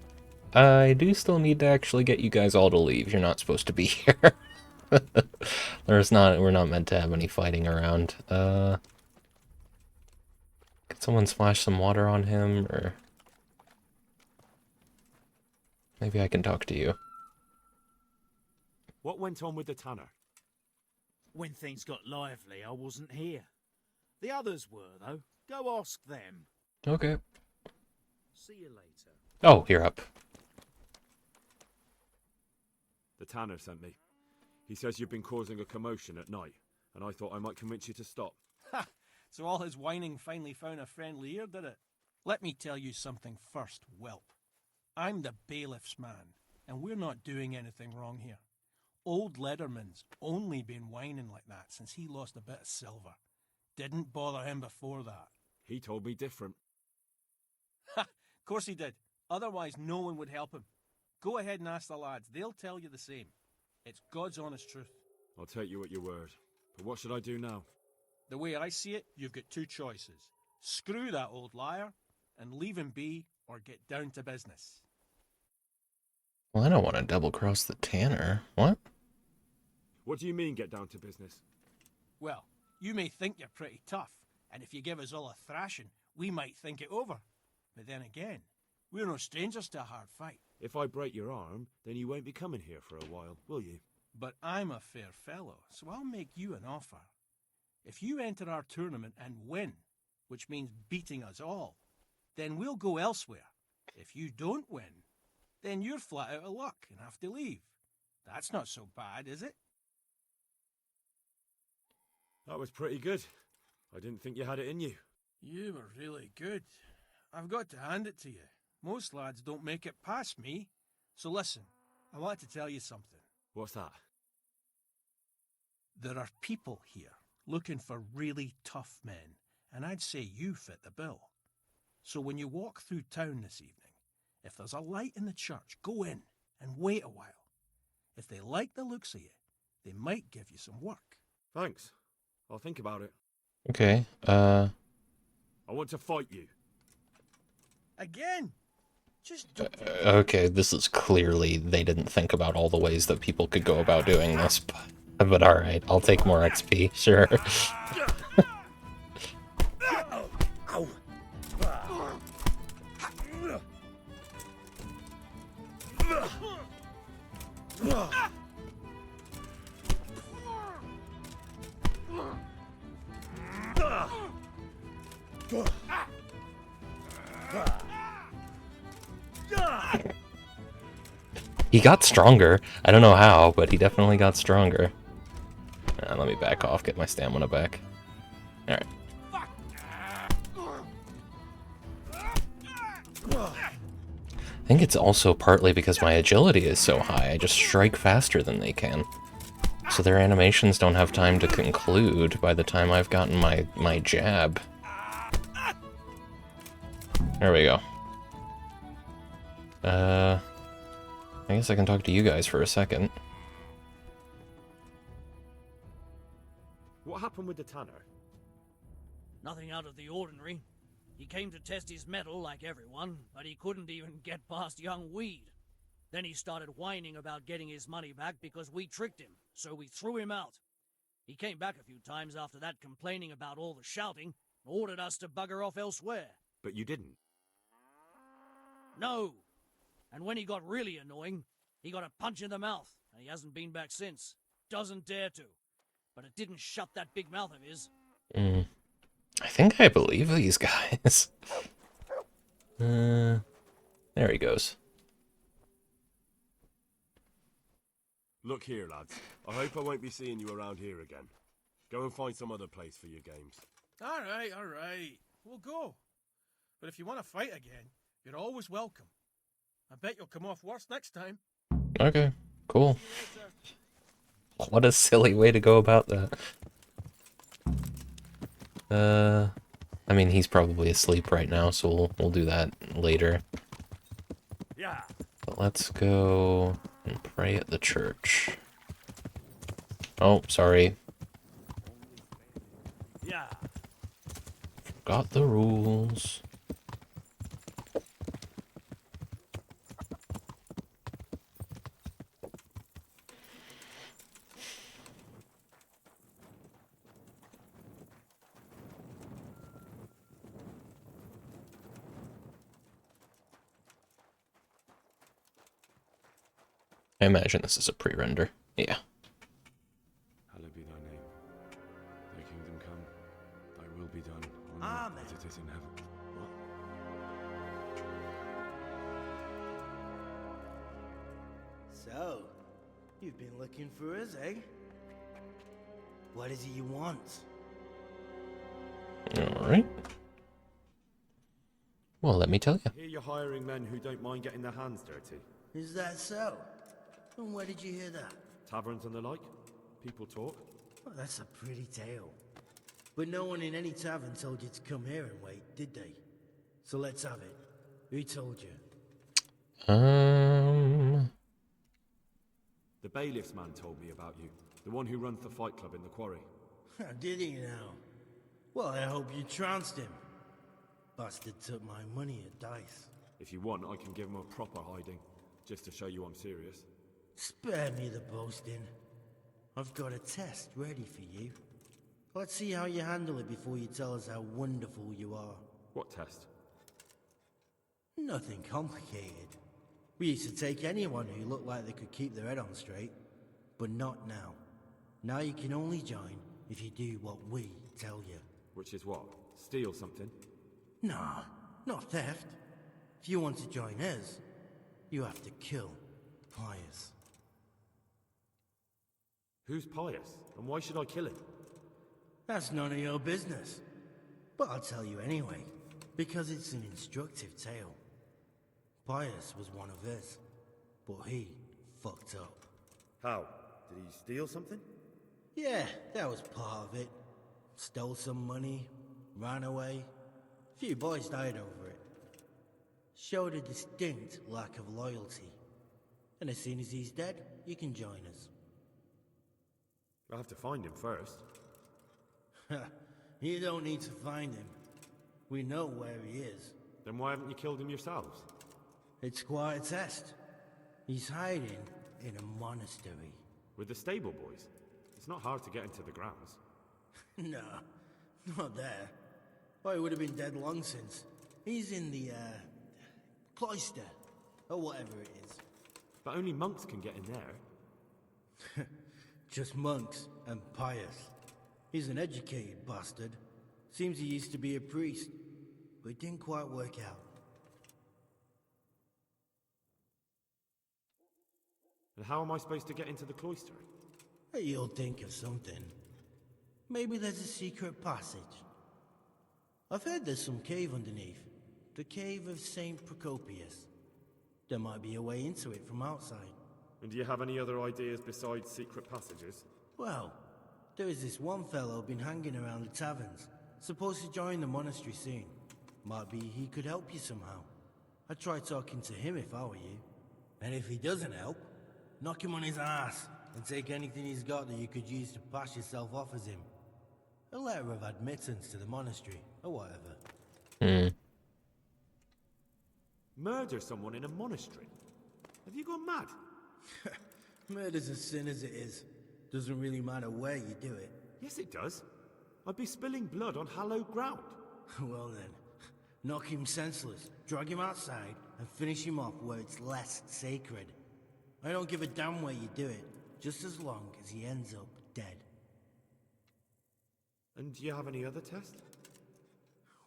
C: I do still need to actually get you guys all to leave. You're not supposed to be here. We're not meant to have any fighting around. Could someone splash some water on him, or maybe I can talk to you.
A: What went on with the tanner?
N: When things got lively, I wasn't here. The others were, though. Go ask them.
C: Okay.
N: See you later.
C: Oh, you're up.
F: The tanner sent me. He says you've been causing a commotion at night, and I thought I might convince you to stop.
U: Ha! So all his whining finally found a friendly ear, did it? Let me tell you something first, whelp. I'm the bailiff's man, and we're not doing anything wrong here. Old Lederman's only been whining like that since he lost a bit of silver. Didn't bother him before that.
F: He told me different.
U: Ha! Of course he did. Otherwise no one would help him. Go ahead and ask the lads. They'll tell you the same. It's God's honest truth.
F: I'll take you at your word. But what should I do now?
U: The way I see it, you've got two choices. Screw that old liar and leave him be, or get down to business.
C: Well, I don't want to double-cross the tanner. What?
F: What do you mean, get down to business?
U: Well, you may think you're pretty tough, and if you give us all a thrashing, we might think it over. But then again, we're no strangers to a hard fight.
F: If I break your arm, then you won't be coming here for a while, will you?
U: But I'm a fair fellow, so I'll make you an offer. If you enter our tournament and win, which means beating us all, then we'll go elsewhere. If you don't win, then you're flat out of luck and have to leave. That's not so bad, is it?
F: That was pretty good. I didn't think you had it in you.
U: You were really good. I've got to hand it to you. Most lads don't make it past me. So listen, I want to tell you something.
F: What's that?
U: There are people here looking for really tough men, and I'd say you fit the bill. So when you walk through town this evening, if there's a light in the church, go in and wait a while. If they like the looks of you, they might give you some work.
F: Thanks. I'll think about it.
C: Okay,
F: I want to fight you.
U: Again? Just don't...
C: Okay, this is clearly they didn't think about all the ways that people could go about doing this, but alright, I'll take more XP, sure. He got stronger. I don't know how, but he definitely got stronger. Let me back off, get my stamina back. Alright. I think it's also partly because my agility is so high, I just strike faster than they can. So their animations don't have time to conclude by the time I've gotten my jab. There we go. I guess I can talk to you guys for a second.
F: What happened with the tanner?
B: Nothing out of the ordinary. He came to test his mettle like everyone, but he couldn't even get past young Weed. Then he started whining about getting his money back because we tricked him, so we threw him out. He came back a few times after that complaining about all the shouting, and ordered us to bugger off elsewhere.
F: But you didn't.
B: No. And when he got really annoying, he got a punch in the mouth, and he hasn't been back since. Doesn't dare to. But it didn't shut that big mouth of his.
C: I think I believe these guys. There he goes.
F: Look here, lads. I hope I won't be seeing you around here again. Go and find some other place for your games.
U: All right. We'll go. But if you want to fight again, you're always welcome. I bet you'll come off worse next time.
C: Okay, cool. What a silly way to go about that. I mean, he's probably asleep right now, so we'll do that later.
F: Yeah.
C: But let's go and pray at the church. Oh, sorry.
B: Yeah.
C: Forgot the rules. I imagine this is a pre-render. Yeah.
F: Hallowed be thy name. Thy kingdom come, thy will
K: be done.
J: Amen.
K: As it is in heaven. What?
J: So, you've been looking for us, eh? What is it you want?
C: Alright. Well, let me tell you.
F: I hear you're hiring men who don't mind getting their hands dirty.
J: Is that so? And where did you hear that?
F: Taverns and the like? People talk?
J: Well, that's a pretty tale. But no one in any tavern told you to come here and wait, did they? So let's have it. Who told you?
F: The bailiff's man told me about you. The one who runs the fight club in the quarry.
J: Did he now? Well, I hope you trounced him. Bastard took my money at dice.
F: If you want, I can give him a proper hiding, just to show you I'm serious.
J: Spare me the boasting. I've got a test ready for you. Let's see how you handle it before you tell us how wonderful you are.
F: What test?
J: Nothing complicated. We used to take anyone who looked like they could keep their head on straight. But not now. Now you can only join if you do what we tell you.
F: Which is what? Steal something?
J: Nah, not theft. If you want to join us, you have to kill Pius.
F: Who's Pius? And why should I kill him?
J: That's none of your business. But I'll tell you anyway, because it's an instructive tale. Pius was one of us, but he fucked up.
F: How? Did he steal something?
J: Yeah, that was part of it. Stole some money, ran away. A few boys died over it. Showed a distinct lack of loyalty. And as soon as he's dead, you can join us.
F: I'll have to find him first.
J: You don't need to find him. We know where he is.
F: Then why haven't you killed him yourselves?
J: It's quite a test. He's hiding in a monastery.
F: With the stable boys? It's not hard to get into the grounds.
J: No, not there. Well, he would have been dead long since. He's in the, cloister, or whatever it is.
F: But only monks can get in there.
J: Just monks and Pius. He's an educated bastard. Seems he used to be a priest, but it didn't quite work out.
F: And how am I supposed to get into the cloister?
J: You'll think of something. Maybe there's a secret passage. I've heard there's some cave underneath. The cave of St. Procopius. There might be a way into it from outside.
F: And do you have any other ideas besides secret passages?
J: Well, there is this one fellow been hanging around the taverns. Supposed to join the monastery soon. Might be he could help you somehow. I'd try talking to him if I were you. And if he doesn't help, knock him on his ass and take anything he's got that you could use to pass yourself off as him. A letter of admittance to the monastery, or whatever.
F: Murder someone in a monastery? Have you gone mad?
J: Murder's a sin as it is. Doesn't really matter where you do it.
F: Yes, it does. I'd be spilling blood on hallowed ground.
J: Well then, knock him senseless, drag him outside, and finish him off where it's less sacred. I don't give a damn where you do it, just as long as he ends up dead.
F: And do you have any other tests?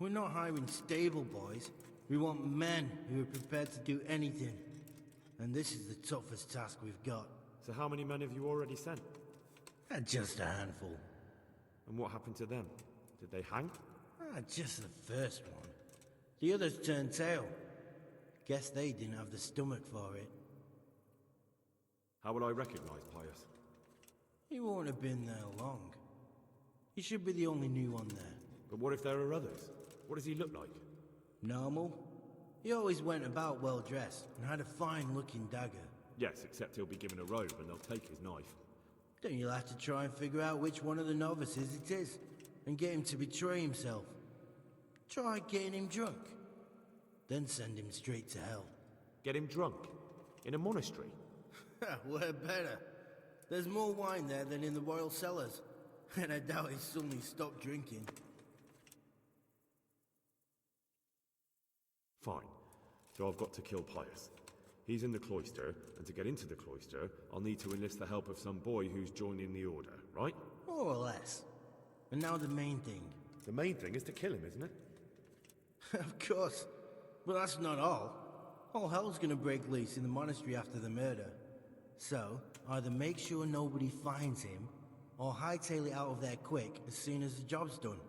J: We're not hiring stable boys. We want men who are prepared to do anything. And this is the toughest task we've got.
F: So how many men have you already sent?
J: Just a handful.
F: And what happened to them? Did they hang?
J: Just the first one. The others turned tail. Guess they didn't have the stomach for it.
F: How will I recognize Pius?
J: He won't have been there long. He should be the only new one there.
F: But what if there are others? What does he look like?
J: Normal. He always went about well dressed and had a fine looking dagger.
F: Yes, except he'll be given a robe and they'll take his knife.
J: Then you'll have to try and figure out which one of the novices it is, and get him to betray himself. Try getting him drunk. Then send him straight to hell.
F: Get him drunk? In a monastery?
J: Where better? There's more wine there than in the royal cellars. And I doubt he suddenly stopped drinking.
F: Fine. So I've got to kill Pius. He's in the cloister, and to get into the cloister, I'll need to enlist the help of some boy who's joining the order, right?
J: More or less. And now the main thing.
L: The main thing is to kill him, isn't it?
V: Of course. But that's not all. All hell's gonna break loose in the monastery after the murder. So, either make sure nobody finds him, or hightail it out of there quick as soon as the job's done.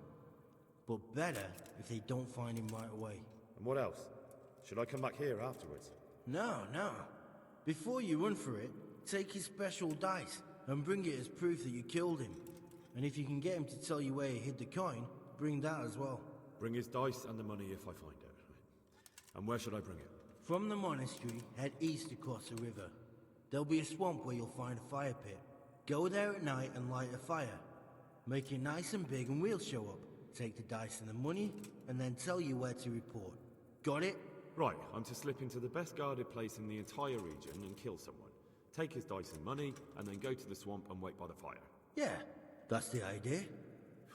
V: But better if they don't find him right away.
L: And what else? Should I come back here afterwards?
V: No. Before you run for it, take his special dice and bring it as proof that you killed him. And if you can get him to tell you where he hid the coin, bring that as well.
L: Bring his dice and the money if I find it. And where should I bring it?
V: From the monastery, head east across the river. There'll be a swamp where you'll find a fire pit. Go there at night and light a fire. Make it nice and big and we'll show up. Take the dice and the money, and then tell you where to report. Got it?
L: Right, I'm to slip into the best guarded place in the entire region and kill someone. Take his dice and money, and then go to the swamp and wait by the fire.
V: Yeah, that's the idea.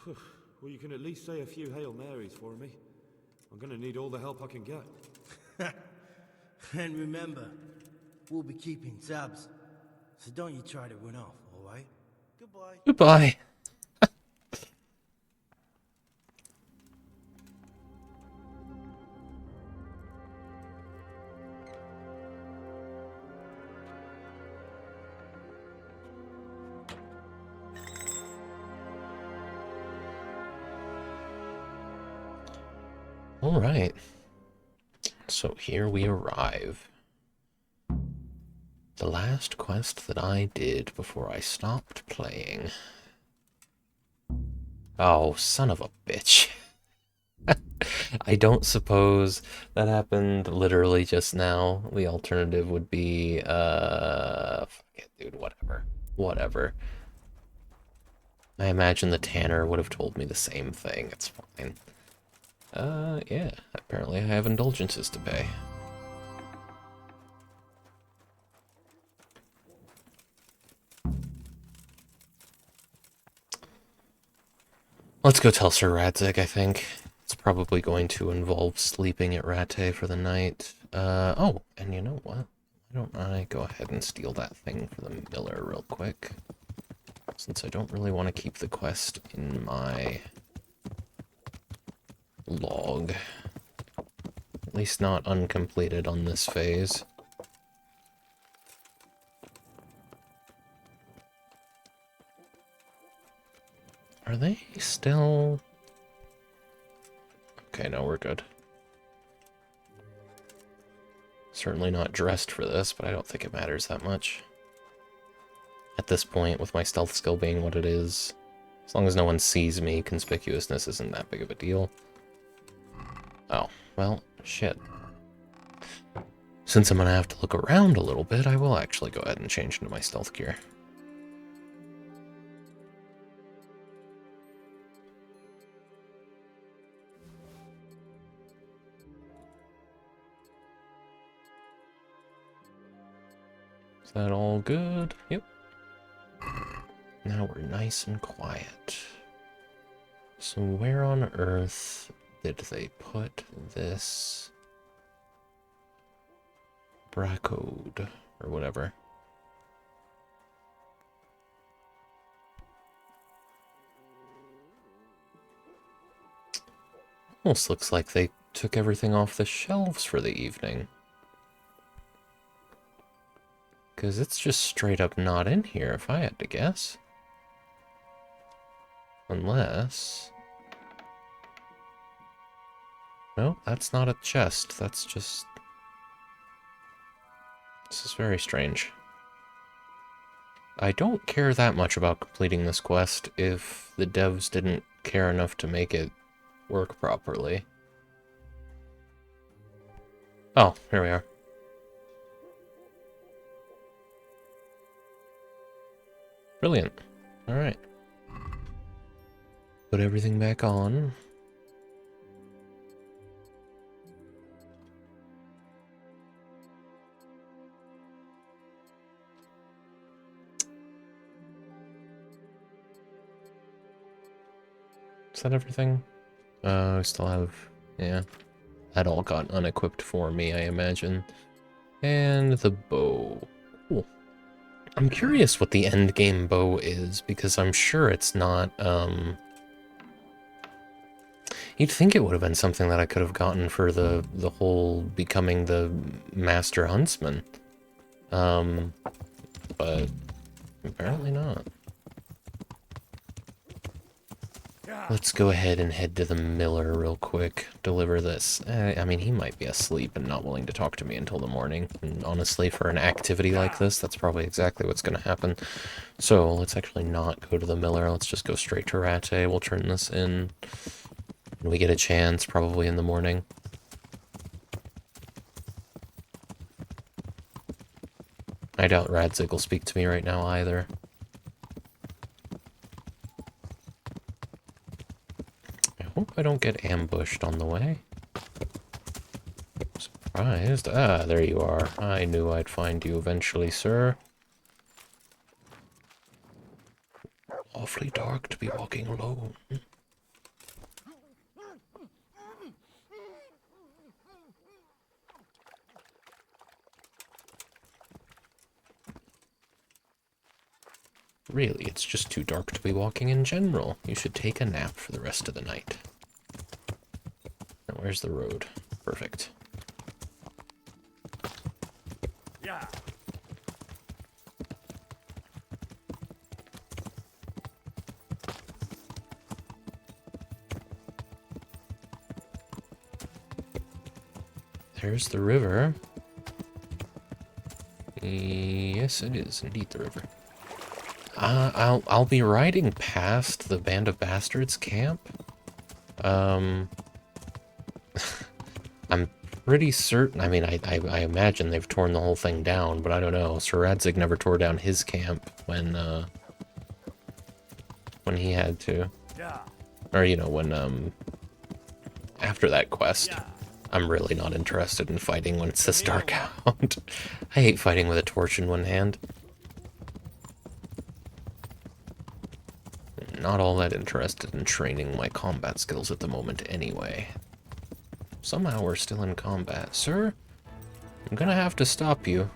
L: Well, you can at least say a few Hail Marys for me. I'm gonna need all the help I can get.
V: And remember, we'll be keeping tabs. So don't you try to run off, alright? Goodbye.
C: Goodbye. All right. So here we arrive. The last quest that I did before I stopped playing. Oh, son of a bitch. I don't suppose that happened literally just now. The alternative would be, fuck it, dude, whatever. I imagine the Tanner would have told me the same thing. It's fine. Yeah, apparently I have indulgences to pay. Let's go tell Sir Radzig, I think. It's probably going to involve sleeping at Rattay for the night. Oh, and you know what? Why don't I go ahead and steal that thing for the miller real quick? Since I don't really want to keep the quest in my log. At least not uncompleted on this phase. Are they still... Okay, no, we're good. Certainly not dressed for this, but I don't think it matters that much. At this point, with my stealth skill being what it is, as long as no one sees me, conspicuousness isn't that big of a deal. Oh, well, shit. Since I'm gonna have to look around a little bit, I will actually go ahead and change into my stealth gear. Is that all good? Yep. Now we're nice and quiet. So where on earth did they put this Bracode or whatever? Almost looks like they took everything off the shelves for the evening. Because it's just straight up not in here, if I had to guess. Unless... No, that's not a chest, that's just... This is very strange. I don't care that much about completing this quest if the devs didn't care enough to make it work properly. Oh, here we are. Brilliant. Alright. Put everything back on. Is that everything? I still have... Yeah. That all got unequipped for me, I imagine. And the bow. Cool. I'm curious what the endgame bow is, because I'm sure it's not, You'd think it would have been something that I could have gotten for the whole becoming the master huntsman. But apparently not. Let's go ahead and head to the miller real quick. Deliver this. I mean, he might be asleep and not willing to talk to me until the morning. And honestly, for an activity like this, that's probably exactly what's going to happen. So let's actually not go to the miller. Let's just go straight to Rattay. We'll turn this in when we get a chance, probably in the morning. I doubt Radzig will speak to me right now either. I hope I don't get ambushed on the way. Surprised. Ah, there you are. I knew I'd find you eventually, sir. Awfully dark to be walking alone. Really, it's just too dark to be walking in general. You should take a nap for the rest of the night. Now, where's the road? Perfect.
F: Yeah.
C: There's the river. Yes, it is indeed the river. I'll be riding past the Band of Bastards camp. I'm pretty certain. I mean, I imagine they've torn the whole thing down, but I don't know. Sir Radzig never tore down his camp when he had to, or you know, when after that quest. I'm really not interested in fighting when it's this dark out. I hate fighting with a torch in one hand. Not all that interested in training my combat skills at the moment anyway. Somehow we're still in combat. Sir, I'm gonna have to stop you.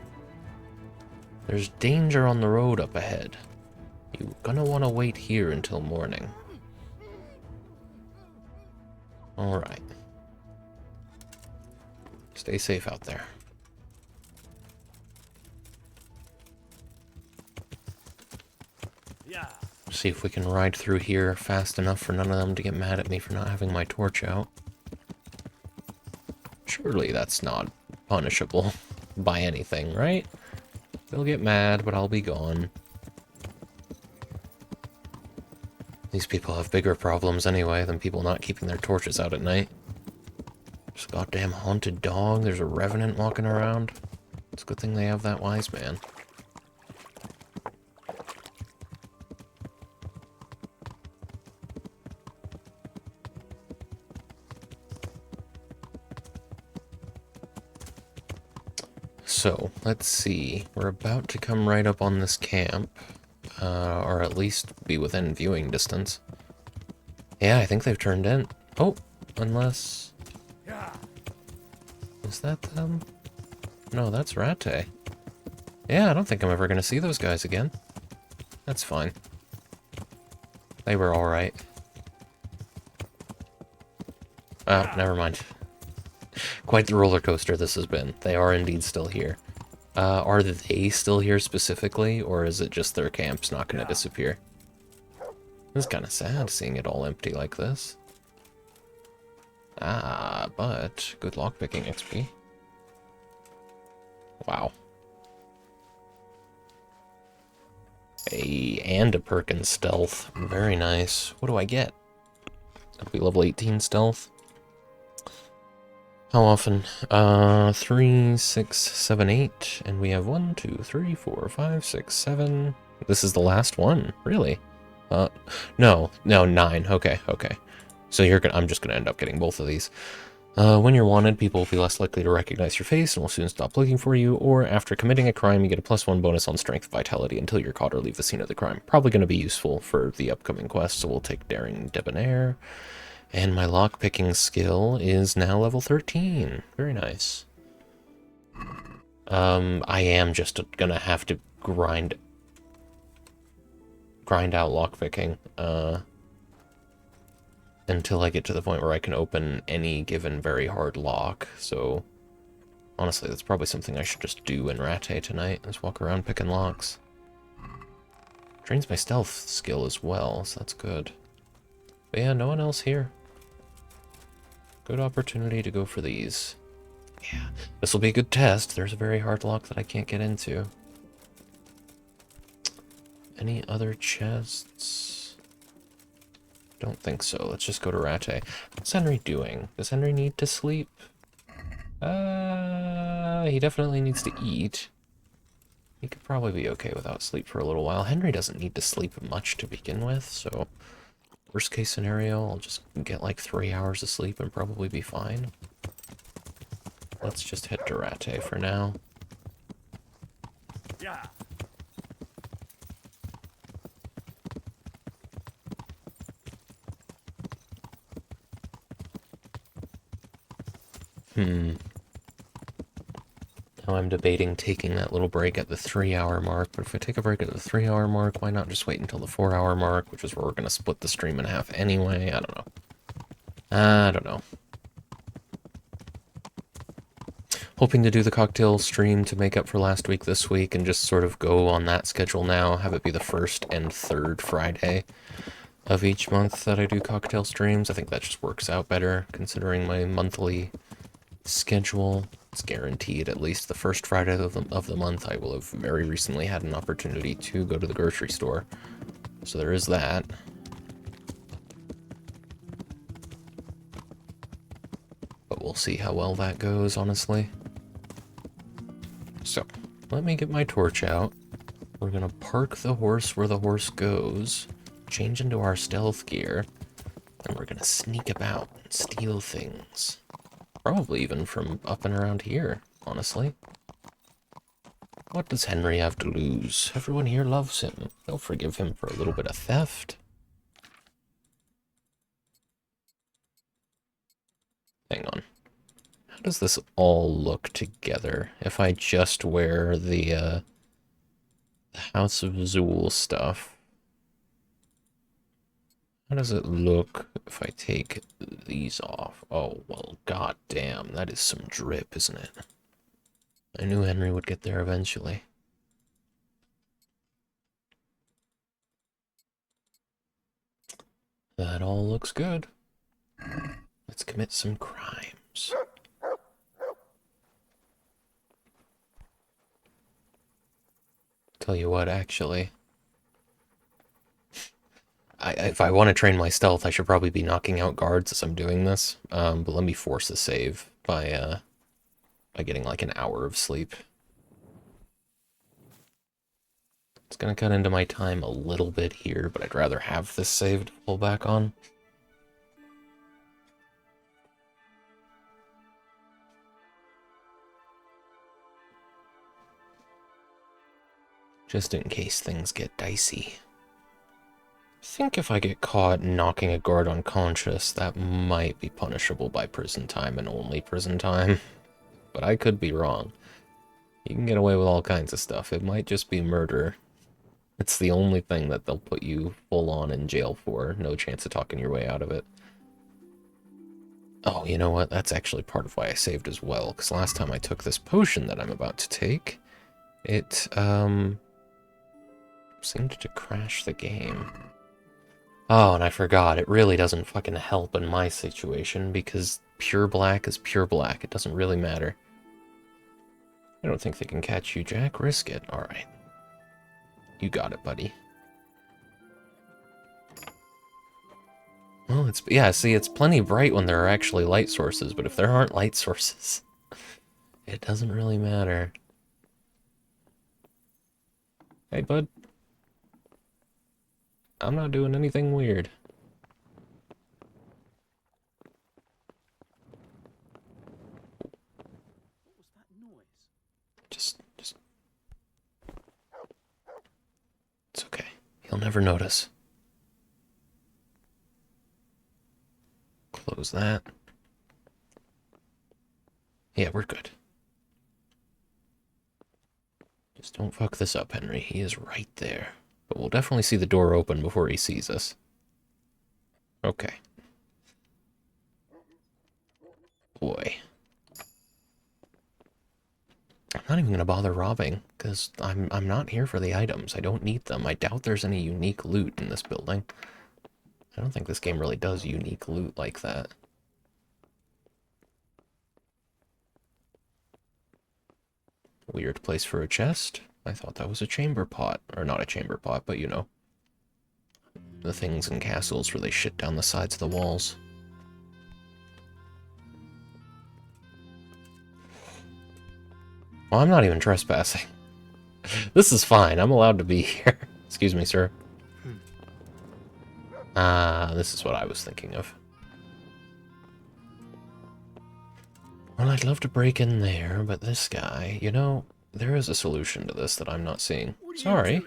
C: There's danger on the road up ahead. You're gonna want to wait here until morning. Alright. Stay safe out there.
F: Yeah.
C: See if we can ride through here fast enough for none of them to get mad at me for not having my torch out. Surely that's not punishable by anything, right? They'll get mad, but I'll be gone. These people have bigger problems anyway than people not keeping their torches out at night. There's a goddamn haunted dog, there's a revenant walking around. It's a good thing they have that wise man. So, let's see. We're about to come right up on this camp. Or at least be within viewing distance. Yeah, I think they've turned in. Oh, unless... Is that them? No, that's Rattay. Yeah, I don't think I'm ever going to see those guys again. That's fine. They were alright. Oh, never mind. Quite the roller coaster this has been. They are indeed still here. Are they still here specifically, or is it just their camp's not going to disappear? It's kind of sad seeing it all empty like this. Ah, but good lockpicking XP. Wow. And a perk in stealth. Very nice. What do I get? That'll be level 18 stealth. How often? 3, 6, 7, 8. And we have 1, 2, 3, 4, 5, 6, 7. This is the last one, really? No, 9. Okay. So I'm just gonna end up getting both of these. When you're wanted, people will be less likely to recognize your face and will soon stop looking for you, or after committing a crime, you get a +1 bonus on strength vitality until you're caught or leave the scene of the crime. Probably going to be useful for the upcoming quest, so we'll take Daring Debonair. And my lockpicking skill is now level 13. Very nice. I am just gonna have to grind out lockpicking. until I get to the point where I can open any given very hard lock, so honestly, that's probably something I should just do in Rattay tonight, is walk around picking locks. Trains my stealth skill as well, so that's good. But yeah, no one else here. Good opportunity to go for these. Yeah, this will be a good test. There's a very hard lock that I can't get into. Any other chests? Don't think so. Let's just go to Rattay. What's Henry doing? Does Henry need to sleep? He definitely needs to eat. He could probably be okay without sleep for a little while. Henry doesn't need to sleep much to begin with, so worst case scenario, I'll just get like 3 hours of sleep and probably be fine. Let's just head to Rattay for now.
F: Yeah.
C: Now I'm debating taking that little break at the 3-hour mark, but if I take a break at the 3-hour mark, why not just wait until the 4-hour mark, which is where we're going to split the stream in half anyway? I don't know. I don't know. Hoping to do the cocktail stream to make up for last week this week and just sort of go on that schedule now, have it be the first and third Friday of each month that I do cocktail streams. I think that just works out better considering my monthly schedule. It's guaranteed at least the first Friday of the month I will have very recently had an opportunity to go to the grocery store. So there is that. But we'll see how well that goes, honestly. So, let me get my torch out. We're gonna park the horse where the horse goes, change into our stealth gear, and we're gonna sneak about and steal things. Probably even from up and around here, honestly. What does Henry have to lose? Everyone here loves him. They'll forgive him for a little bit of theft. Hang on. How does this all look together if I just wear the House of Zool stuff? How does it look if I take these off? Oh, well, goddamn, that is some drip, isn't it? I knew Henry would get there eventually. That all looks good. Let's commit some crimes. Tell you what, actually. If I want to train my stealth, I should probably be knocking out guards as I'm doing this. But let me force a save by getting like an hour of sleep. It's gonna cut into my time a little bit here, but I'd rather have this save to pull back on. Just in case things get dicey. I think if I get caught knocking a guard unconscious, that might be punishable by prison time and only prison time. But I could be wrong. You can get away with all kinds of stuff. It might just be murder. It's the only thing that they'll put you full on in jail for. No chance of talking your way out of it. Oh, you know what? That's actually part of why I saved as well. Because last time I took this potion that I'm about to take, it, seemed to crash the game. Oh, and I forgot. It really doesn't fucking help in my situation because pure black is pure black. It doesn't really matter. I don't think they can catch you, Jack. Risk it. Alright. You got it, buddy. Well, yeah, see, it's plenty bright when there are actually light sources, but if there aren't light sources, it doesn't really matter. Hey, bud. I'm not doing anything weird.
N: What was that noise?
C: Just... It's okay. He'll never notice. Close that. Yeah, we're good. Just don't fuck this up, Henry. He is right there. But we'll definitely see the door open before he sees us. Okay. Boy. I'm not even gonna bother robbing, because I'm not here for the items. I don't need them. I doubt there's any unique loot in this building. I don't think this game really does unique loot like that. Weird place for a chest. I thought that was a chamber pot. Or not a chamber pot, but you know. The things in castles where they shit down the sides of the walls. Well, I'm not even trespassing. This is fine. I'm allowed to be here. Excuse me, sir. This is what I was thinking of. Well, I'd love to break in there, but this guy, you know, there is a solution to this that I'm not seeing. Sorry.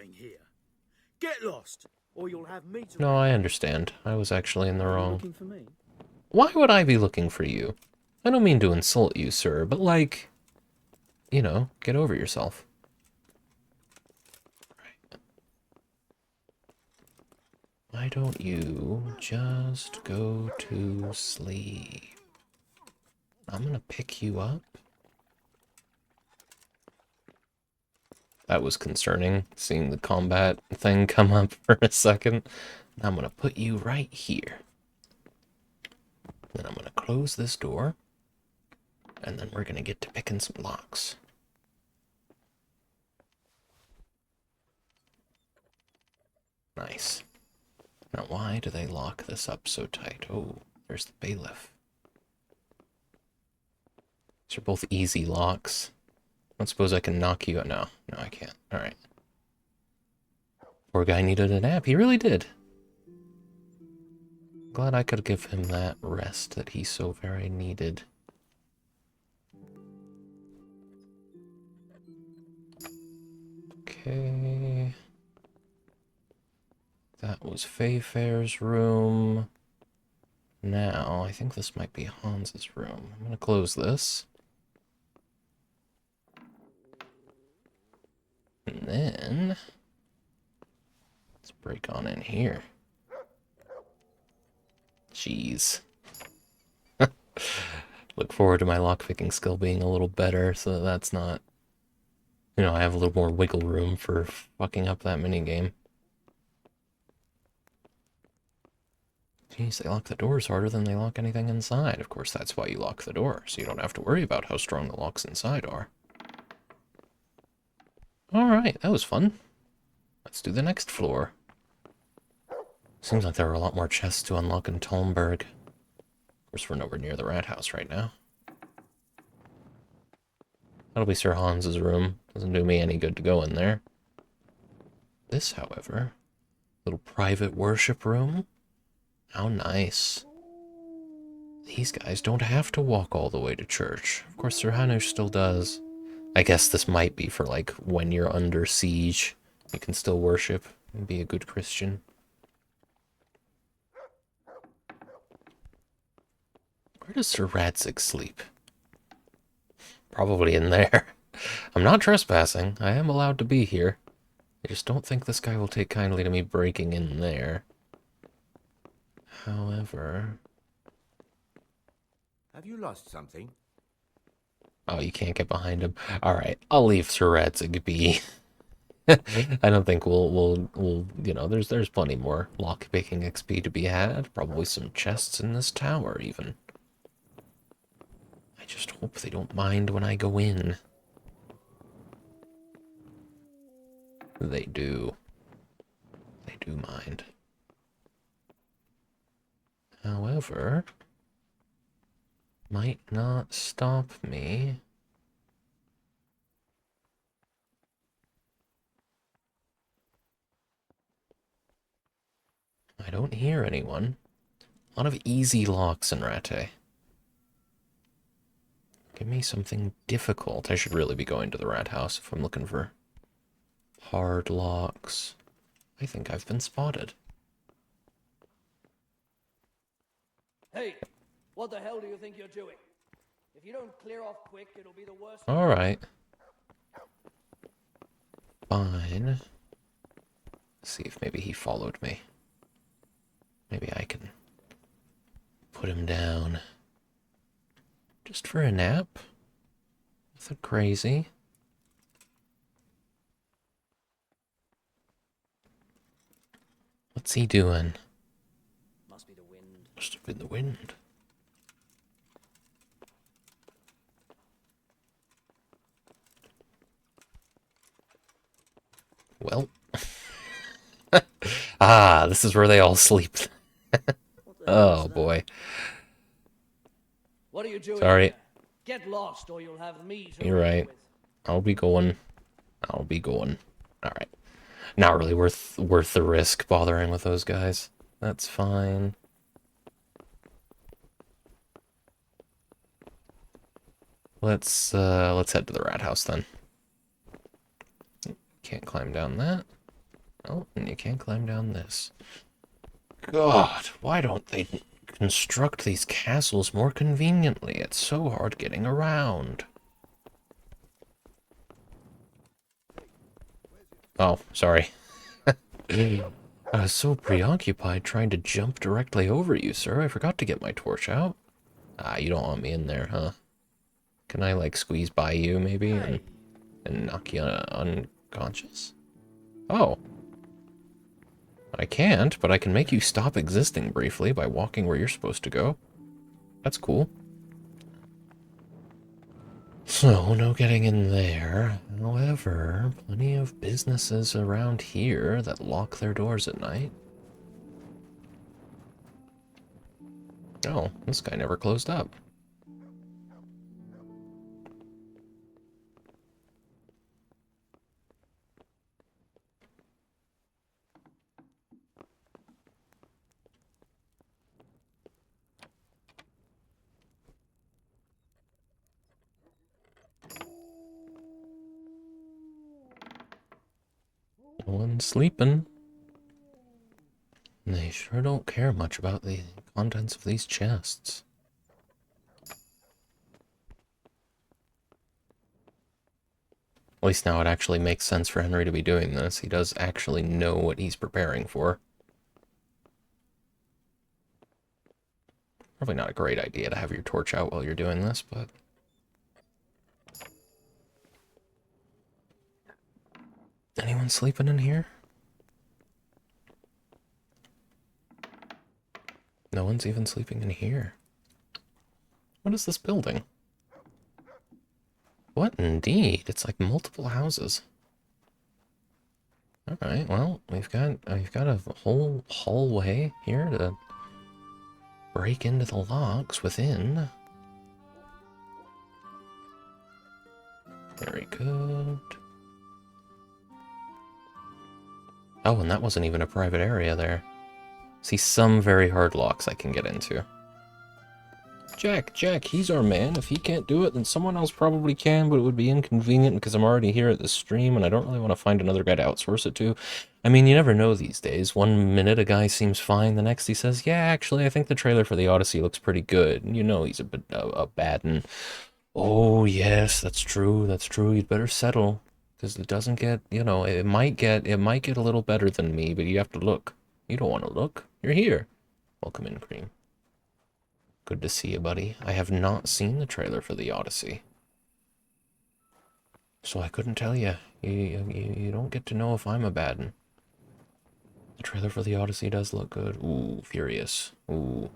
B: Get lost, or you'll have me to...
C: No, I understand. I was actually in the wrong.
B: Looking for me?
C: Why would I be looking for you? I don't mean to insult you, sir, but like, you know, get over yourself. Right. Why don't you just go to sleep? I'm gonna pick you up. That was concerning, seeing the combat thing come up for a second. I'm gonna put you right here. Then I'm gonna close this door. And then we're gonna get to picking some locks. Nice. Now why do they lock this up so tight? Oh, there's the bailiff. These are both easy locks. I don't suppose I can knock you out. No, I can't. Alright. Poor guy needed a nap. He really did. Glad I could give him that rest that he so very needed. Okay. That was Fayfair's room. Now, I think this might be Hans's room. I'm gonna close this. And then, let's break on in here. Jeez. Look forward to my lockpicking skill being a little better, so that that's not... You know, I have a little more wiggle room for fucking up that minigame. Jeez, they lock the doors harder than they lock anything inside. Of course, that's why you lock the door, so you don't have to worry about how strong the locks inside are. Alright, that was fun. Let's do the next floor. Seems like there are a lot more chests to unlock in Talmberg. Of course, we're nowhere near the rat house right now. That'll be Sir Hans's room. Doesn't do me any good to go in there. This, however, little private worship room. How nice. These guys don't have to walk all the way to church. Of course, Sir Hanush still does. I guess this might be for, like, when you're under siege. You can still worship and be a good Christian. Where does Sir Radzig sleep? Probably in there. I'm not trespassing. I am allowed to be here. I just don't think this guy will take kindly to me breaking in there. However...
J: Have you lost something?
C: Oh, you can't get behind him. Alright, I'll leave Sir Radzig be. I don't think we'll you know, there's plenty more lockpicking XP to be had. Probably some chests in this tower, even. I just hope they don't mind when I go in. They do. They do mind. However, might not stop me. I don't hear anyone. A lot of easy locks in Rattay. Give me something difficult. I should really be going to the rat house if I'm looking for hard locks. I think I've been spotted.
B: Hey, what the hell do you think you're doing? If you don't clear off quick, it'll be the worst.
C: Alright. Fine. See if maybe he followed me. Maybe I can put him down. Just for a nap? Nothing crazy. What's he doing?
B: Must be the wind.
C: Must have been the wind. Well. Ah, this is where they all sleep. Oh, boy.
B: What are you doing?
C: Sorry.
B: Here? Get lost, or you'll have me to
C: You're
B: deal
C: right.
B: with.
C: I'll be going. Alright. Not really worth the risk bothering with those guys. That's fine. Let's head to the rat house then. Can't climb down that. Oh, and you can't climb down this. God, why don't they construct these castles more conveniently? It's so hard getting around. Oh, sorry. I was so preoccupied trying to jump directly over you, sir. I forgot to get my torch out. Ah, you don't want me in there, huh? Can I, like, squeeze by you, maybe, and knock you unconscious? Oh. I can't, but I can make you stop existing briefly by walking where you're supposed to go. That's cool. So, no getting in there. However, plenty of businesses around here that lock their doors at night. Oh, this guy never closed up. No one's sleeping. They sure don't care much about the contents of these chests. At least now it actually makes sense for Henry to be doing this. He does actually know what he's preparing for. Probably not a great idea to have your torch out while you're doing this, but... Anyone sleeping in here? No one's even sleeping in here. What is this building? What indeed? It's like multiple houses. Alright, well, we've got a whole hallway here to break into the locks within. Very good. Oh, and that wasn't even a private area there. See, some very hard locks I can get into. Jack, he's our man. If he can't do it, then someone else probably can, but it would be inconvenient because I'm already here at the stream and I don't really want to find another guy to outsource it to. I mean, you never know these days. One minute a guy seems fine, the next he says, yeah, actually, I think the trailer for the Odyssey looks pretty good. You know he's a bad and... Oh, yes, that's true, you'd better settle. Because it doesn't get, you know, it might get a little better than me, but you have to look. You don't want to look. You're here. Welcome in, Cream. Good to see you, buddy. I have not seen the trailer for the Odyssey. So I couldn't tell you. You don't get to know if I'm a bad one. The trailer for the Odyssey does look good. Ooh, Furious. Ooh.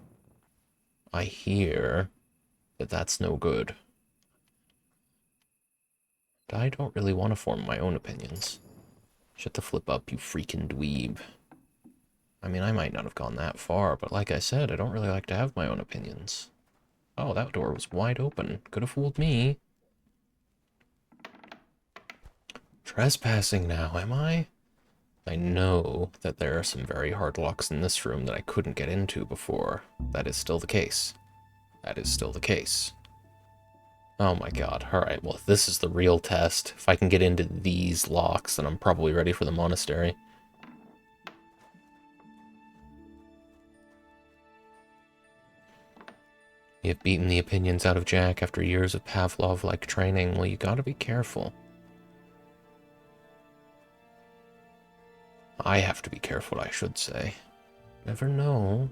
C: I hear that that's no good. I don't really want to form my own opinions. Shut the flip up, you freaking dweeb. I mean, I might not have gone that far, but like I said, I don't really like to have my own opinions. Oh, that door was wide open. Could have fooled me. Trespassing now, am I? I know that there are some very hard locks in this room that I couldn't get into before. That is still the case. That is still the case. Oh my god. Alright, well, if this is the real test, if I can get into these locks, then I'm probably ready for the monastery. You've beaten the opinions out of Jack after years of Pavlov-like training. Well, you gotta be careful. I have to be careful, I should say. Never know.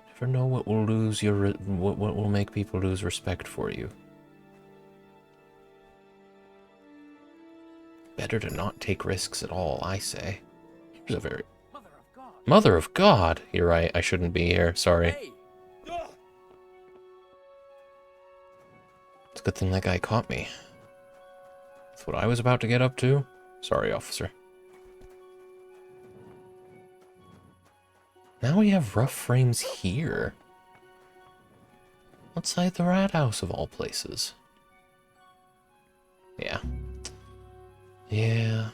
C: Never know what will lose your what will make people lose respect for you. Better to not take risks at all, I say. Here's a very Mother of God! You're right, I shouldn't be here, sorry. It's a good thing that guy caught me. That's what I was about to get up to. Sorry, officer. Now we have rough frames here. Outside the rat house of all places. Yeah. Yeah.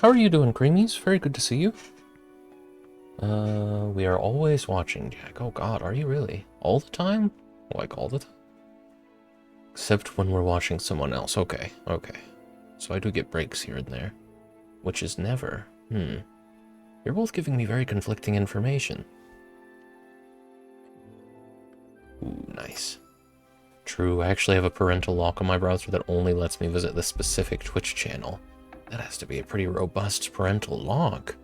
C: How are you doing, Creamies? Very good to see you. We are always watching, Jack. Oh god, are you really? All the time? Like all the time? Except when we're watching someone else. Okay, okay. So I do get breaks here and there. Which is never. You're both giving me very conflicting information. Ooh, nice. True, I actually have a parental lock on my browser that only lets me visit this specific Twitch channel. That has to be a pretty robust parental lock.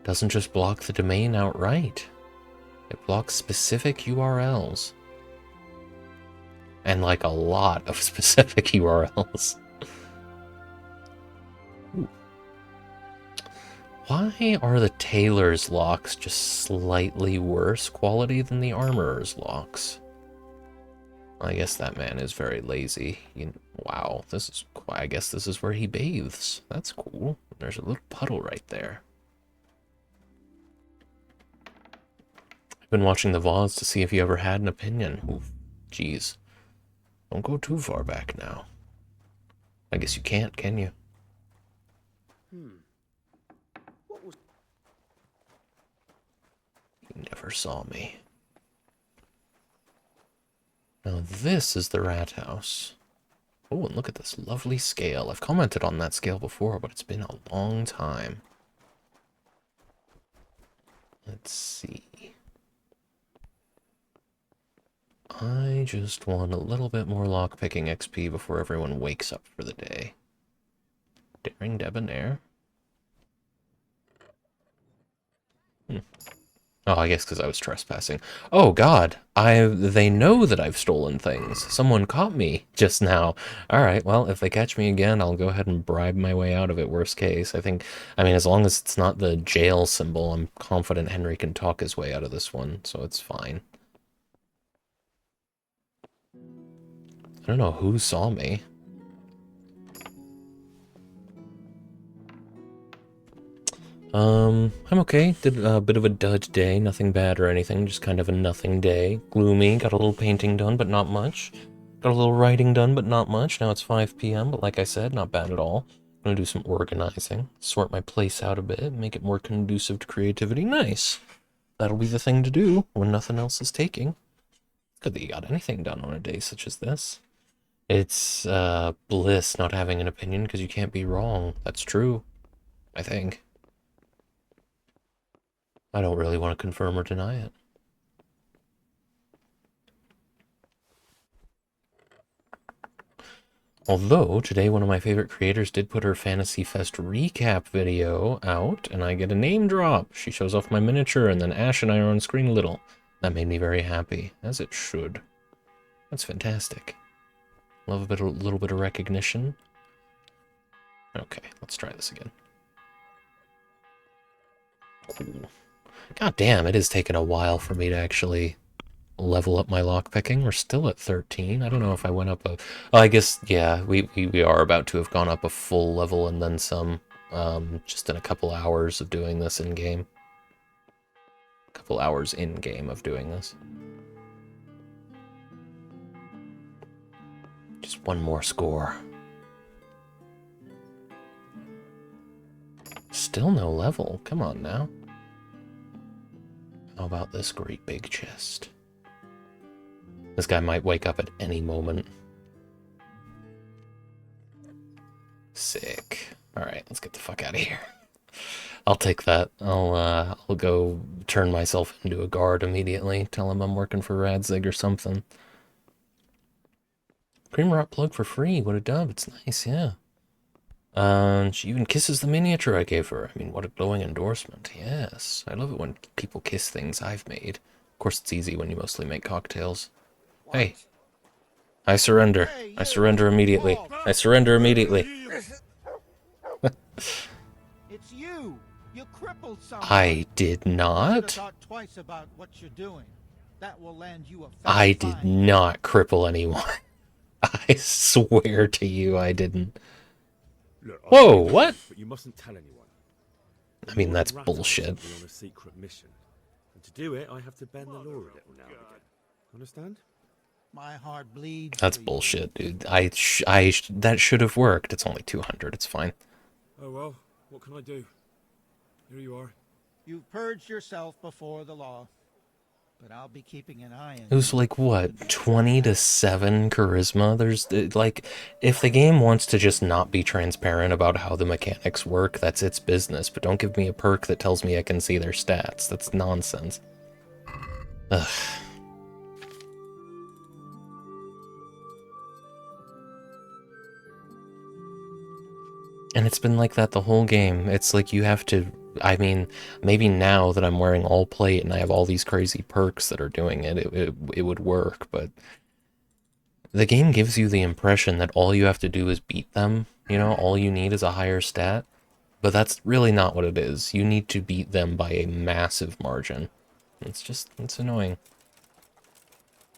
C: Doesn't just block the domain outright. It blocks specific URLs. And like a lot of specific URLs. Ooh. Why are the tailor's locks just slightly worse quality than the armorer's locks? I guess that man is very lazy. Wow, this is. I guess this is where he bathes. That's cool. There's a little puddle right there. I've been watching the VODs to see if you ever had an opinion. Oof, jeez. Don't go too far back now. I guess you can't, can you?
B: What was...
C: You never saw me. Now this is the rat house. Oh, and look at this lovely scale. I've commented on that scale before, but it's been a long time. Let's see. I just want a little bit more lockpicking XP before everyone wakes up for the day. Daring Debonair. Oh, I guess because I was trespassing. Oh, God. They know that I've stolen things. Someone caught me just now. Alright, well, if they catch me again, I'll go ahead and bribe my way out of it, worst case. I mean, as long as it's not the jail symbol, I'm confident Henry can talk his way out of this one, so it's fine. I don't know who saw me. I'm okay. Did a bit of a dud day, nothing bad or anything, just kind of a nothing day. Gloomy, got a little painting done, but not much. Got a little writing done, but not much. Now it's 5 p.m., but like I said, not bad at all. I'm gonna do some organizing, sort my place out a bit, make it more conducive to creativity. Nice. That'll be the thing to do when nothing else is taking. Good that you got anything done on a day such as this. It's, bliss not having an opinion, because you can't be wrong. That's true. I think. I don't really want to confirm or deny it. Although, today one of my favorite creators did put her Fantasy Fest recap video out, and I get a name drop. She shows off my miniature, and then Ash and I are on screen a little. That made me very happy, as it should. That's fantastic. Love a little bit of recognition. Okay, let's try this again. Cool. God damn, it is taking a while for me to actually level up my lockpicking. We're still at 13. I don't know if I went up a... Oh, I guess, yeah, we are about to have gone up a full level and then some, just in a couple hours of doing this in-game. A couple hours in-game of doing this. Just one more score. Still no level. Come on now. How about this great big chest? This guy might wake up at any moment. Sick. Alright, let's get the fuck out of here. I'll take that. I'll go turn myself into a guard immediately. Tell him I'm working for Radzig or something. Cream Rot plug for free. What a dub. It's nice, yeah. She even kisses the miniature I gave her. I mean, what a glowing endorsement. Yes, I love it when people kiss things I've made. Of course, it's easy when you mostly make cocktails. Hey. I surrender. I surrender immediately. I surrender immediately.
D: It's you. You crippled someone.
C: I did
D: You should have
C: not.
D: thought twice about what you're doing. That will land you a fat
C: I did
D: fine.
C: not cripple anyone. I swear to you, I didn't.
F: Look,
C: Whoa, what?
F: But you mustn't tell anyone.
C: I mean,
F: More
C: that's
F: than Rattle
C: bullshit.
F: sent me on a secret mission. And to do it, I have to bend the law a little now and again. Understand?
D: My heart bleeds.
C: That's bullshit, dude. That should have worked. It's only 200. It's fine.
L: Oh well, what can I do? Here you are.
D: You've purged yourself before the law, but I'll be keeping an eye on
C: It was like, what, 20 to 7 charisma? There's, like, if the game wants to just not be transparent about how the mechanics work, that's its business. But don't give me a perk that tells me I can see their stats. That's nonsense. Ugh. And it's been like that the whole game. It's like you have to... I mean, maybe now that I'm wearing all plate and I have all these crazy perks that are doing it, it would work, but... The game gives you the impression that all you have to do is beat them. You know, all you need is a higher stat. But that's really not what it is. You need to beat them by a massive margin. It's annoying.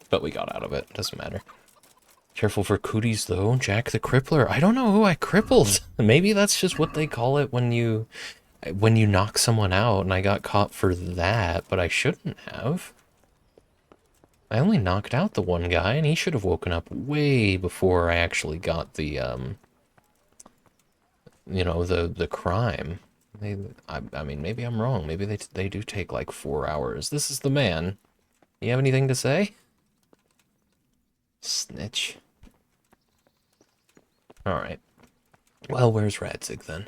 C: But we got out of it. Doesn't matter. Careful for cooties, though. Jack the Crippler. I don't know who I crippled. Maybe that's just what they call it when you knock someone out, and I got caught for that, but I shouldn't have. I only knocked out the one guy, and he should have woken up way before I actually got the, you know, the crime. I mean, maybe I'm wrong. Maybe they do take like 4 hours. This is the man. You have anything to say? Snitch. Alright. Well, where's Radzig then?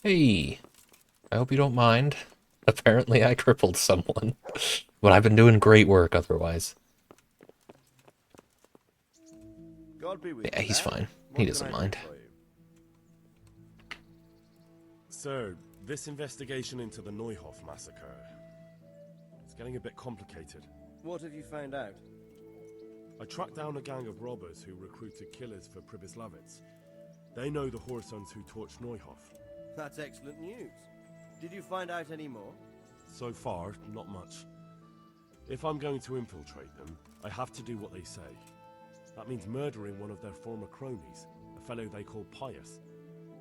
C: Hey! I hope you don't mind. Apparently I crippled someone. But I've been doing great work otherwise.
R: God be with
C: Yeah, he's fine. He doesn't mind.
F: So, this investigation into the Neuhof massacre... It's getting a bit complicated.
R: What have you found out?
F: I tracked down a gang of robbers who recruited killers for Pribyslavitz. They know the Horsons who torched Neuhof.
R: That's excellent news. Did you find out any more?
F: So far, not much. If I'm going to infiltrate them, I have to do what they say. That means murdering one of their former cronies, a fellow they call Pius.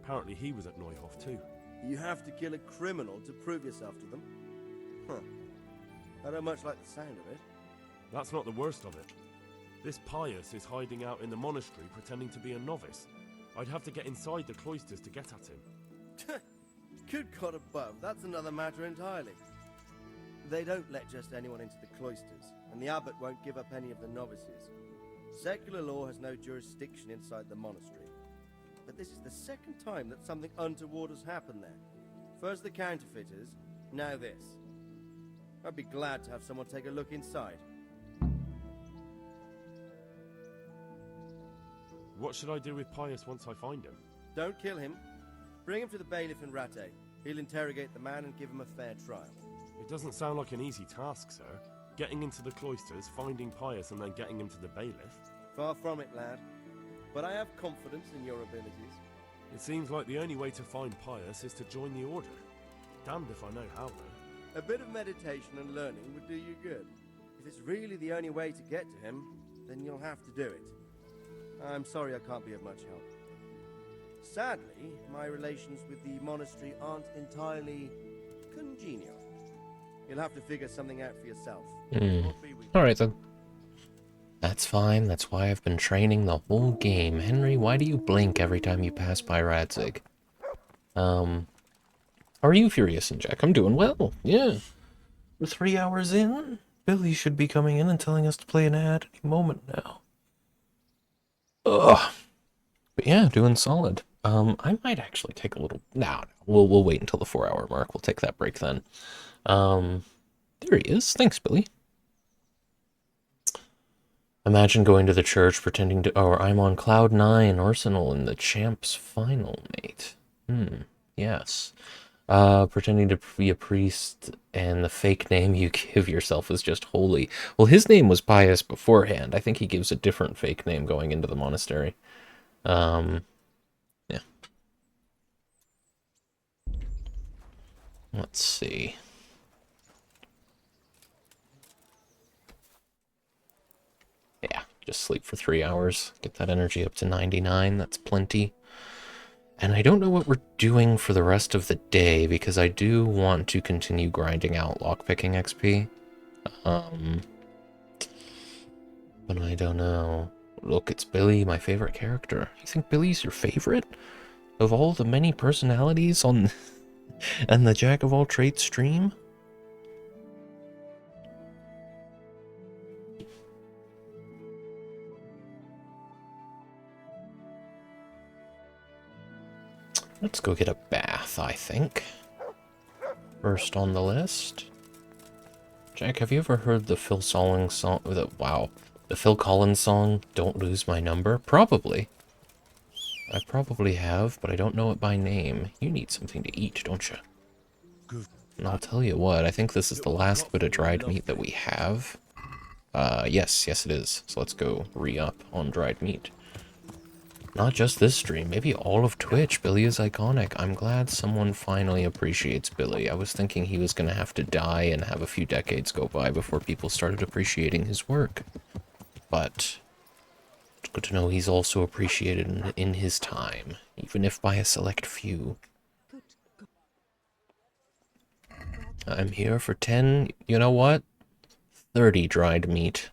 F: Apparently he was at Neuhof too.
R: You have to kill a criminal to prove yourself to them? Huh. I don't much like the sound of it.
F: That's not the worst of it. This Pius is hiding out in the monastery pretending to be a novice. I'd have to get inside the cloisters to get at him.
R: Good God above, that's another matter entirely. They don't let just anyone into the cloisters, and the abbot won't give up any of the novices. Secular law has no jurisdiction inside the monastery. But this is the second time that something untoward has happened there. First the counterfeiters, now this. I'd be glad to have someone take a look inside.
F: What should I do with Pius once I find him?
R: Don't kill him. Bring him to the bailiff in Rate. He'll interrogate the man and give him a fair trial.
F: It doesn't sound like an easy task, sir. Getting into the cloisters, finding Pius, and then getting him to the bailiff.
R: Far from it, lad. But I have confidence in your abilities.
F: It seems like the only way to find Pius is to join the order. Damned if I know how, though.
R: A bit of meditation and learning would do you good. If it's really the only way to get to him, then you'll have to do it. I'm sorry I can't be of much help. Sadly, my relations with the monastery aren't entirely congenial. You'll have to figure something out for yourself.
C: Alright then. That's fine, that's why I've been training the whole game. Henry, why do you blink every time you pass by Radzig? How are you, Furious and Jack? I'm doing well, yeah. We're 3 hours in. Billy should be coming in and telling us to play an ad any moment now. Ugh. But yeah, doing solid. I might actually take a little... No, we'll wait until the 4-hour mark. We'll take that break then. There he is. Thanks, Billy. Imagine going to the church pretending to... Oh, I'm on Cloud 9 Arsenal in the Champs final, mate. Yes. Pretending to be a priest and the fake name you give yourself is just holy. Well, his name was pious beforehand. I think he gives a different fake name going into the monastery. Yeah. Let's see. Yeah, just sleep for 3 hours. Get that energy up to 99. That's plenty. And I don't know what we're doing for the rest of the day, because I do want to continue grinding out lockpicking XP. But I don't know. Look, it's Billy, my favorite character. You think Billy's your favorite? Of all the many personalities on and the Jack of all trades stream? Let's go get a bath, I think. First on the list. Jack, have you ever heard the Phil Collins song? The Phil Collins song, Don't Lose My Number? Probably. I probably have, but I don't know it by name. You need something to eat, don't you? And I'll tell you what, I think this is the last bit of dried meat that we have. Yes it is. So let's go re-up on dried meat. Not just this stream, maybe all of Twitch. Billy is iconic. I'm glad someone finally appreciates Billy. I was thinking he was going to have to die and have a few decades go by before people started appreciating his work. But it's good to know he's also appreciated in his time, even if by a select few. I'm here for 10, you know what? 30 dried meat.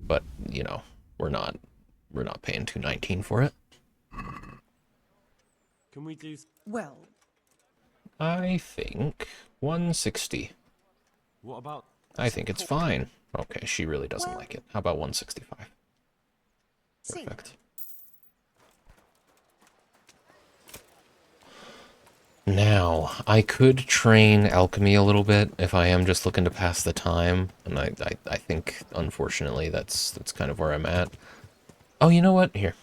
C: But, you know, we're not paying $2.19 for it.
F: Can we do...
H: Well...
C: I think 160.
F: What about...
C: I think it's fine. Okay, she really doesn't like it. How about 165? Perfect. Now, I could train alchemy a little bit if I am just looking to pass the time, and I think, unfortunately, that's kind of where I'm at. Oh, you know what? Here.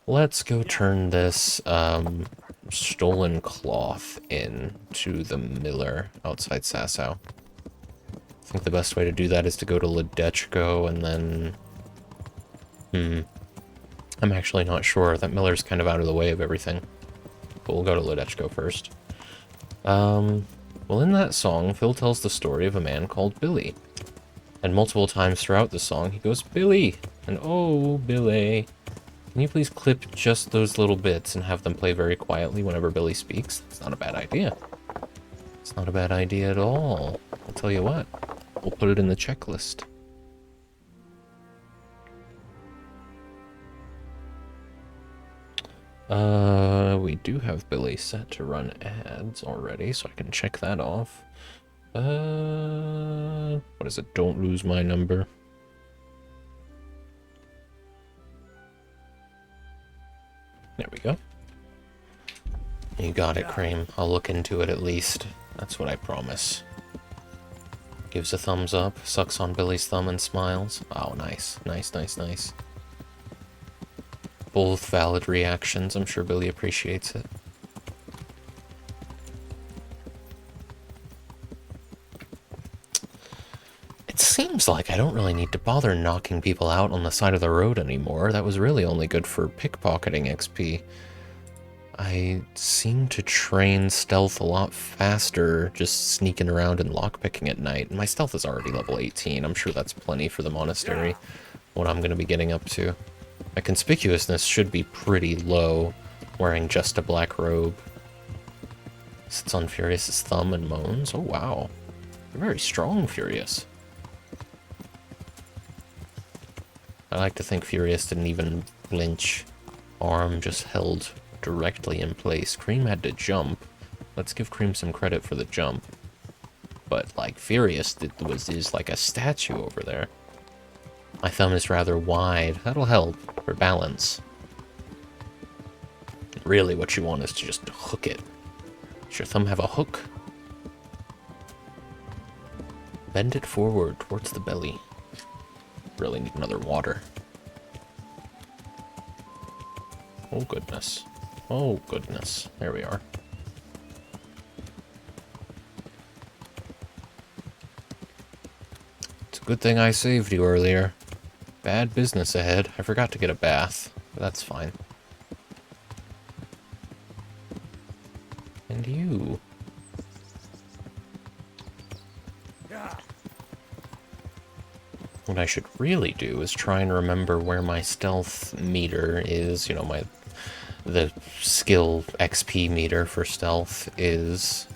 C: Let's go turn this stolen cloth into the miller outside Sasau. I think the best way to do that is to go to Ledechko and then... I'm actually not sure. That miller's kind of out of the way of everything. But we'll go to Ledechko first. Well, in that song, Phil tells the story of a man called Billy. And multiple times throughout the song, he goes, Billy! And oh, Billy. Can you please clip just those little bits and have them play very quietly whenever Billy speaks? It's not a bad idea. It's not a bad idea at all. I'll tell you what. We'll put it in the checklist. We do have Billy set to run ads already, so I can check that off. What is it? Don't lose my number. There we go. You got it, Cream. I'll look into it at least. That's what I promise. Gives a thumbs up, sucks on Billy's thumb and smiles. Oh, nice. Nice, nice, nice. Both valid reactions. I'm sure Billy appreciates it. It seems like I don't really need to bother knocking people out on the side of the road anymore. That was really only good for pickpocketing XP. I seem to train stealth a lot faster just sneaking around and lockpicking at night. My stealth is already level 18. I'm sure that's plenty for the monastery, what I'm going to be getting up to. My conspicuousness should be pretty low, wearing just a black robe. Sits on Furious's thumb and moans. Oh wow. You're very strong, Furious. I like to think Furious didn't even flinch. Arm just held directly in place. Cream had to jump. Let's give Cream some credit for the jump. But, like, Furious is like a statue over there. My thumb is rather wide. That'll help for balance. Really, what you want is to just hook it. Does your thumb have a hook? Bend it forward towards the belly. really need another water. Oh, goodness. Oh, goodness. There we are. It's a good thing I saved you earlier. Bad business ahead. I forgot to get a bath, but that's fine. And you. What I should really do is try and remember where my stealth meter is, you know, the skill XP meter for stealth is.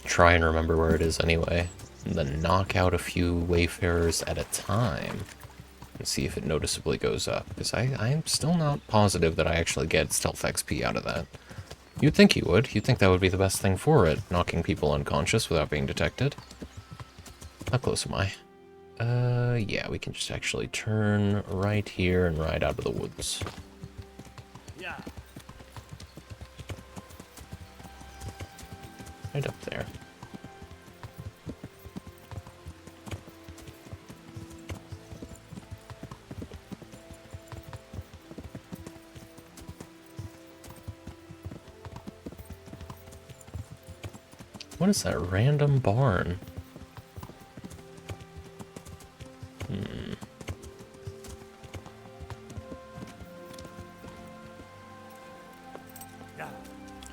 C: Try and remember where it is anyway. And then knock out a few wayfarers at a time and see if it noticeably goes up. Because I'm still not positive that I actually get stealth XP out of that. You'd think you would. You'd think that would be the best thing for it, knocking people unconscious without being detected. How close am I? Yeah, we can just actually turn right here and ride out of the woods.
B: Yeah.
C: Right up there. What is that random barn?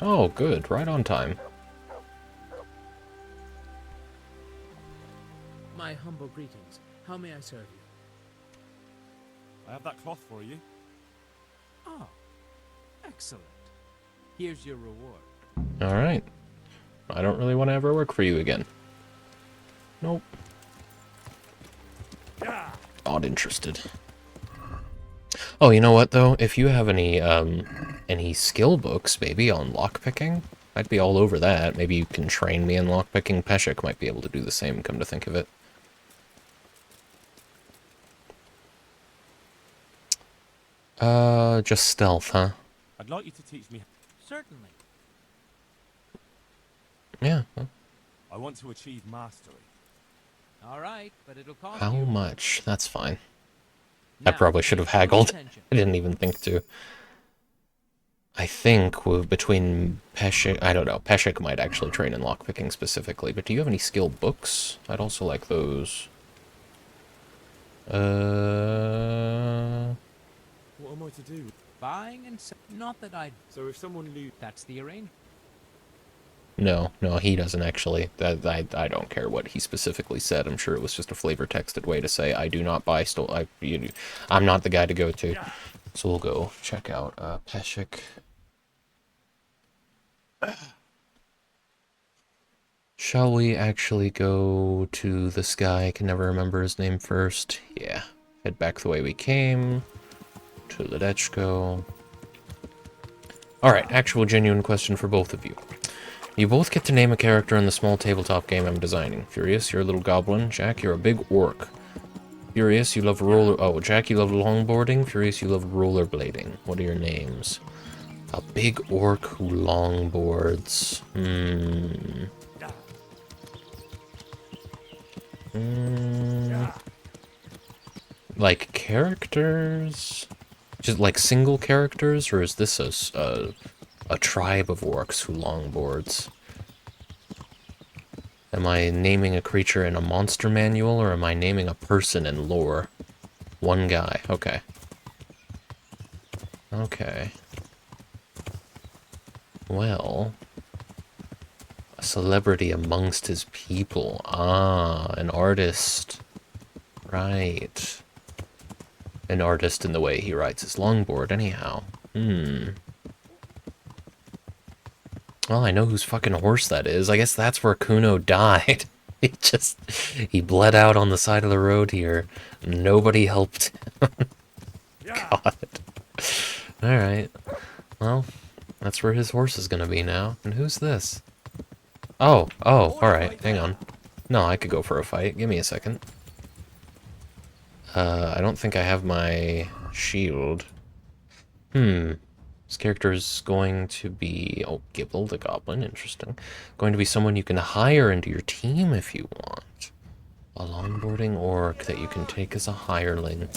C: Oh, good. Right on time.
B: My humble greetings. How may I serve you?
L: I have that cloth for you.
O: Oh, excellent. Here's your reward.
C: Alright. I don't really want to ever work for you again. Nope. Not interested. Oh, you know what, though? If you have any skill books, maybe, on lockpicking, I'd be all over that. Maybe you can train me in lockpicking. Peshek might be able to do the same, come to think of it. Just stealth, huh?
L: I'd like you to teach me.
B: Certainly.
C: Yeah. Well.
L: I want to achieve mastery.
O: All right, but it'll cost
C: How
O: you.
C: much? That's fine.
O: Now,
C: I probably should have haggled. I didn't even think to. I think between Peshek... I don't know. Peshek might actually train in lockpicking specifically, but do you have any skill books? I'd also like those.
L: What am I to do?
O: Buying and not that I.
L: So if someone knew...
O: That's the arrangement.
C: No, he doesn't actually. I don't care what he specifically said. I'm sure it was just a flavor texted way to say, I do not buy I'm not the guy to go to. So we'll go check out Peshek. Shall we actually go to this guy? I can never remember his name first. Yeah. Head back the way we came. To Ledechko. Alright, actual genuine question for both of you. You both get to name a character in the small tabletop game I'm designing. Furious, you're a little goblin. Jack, you're a big orc. Furious, you love Jack, you love longboarding. Furious, you love rollerblading. What are your names? A big orc who longboards. Like characters? Just like single characters? Or is this a tribe of orcs who longboards? Am I naming a creature in a monster manual, or am I naming a person in lore? One guy. Okay. Okay. Well... a celebrity amongst his people. Ah, an artist. Right. An artist in the way he rides his longboard, anyhow. Well, I know whose fucking horse that is. I guess that's where Kuno died. He bled out on the side of the road here. Nobody helped him. God. Alright. Well, that's where his horse is gonna be now. And who's this? Oh, alright. Hang on. No, I could go for a fight. Give me a second. I don't think I have my shield. This character is going to be... Oh, Gibble the Goblin, interesting. Going to be someone you can hire into your team if you want. A longboarding orc that you can take as a hireling.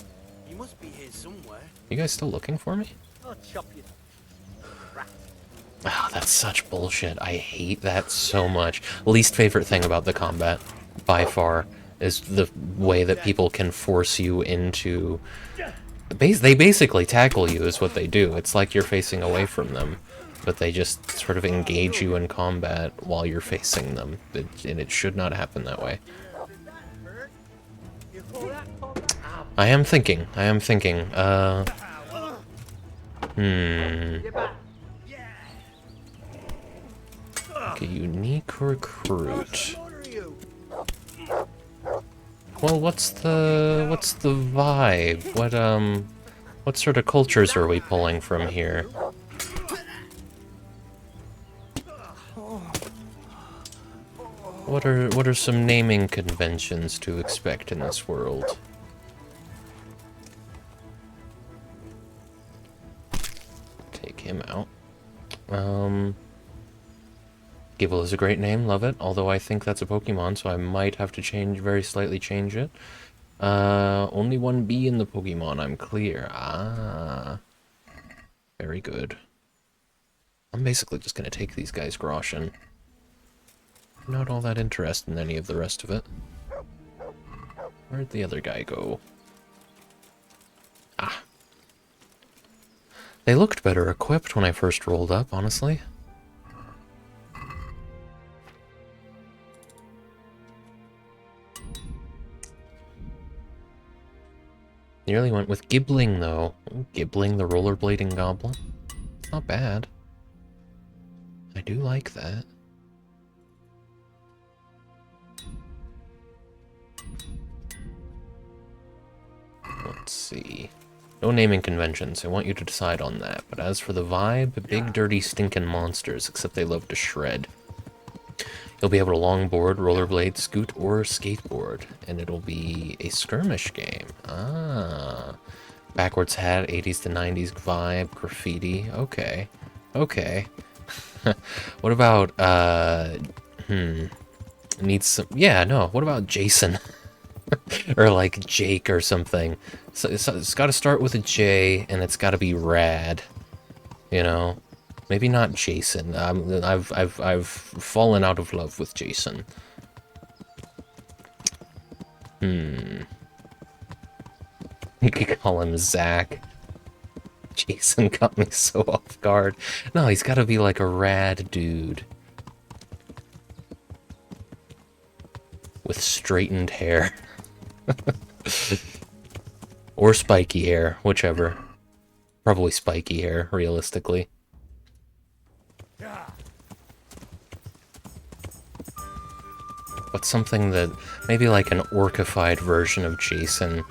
J: You must be here somewhere.
C: You guys still looking for me?
J: I'll chop you.
C: Oh, that's such bullshit. I hate that so much. Least favorite thing about the combat, by far, is the way that people can force you into... They basically tackle you is what they do. It's like you're facing away from them, but they just sort of engage you in combat while you're facing them, and it should not happen that way. I am thinking. Like a unique recruit. Well, what's the vibe? What sort of cultures are we pulling from here? What are some naming conventions to expect in this world? Take him out. Gibble is a great name, love it. Although I think that's a Pokemon, so I might have to very slightly change it. Only one B in the Pokemon, I'm clear. Ah. Very good. I'm basically just gonna take these guys Groshen. Not all that interested in any of the rest of it. Where'd the other guy go? Ah. They looked better equipped when I first rolled up, honestly. Nearly went with Gibbling, though. Ooh, Gibbling, the rollerblading goblin. It's not bad. I do like that. Let's see. No naming conventions. I want you to decide on that. But as for the vibe, big, dirty, stinking monsters, except they love to shred. You'll be able to longboard, rollerblade, scoot, or skateboard, and it'll be a skirmish game. Ah. Backwards hat, 80s to 90s vibe, graffiti. Okay. Okay. What about, needs some... Yeah, no. What about Jason? Or like Jake or something. So it's got to start with a J, and it's got to be rad. You know? Maybe not Jason. I've fallen out of love with Jason. You could call him Zach. Jason got me so off guard. No, he's got to be like a rad dude. With straightened hair. Or spiky hair, whichever. Probably spiky hair, realistically. But something that... Maybe like an orcified version of Jason.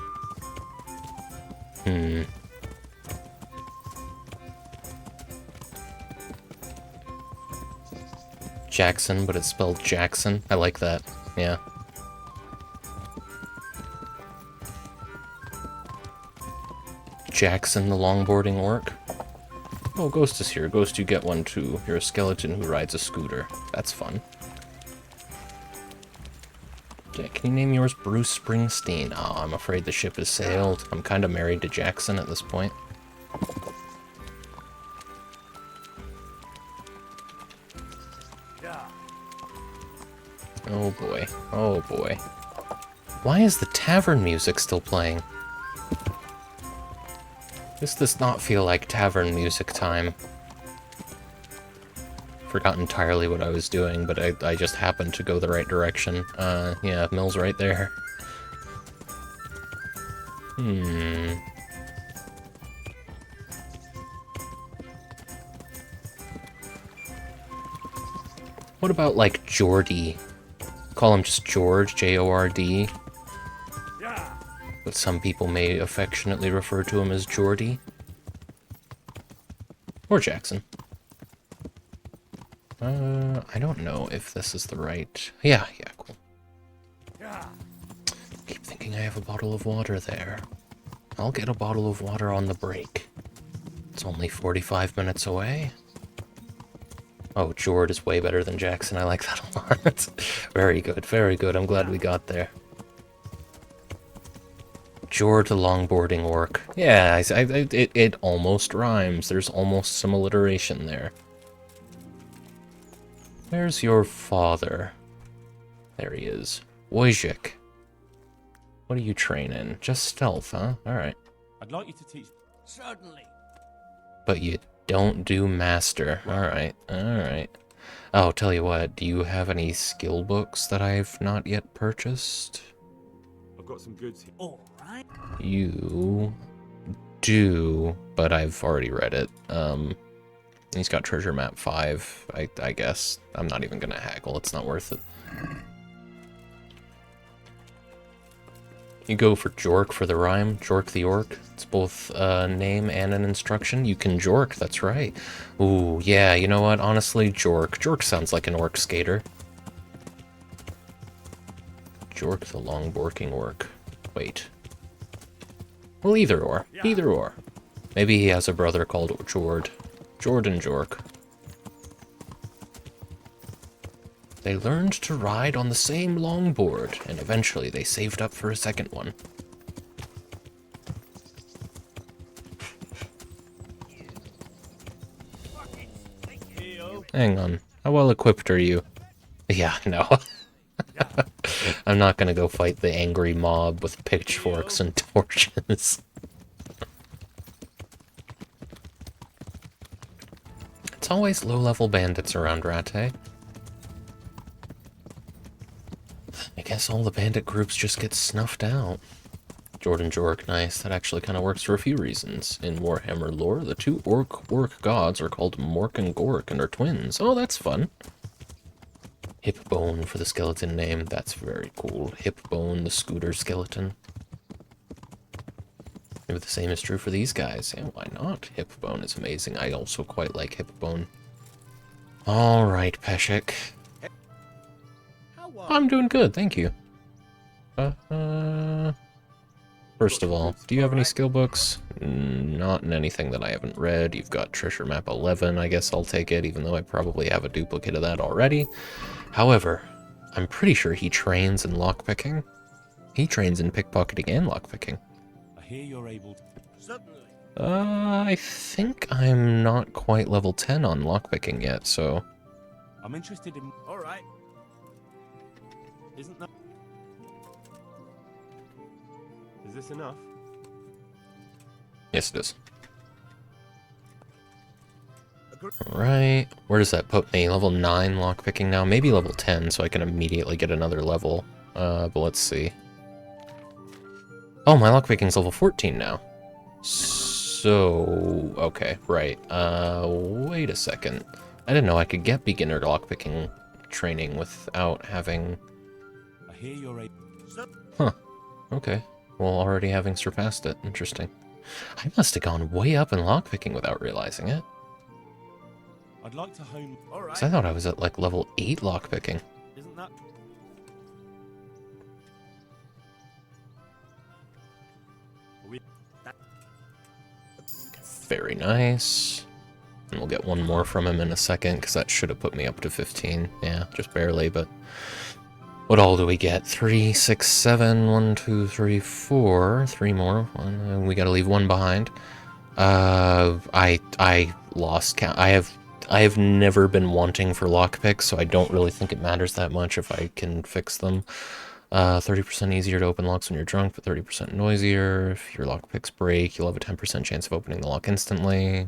C: Jackson, but it's spelled Jackson. I like that. Yeah. Jackson, the longboarding orc. Oh, Ghost is here. Ghost, you get one too. You're a skeleton who rides a scooter. That's fun. Yeah, can you name yours Bruce Springsteen? Oh, I'm afraid the ship has sailed. I'm kind of married to Jackson at this point. Oh boy. Oh boy. Why is the tavern music still playing? This does not feel like tavern music time. Forgot entirely what I was doing, but I just happened to go the right direction. Yeah, Mill's right there. What about, like, Geordie? Call him just George, J-O-R-D. But some people may affectionately refer to him as Geordie. Or Jackson. I don't know if this is the right... Yeah, cool. Keep thinking I have a bottle of water there. I'll get a bottle of water on the break. It's only 45 minutes away. Oh, Jord is way better than Jackson. I like that a lot. Very good, very good. I'm glad we got there. Jord the longboarding orc. Yeah, it almost rhymes. There's almost some alliteration there. Where's your father? There he is. Wojcik. What do you train in? Just stealth, huh? Alright.
F: I'd like you to teach...
B: Certainly.
C: But you don't do master. Alright, alright. Oh, tell you what, do you have any skill books that I've not yet purchased?
L: I've got some goods here.
B: Alright.
C: You do, but I've already read it. He's got Treasure Map 5, I guess. I'm not even gonna haggle, it's not worth it. You go for Jork for the rhyme, Jork the Orc. It's both a name and an instruction. You can Jork, that's right. Ooh, yeah, you know what? Honestly, Jork. Jork sounds like an orc skater. Jork the longboarding orc. Wait. Well, either or. Either or. Maybe he has a brother called Jord. Jord and Jork. They learned to ride on the same longboard, and eventually they saved up for a second one. Hang on. How well equipped are you? Yeah, no. I'm not gonna go fight the angry mob with pitchforks and torches. It's always low-level bandits around Rattay. I guess all the bandit groups just get snuffed out. Jordan Jork, nice. That actually kind of works for a few reasons. In Warhammer lore, the two orc gods are called Mork and Gork and are twins. Oh, that's fun. Hipbone for the skeleton name. That's very cool. Hipbone, the scooter skeleton. Maybe the same is true for these guys. Yeah, why not? Hipbone is amazing. I also quite like Hipbone. Alright, Peshek. I'm doing good, thank you. First of all, do you have any skill books? Not in anything that I haven't read. You've got Treasure Map 11, I guess I'll take it, even though I probably have a duplicate of that already. However, I'm pretty sure he trains in lockpicking. He trains in pickpocketing and lockpicking.
F: I hear you're able to...
C: I think I'm not quite level 10 on lockpicking yet, so...
F: I'm interested in...
B: Alright.
F: Isn't that... Is this enough?
C: Yes, it is. Right, where does that put me? Level 9 lockpicking now? Maybe level 10, so I can immediately get another level. But let's see. Oh, my lockpicking's level 14 now. So... okay, right. Wait a second. I didn't know I could get beginner lockpicking training without having...
F: I hear you're
C: Huh. Okay. Well, already having surpassed it. Interesting. I must have gone way up in lockpicking without realizing it.
F: I'd like to home...
C: Because I thought I was at, like, level 8 lockpicking.
F: Isn't that...
C: Very nice. And we'll get one more from him in a second, because that should have put me up to 15. Yeah, just barely, but... What all do we get? 3, 6, 7, 1, 2, 3, 4. 3 more. We gotta leave one behind. I lost count. I have never been wanting for lockpicks, so I don't really think it matters that much if I can fix them. 30% easier to open locks when you're drunk, but 30% noisier. If your lockpicks break, you'll have a 10% chance of opening the lock instantly.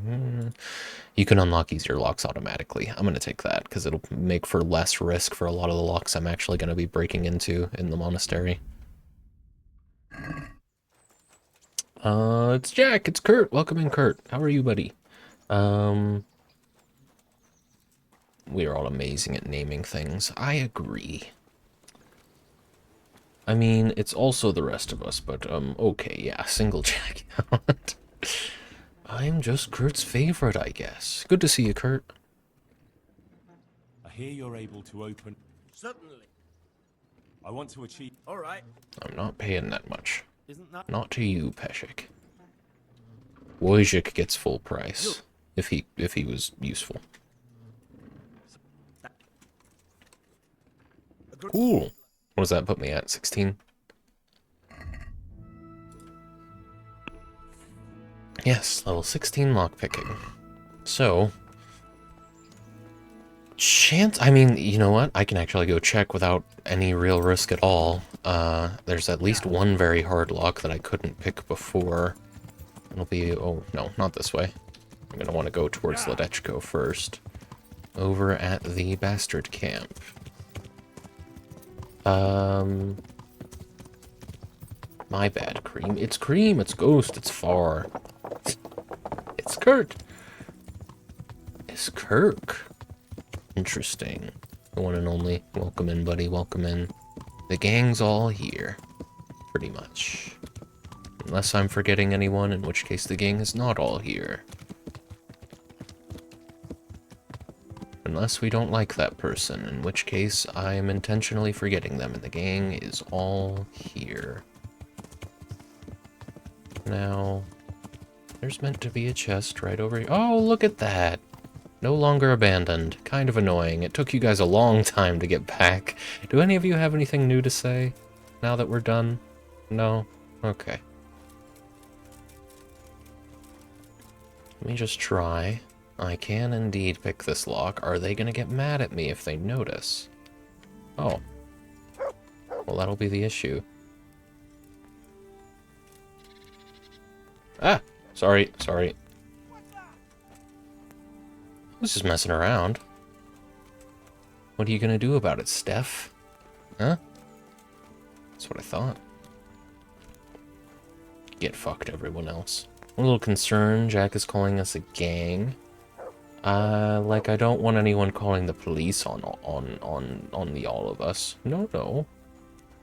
C: You can unlock easier locks automatically. I'm going to take that, because it'll make for less risk for a lot of the locks I'm actually going to be breaking into in the monastery. It's Jack, it's Kurt. Welcome in, Kurt. How are you, buddy? We are all amazing at naming things. I agree. I mean, it's also the rest of us, but, okay, yeah, single Jack. I'm just Kurt's favorite, I guess. Good to see you, Kurt.
F: I hear you're able to open...
B: Certainly.
F: I want to achieve...
B: Alright.
C: I'm not paying that much.
F: Isn't that...
C: Not to you, Peshek. Wojcik gets full price if he was useful. Cool. What does that put me at? 16? Yes, level 16 lockpicking. So, I mean, you know what? I can actually go check without any real risk at all. There's at least one very hard lock that I couldn't pick before. It'll be, oh, no, not this way. I'm gonna want to go towards Ledechko first. Over at the Bastard Camp. My bad, Cream. It's Cream, it's Ghost, it's Far. It's Kurt. It's Kirk. Interesting. The one and only. Welcome in, buddy, welcome in. The gang's all here. Pretty much. Unless I'm forgetting anyone, in which case the gang is not all here. Unless we don't like that person, in which case I am intentionally forgetting them, and the gang is all here. Now, there's meant to be a chest right over here. Oh, look at that! No longer abandoned. Kind of annoying. It took you guys a long time to get back. Do any of you have anything new to say now that we're done? No? Okay. Let me just try. I can indeed pick this lock. Are they gonna get mad at me if they notice? Oh. Well, that'll be the issue. Ah! Sorry, sorry. I was just messing around. What are you gonna do about it, Steph? Huh? That's what I thought. Get fucked, everyone else. I'm a little concerned. Jack is calling us a gang. Like, I don't want anyone calling the police on the all of us. No, no.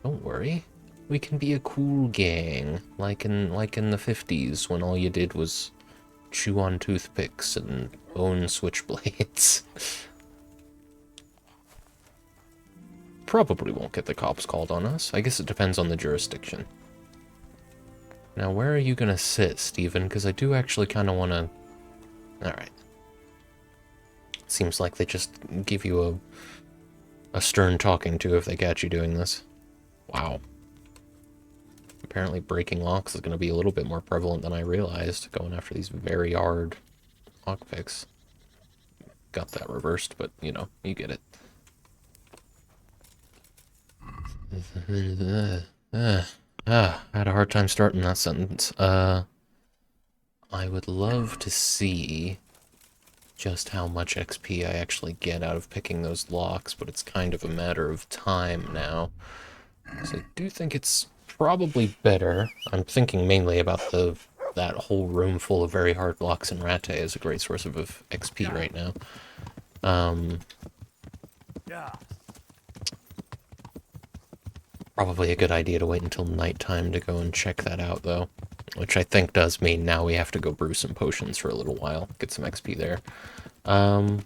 C: Don't worry. We can be a cool gang, like in the 50s, when all you did was chew on toothpicks and own switchblades. Probably won't get the cops called on us. I guess it depends on the jurisdiction. Now, where are you gonna sit, Steven? Because I do actually kind of want to... Alright. Seems like they just give you a stern talking to if they catch you doing this. Wow. Apparently breaking locks is going to be a little bit more prevalent than I realized, going after these very hard lockpicks. Got that reversed, but, you know, you get it. I had a hard time starting that sentence. I would love to see just how much XP I actually get out of picking those locks, but it's kind of a matter of time now. So I do think it's probably better. I'm thinking mainly about that whole room full of very hard locks, and Rate is a great source of XP right now. Probably a good idea to wait until nighttime to go and check that out, though. Which I think does mean now we have to go brew some potions for a little while. Get some XP there. Hang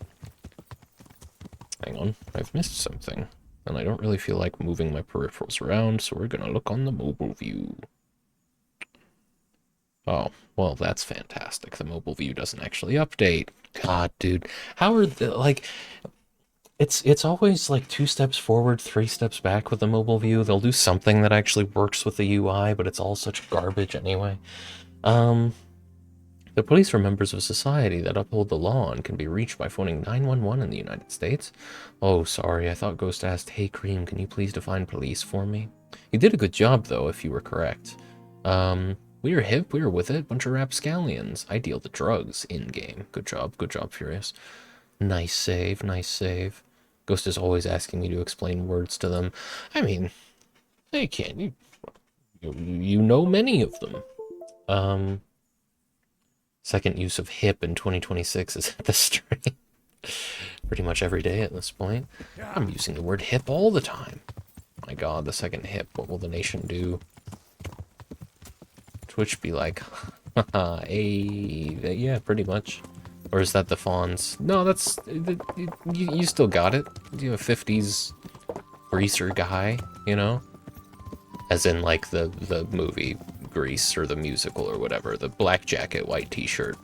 C: on. I've missed something. And I don't really feel like moving my peripherals around, so we're gonna look on the mobile view. Oh, well, that's fantastic. The mobile view doesn't actually update. God, dude. How are the, like... It's always like 2 steps forward, 3 steps back with the mobile view. They'll do something that actually works with the UI, but it's all such garbage anyway. The police are members of society that uphold the law and can be reached by phoning 911 in the United States. Oh, sorry, I thought Ghost asked, "Hey, Cream, can you please define police for me?" You did a good job, though, if you were correct. We are hip, we are with it, bunch of rapscallions. I deal the drugs in-game. Good job, Furious. Nice save, nice save. Ghost is always asking me to explain words to them. I mean, they can't. You know many of them. Second use of hip in 2026 is at the stream. Pretty much every day at this point. I'm using the word hip all the time. My god, the second hip. What will the nation do? Twitch be like, haha, hey, yeah, pretty much. Or is that the Fawns? No, that's... You still got it. You're a 50s greaser guy, you know? As in, like, the movie Grease, or the musical, or whatever. The black jacket, white t-shirt.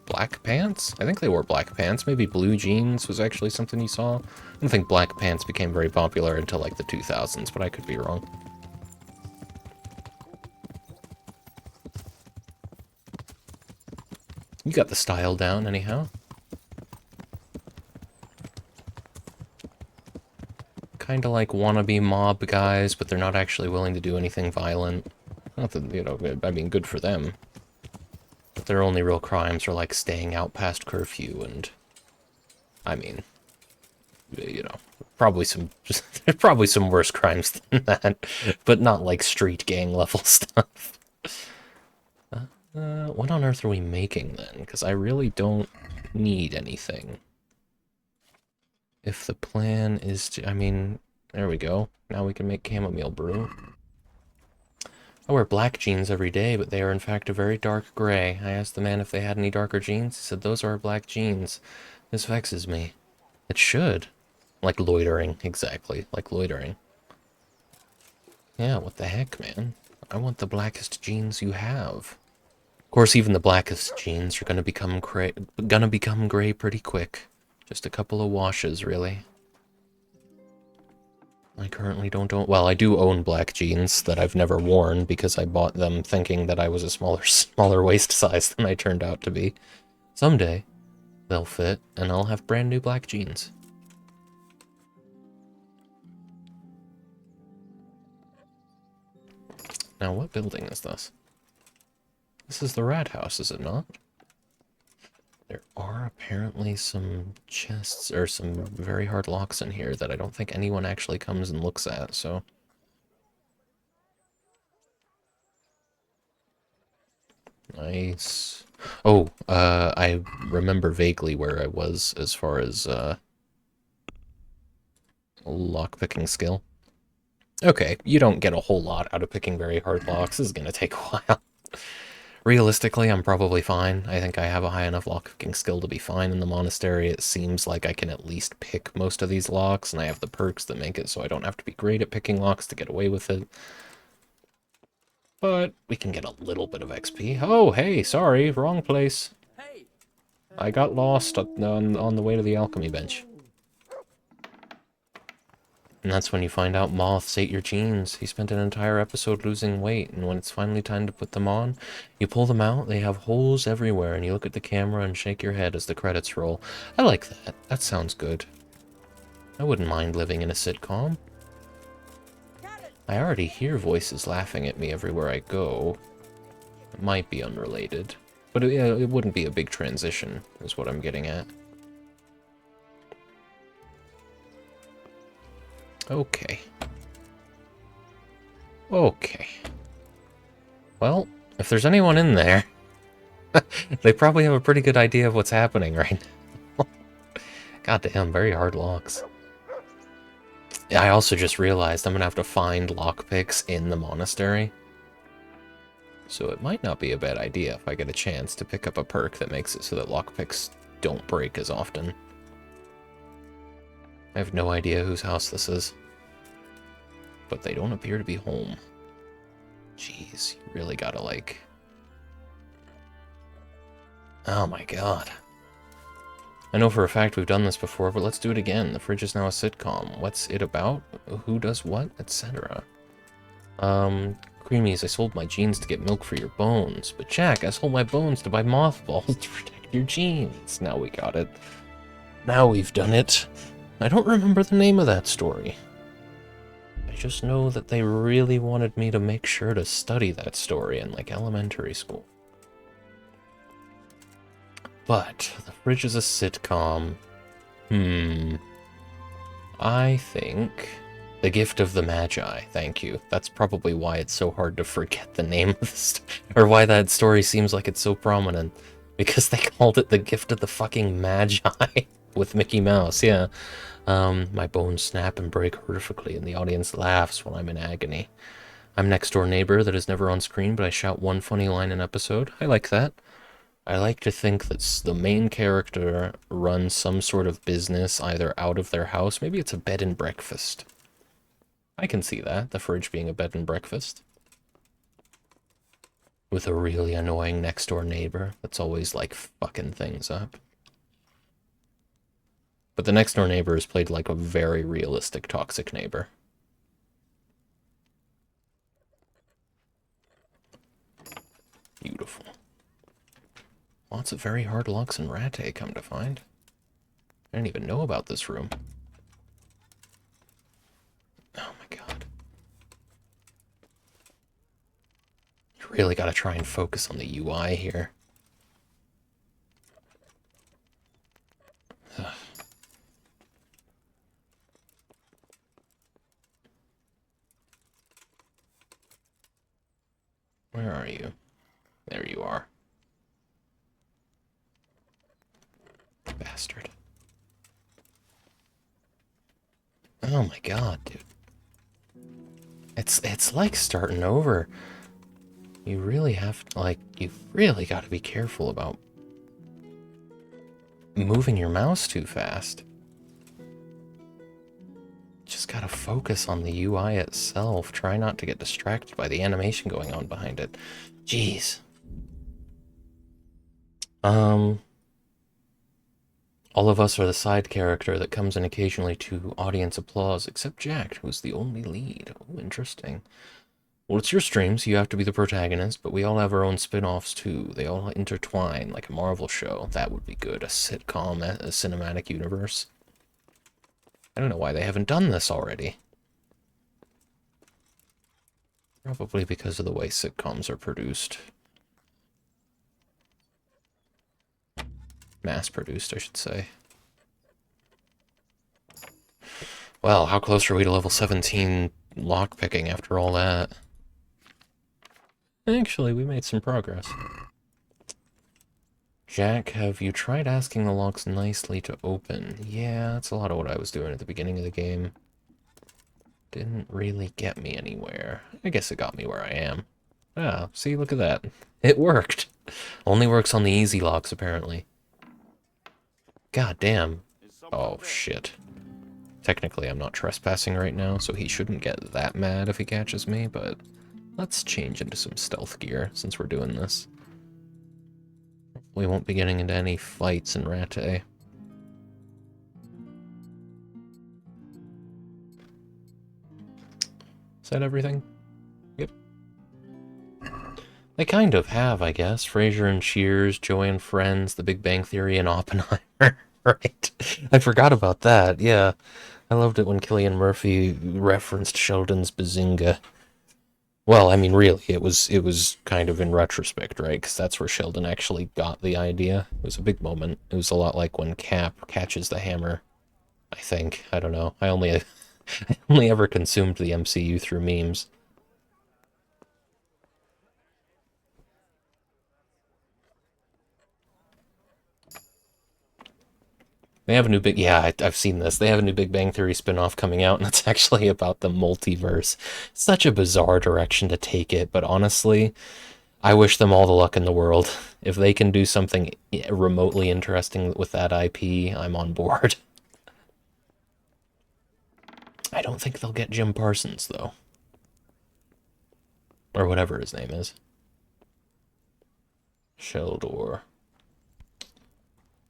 C: Black pants? I think they wore black pants. Maybe blue jeans was actually something you saw. I don't think black pants became very popular until like the 2000s, but I could be wrong. You got the style down, anyhow. Kind of like wannabe mob guys, but they're not actually willing to do anything violent. Not that, you know, I mean, good for them. But their only real crimes are like staying out past curfew and... I mean, you know, probably some... there's probably some worse crimes than that, but not like street gang level stuff. What on earth are we making then? Because I really don't need anything. If the plan is to... I mean, there we go. Now we can make chamomile brew. I wear black jeans every day, but they are in fact a very dark gray. I asked the man if they had any darker jeans. He said, those are black jeans. This vexes me. It should. Like loitering, exactly. Like loitering. Yeah, what the heck, man? I want the blackest jeans you have. Of course, even the blackest jeans are gonna become gray pretty quick. Just a couple of washes, really. I currently don't own... Well, I do own black jeans that I've never worn because I bought them thinking that I was a smaller waist size than I turned out to be. Someday, they'll fit, and I'll have brand new black jeans. Now, what building is this? This is the rat house, is it not? There are apparently some chests, or some very hard locks in here that I don't think anyone actually comes and looks at, so... Nice. Oh, I remember vaguely where I was as far as, lockpicking skill. Okay, you don't get a whole lot out of picking very hard locks. This is gonna take a while. Realistically, I'm probably fine. I think I have a high enough lockpicking skill to be fine in the monastery. It seems like I can at least pick most of these locks, and I have the perks that make it so I don't have to be great at picking locks to get away with it. But we can get a little bit of XP. Oh, hey, sorry, wrong place. I got lost on the way to the alchemy bench. And that's when you find out moths ate your jeans. He spent an entire episode losing weight, and when it's finally time to put them on, you pull them out, they have holes everywhere, and you look at the camera and shake your head as the credits roll. I like that. That sounds good. I wouldn't mind living in a sitcom. I already hear voices laughing at me everywhere I go. It might be unrelated, but it wouldn't be a big transition, is what I'm getting at. Okay. Okay. Well, if there's anyone in there, they probably have a pretty good idea of what's happening right now. Goddamn, very hard locks. I also just realized I'm gonna have to find lockpicks in the monastery. So it might not be a bad idea if I get a chance to pick up a perk that makes it so that lockpicks don't break as often. I have no idea whose house this is. But they don't appear to be home. Jeez, you really gotta like... Oh my god. I know for a fact we've done this before, but let's do it again. The fridge is now a sitcom. What's it about? Who does what? Etc. Creamies, I sold my jeans to get milk for your bones. But Jack, I sold my bones to buy mothballs to protect your jeans. Now we got it. Now we've done it. I don't remember the name of that story. I just know that they really wanted me to make sure to study that story in, like, elementary school. But the fridge is a sitcom. I think The Gift of the Magi. Thank you. That's probably why it's so hard to forget the name of the or why that story seems like it's so prominent. Because they called it The Gift of the fucking Magi with Mickey Mouse, yeah. My bones snap and break horrifically, and the audience laughs when I'm in agony. I'm next door neighbor that is never on screen, but I shout one funny line an episode. I like that. I like to think that the main character runs some sort of business either out of their house. Maybe it's a bed and breakfast. I can see that, the fridge being a bed and breakfast. with a really annoying next-door neighbor that's always, like, fucking things up. But the next-door neighbor is played like a very realistic toxic neighbor. Beautiful. Lots of very hard locks in Rattay, come to find. I didn't even know about this room. Oh my god. You really gotta try and focus on the UI here. Ugh. Where are you? There you are. Bastard. Oh my god, dude. It's like starting over. You really have to, like, you've really got to be careful about moving your mouse too fast. Just gotta focus on the UI itself. Try not to get distracted by the animation going on behind it. Jeez. All of us are the side character that comes in occasionally to audience applause, except Jack, who's the only lead. Oh, interesting. Well, it's your streams, you have to be the protagonist, but we all have our own spin-offs too. They all intertwine, like a Marvel show. That would be good, a sitcom, a cinematic universe. I don't know why they haven't done this already. Probably because of the way sitcoms are produced. Mass-produced, I should say. Well, how close are we to level 17 lockpicking after all that? Actually, we made some progress. Jack, have you tried asking the locks nicely to open? Yeah, that's a lot of what I was doing at the beginning of the game. Didn't really get me anywhere. I guess it got me where I am. Ah, see, look at that. It worked. Only works on the easy locks, apparently. God damn. Oh, shit. Technically, I'm not trespassing right now, so he shouldn't get that mad if he catches me, but let's change into some stealth gear since we're doing this. We won't be getting into any fights in Rattay. Is that everything? Yep. They kind of have, I guess. Frasier and Cheers, Joey and Friends, The Big Bang Theory, and Oppenheimer. Right. I forgot about that, yeah. I loved it when Cillian Murphy referenced Sheldon's Bazinga. Well, I mean, really, it was kind of in retrospect, right? Because that's where Sheldon actually got the idea. It was a big moment. It was a lot like when Cap catches the hammer, I think. I don't know. I only ever consumed the MCU through memes. They have a new big... Yeah, I've seen this. They have a new Big Bang Theory spin-off coming out, and it's actually about the multiverse. Such a bizarre direction to take it, but honestly, I wish them all the luck in the world. If they can do something remotely interesting with that IP, I'm on board. I don't think they'll get Jim Parsons, though. Or whatever his name is. Sheldor.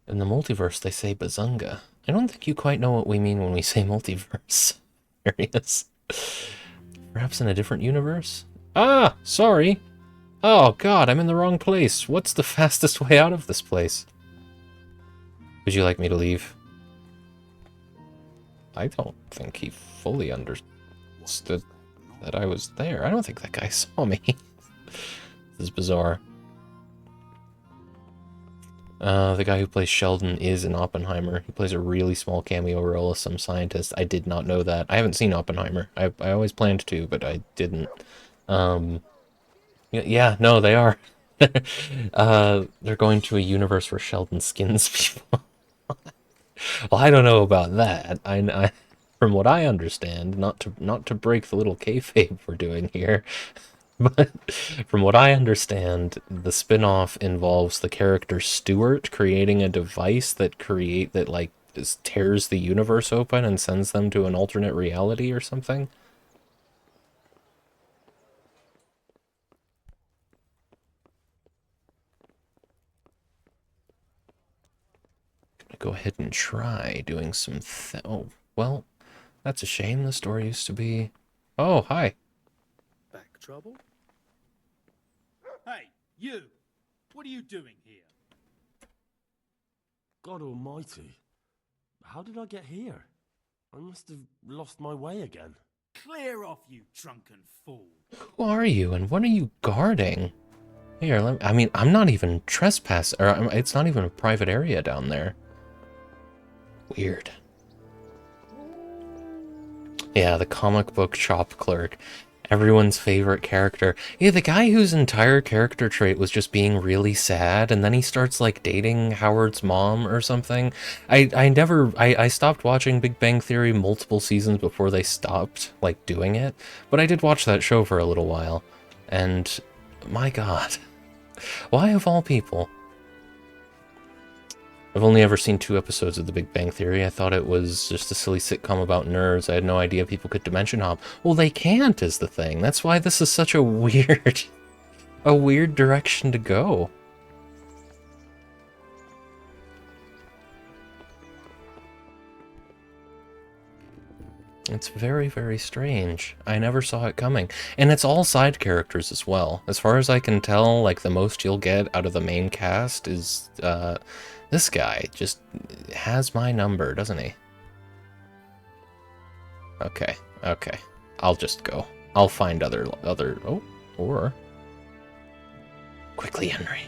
C: In the multiverse, they say Bazunga. I don't think you quite know what we mean when we say multiverse. Serious. Perhaps in a different universe? Ah, sorry. Oh god, I'm in the wrong place. What's the fastest way out of this place? Would you like me to leave? I don't think he fully understood that I was there. I don't think that guy saw me. This is bizarre. The guy who plays Sheldon is in Oppenheimer. He plays a really small cameo role as some scientist. I did not know that. I haven't seen Oppenheimer. I always planned to, but I didn't. Yeah, no, they are. They're going to a universe where Sheldon skins people. Well, I don't know about that. I from what I understand, not to break the little kayfabe we're doing here, but from what I understand, the spin-off involves the character Stuart creating a device that tears the universe open and sends them to an alternate reality or something. go ahead and try doing some oh, well, that's a shame. The store used to be... Oh, hi.
N: Back trouble? Hey, you! What are you doing here?
F: God almighty. How did I get here? I must have lost my way again.
N: Clear off, you drunken fool!
C: Who are you, and what are you guarding? Here, I mean, I'm not even trespassing, or it's not even a private area down there. Weird. Yeah, the comic book shop clerk. Everyone's favorite character. Yeah, the guy whose entire character trait was just being really sad, and then he starts, like, dating Howard's mom or something. I stopped watching Big Bang Theory multiple seasons before they stopped, like, doing it. But I did watch that show for a little while. And, my god. Why of all people? I've only ever seen 2 episodes of The Big Bang Theory. I thought it was just a silly sitcom about nerds. I had no idea people could dimension hop. Well, they can't is the thing. That's why this is such a weird direction to go. It's very, very strange. I never saw it coming. And it's all side characters as well. As far as I can tell, like, the most you'll get out of the main cast is, this guy just has my number, doesn't he? Okay, okay. I'll just go. I'll find other, oh, or... Quickly, Henry.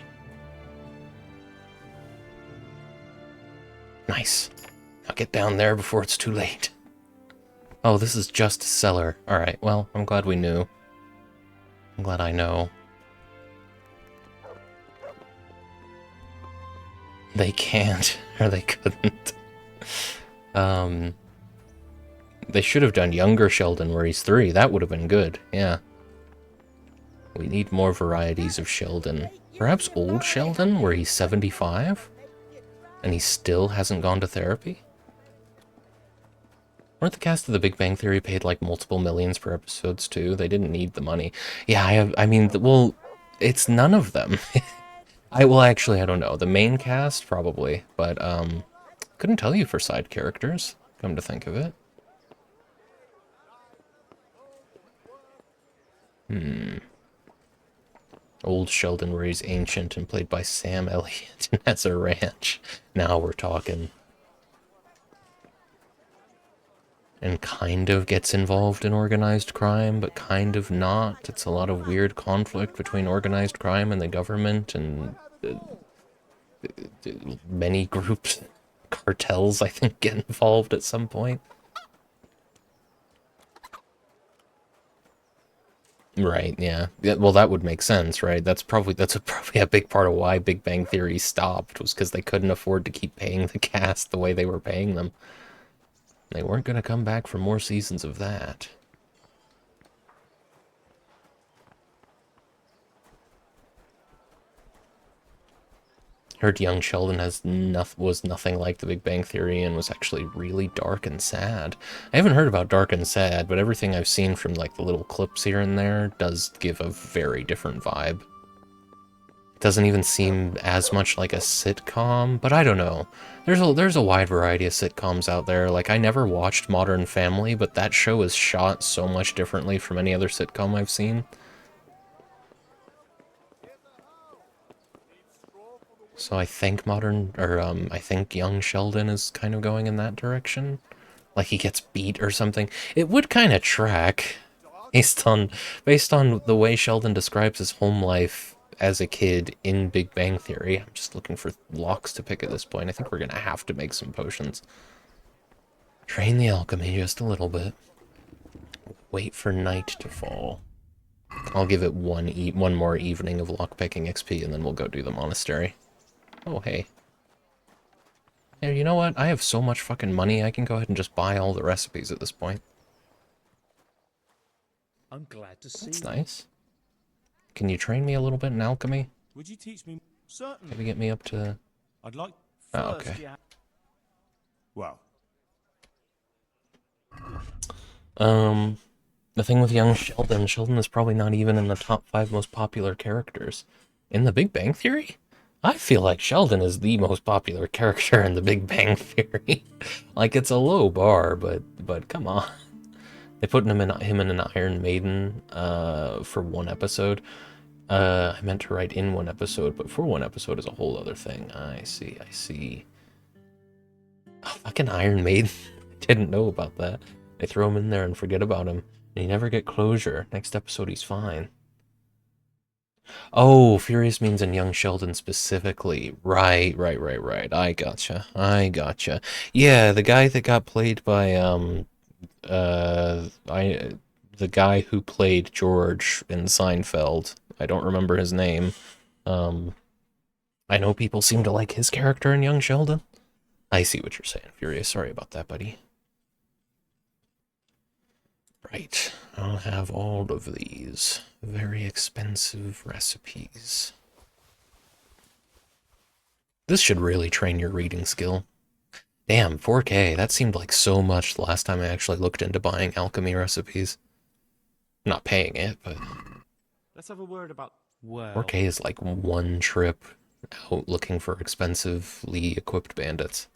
C: Nice. I'll get down there before it's too late. Oh, this is just a cellar. Alright, well, I'm glad we knew. I'm glad I know. They can't, or they couldn't. They should have done younger Sheldon where he's 3. That would have been good, yeah. We need more varieties of Sheldon. Perhaps old Sheldon where he's 75? And he still hasn't gone to therapy? Weren't the cast of The Big Bang Theory paid like multiple millions per episodes too? They didn't need the money. Yeah, I mean, well, it's none of them. Well, actually, I don't know. The main cast, probably. But, couldn't tell you for side characters, come to think of it. Old Sheldon where he's ancient and played by Sam Elliott and has a ranch. Now we're talking. And kind of gets involved in organized crime, but kind of not. It's a lot of weird conflict between organized crime and the government, and many groups, cartels, I think, get involved at some point. Right, yeah. Well, that would make sense, right? That's probably a big part of why Big Bang Theory stopped, was because they couldn't afford to keep paying the cast the way they were paying them. They weren't going to come back for more seasons of that. Heard young Sheldon was nothing like The Big Bang Theory and was actually really dark and sad. I haven't heard about dark and sad, but everything I've seen from like the little clips here and there does give a very different vibe. It doesn't even seem as much like a sitcom, but I don't know. There's a wide variety of sitcoms out there. Like, I never watched Modern Family, but that show is shot so much differently from any other sitcom I've seen. So I think I think young Sheldon is kind of going in that direction. Like he gets beat or something. It would kind of track based on the way Sheldon describes his home life as a kid in Big Bang Theory. I'm just looking for locks to pick at this point. I think we're gonna have to make some potions. Train the alchemy just a little bit. Wait for night to fall. I'll give it one more evening of lockpicking XP, and then we'll go do the monastery. Oh, hey. Yeah, you know what? I have so much fucking money, I can go ahead and just buy all the recipes at this point.
N: I'm glad to see.
C: That's nice. Can you train me a little bit in alchemy?
N: Would you teach me? Certainly.
C: Maybe get me up to...
N: I'd like...
C: Oh, okay.
N: Yeah. Well.
C: The thing with young Sheldon is probably not even in the top 5 most popular characters. In The Big Bang Theory? I feel like Sheldon is the most popular character in The Big Bang Theory. Like, it's a low bar, but come on. They put him in an Iron Maiden for one episode. I meant to write in one episode, but for one episode is a whole other thing. I see. Oh, fucking Iron Maiden. I didn't know about that. They throw him in there and forget about him. And you never get closure. Next episode he's fine. Oh, Furious means in Young Sheldon specifically. Right. I gotcha. Yeah, the guy that got played by, the guy who played George in Seinfeld. I don't remember his name. I know people seem to like his character in Young Sheldon. I see what you're saying, Furious. Sorry about that, buddy. Right, I'll have all of these very expensive recipes. This should really train your reading skill. Damn, 4K, that seemed like so much the last time I actually looked into buying alchemy recipes. I'm not paying it, but...
L: Let's have a word about...
C: 4K is like one trip out looking for expensively equipped bandits.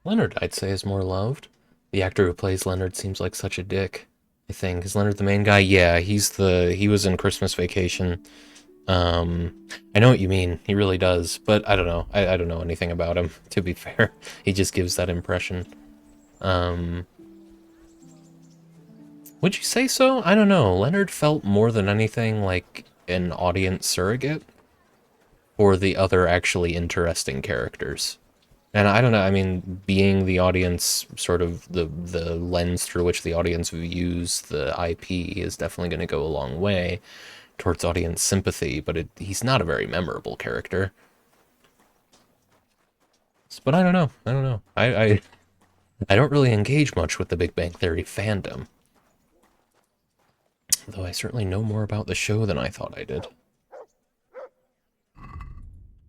C: Leonard, I'd say, is more loved. The actor who plays Leonard seems like such a dick, I think. Is Leonard the main guy? Yeah, he was in Christmas Vacation. I know what you mean. He really does. But I don't know. I don't know anything about him, to be fair. He just gives that impression. Would you say so? I don't know. Leonard felt more than anything like an audience surrogate for the other actually interesting characters. And I don't know, I mean, being the audience, sort of the lens through which the audience views the IP is definitely going to go a long way towards audience sympathy, but he's not a very memorable character. But I don't know. I don't really engage much with the Big Bang Theory fandom. Though I certainly know more about the show than I thought I did.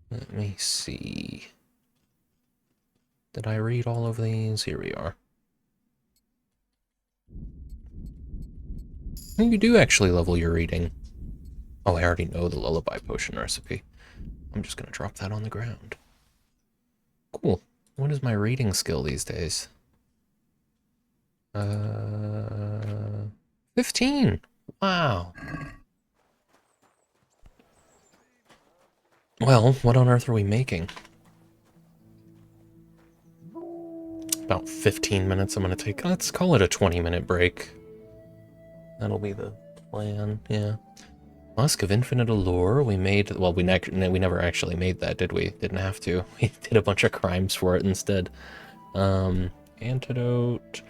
C: Let me see. Did I read all of these? Here we are. You do actually level your reading. Oh, I already know the lullaby potion recipe. I'm just gonna drop that on the ground. Cool. What is my reading skill these days? 15! Wow. Well, what on earth are we making? About 15 minutes I'm gonna take. Let's call it a 20-minute break. That'll be the plan, yeah. Musk of Infinite Allure, we made... Well, we never actually made that, did we? Didn't have to. We did a bunch of crimes for it instead. Antidote...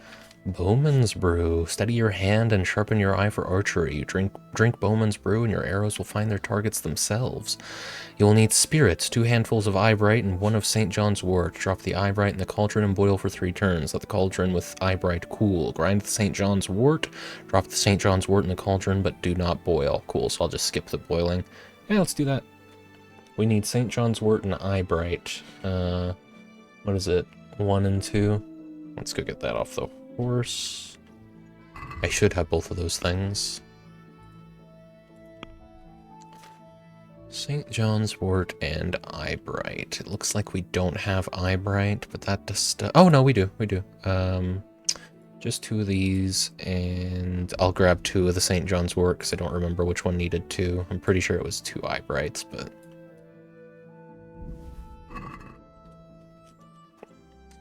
C: Bowman's Brew. Steady your hand and sharpen your eye for archery. Drink Bowman's Brew and your arrows will find their targets themselves. You will need spirits, 2 handfuls of eyebright and 1 of St. John's wort. Drop the eyebright in the cauldron and boil for 3 turns. Let the cauldron with eyebright cool. Grind the St. John's wort. Drop the St. John's wort in the cauldron, but do not boil. Cool, so I'll just skip the boiling. Yeah, let's do that. We need St. John's wort and eyebright. What is it? 1 and 2? Let's go get that off the horse. I should have both of those things. St. John's wort and eyebright. It looks like we don't have eyebright, but that does oh no, we do. Just 2 of these, and I'll grab 2 of the St. John's wort because I don't remember which one needed 2. I'm pretty sure it was 2 eyebrights, but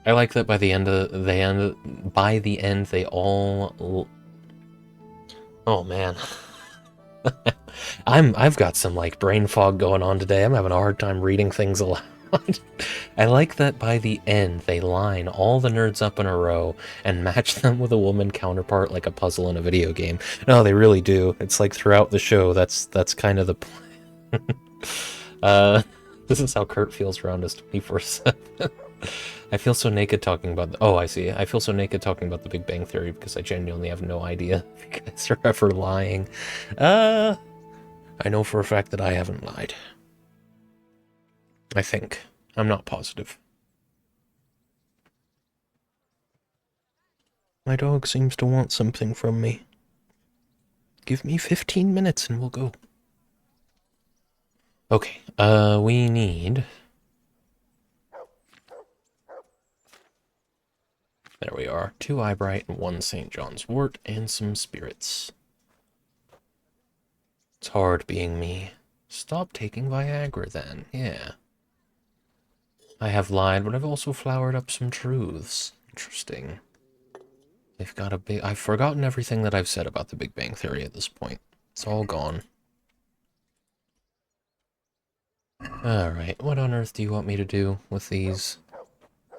C: I like that by the end they all... Oh man. I've got some like brain fog going on today. I'm having a hard time reading things aloud. I like that by the end they line all the nerds up in a row and match them with a woman counterpart like a puzzle in a video game. No, they really do. It's like throughout the show that's kind of the plan. This is how Kurt feels around us 24/7. I feel so naked talking about oh, I see. I feel so naked talking about the Big Bang Theory because I genuinely have no idea if you guys are ever lying. I know for a fact that I haven't lied. I think. I'm not positive. My dog seems to want something from me. Give me 15 minutes and we'll go. Okay, we need... There we are. 2 Eyebright and 1 St. John's wort and some spirits. It's hard being me. Stop taking Viagra then, yeah. I have lied, but I've also flowered up some truths. Interesting. They've got a big... I've forgotten everything that I've said about the Big Bang Theory at this point. It's all gone. Alright, what on earth do you want me to do with these?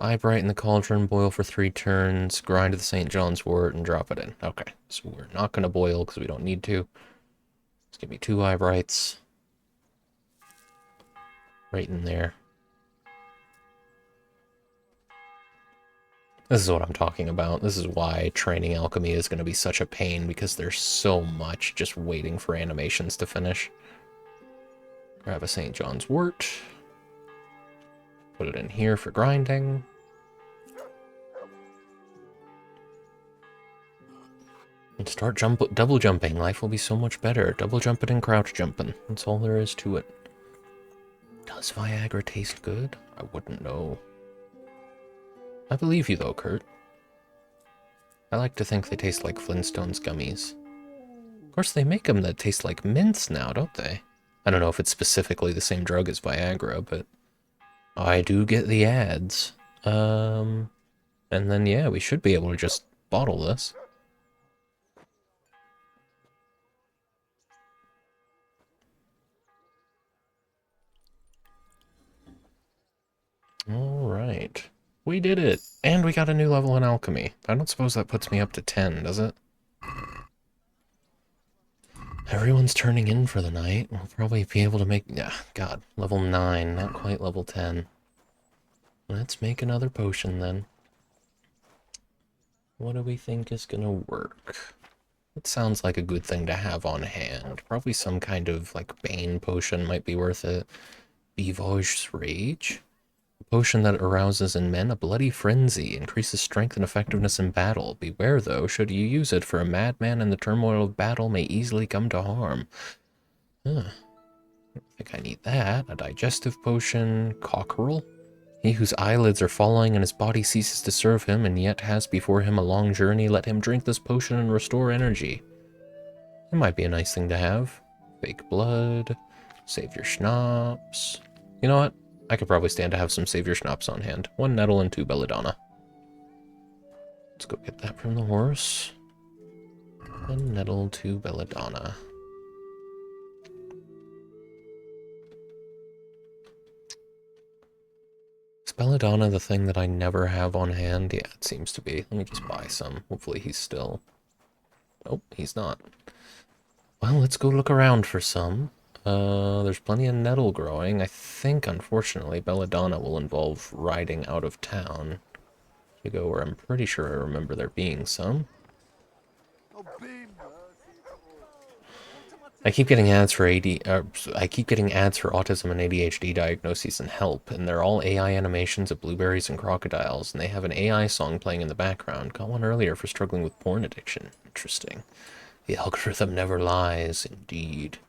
C: Eyebright in the cauldron, boil for 3 turns, grind the St. John's wort, and drop it in. Okay, so we're not going to boil because we don't need to. Just give me 2 Eyebrights. Right in there. This is what I'm talking about. This is why training alchemy is going to be such a pain, because there's so much just waiting for animations to finish. Grab a St. John's wort. Put it in here for grinding. And start double jumping. Life will be so much better. Double jumping and crouch jumping. That's all there is to it. Does Viagra taste good? I wouldn't know. I believe you though, Kurt. I like to think they taste like Flintstones gummies. Of course, they make them that taste like mints now, don't they? I don't know if it's specifically the same drug as Viagra, but I do get the ads. And then, yeah, we should be able to just bottle this. Alright. We did it! And we got a new level in alchemy. I don't suppose that puts me up to 10, does it? Everyone's turning in for the night. We'll probably be able to make... Yeah, God, level 9, not quite level 10. Let's make another potion, then. What do we think is gonna work? It sounds like a good thing to have on hand. Probably some kind of, like, Bane potion might be worth it. Bevoge's Rage? A potion that arouses in men a bloody frenzy, increases strength and effectiveness in battle. Beware, though, should you use it, for a madman in the turmoil of battle may easily come to harm. Huh. I don't think I need that. A digestive potion. Cockerel? He whose eyelids are falling and his body ceases to serve him, and yet has before him a long journey, let him drink this potion and restore energy. It might be a nice thing to have. Fake blood. Save your schnapps. You know what? I could probably stand to have some Savior Schnapps on hand. 1 nettle and 2 belladonna. Let's go get that from the horse. 1 nettle, 2 belladonna. Is belladonna the thing that I never have on hand? Yeah, it seems to be. Let me just buy some. Hopefully he's still... Nope, he's not. Well, let's go look around for some. There's plenty of nettle growing. I think, unfortunately, belladonna will involve riding out of town to go where I'm pretty sure I remember there being some. I keep getting ads for I keep getting ads for autism and ADHD diagnoses and help, and they're all AI animations of blueberries and crocodiles, and they have an AI song playing in the background. Got one earlier for struggling with porn addiction. Interesting. The algorithm never lies, indeed.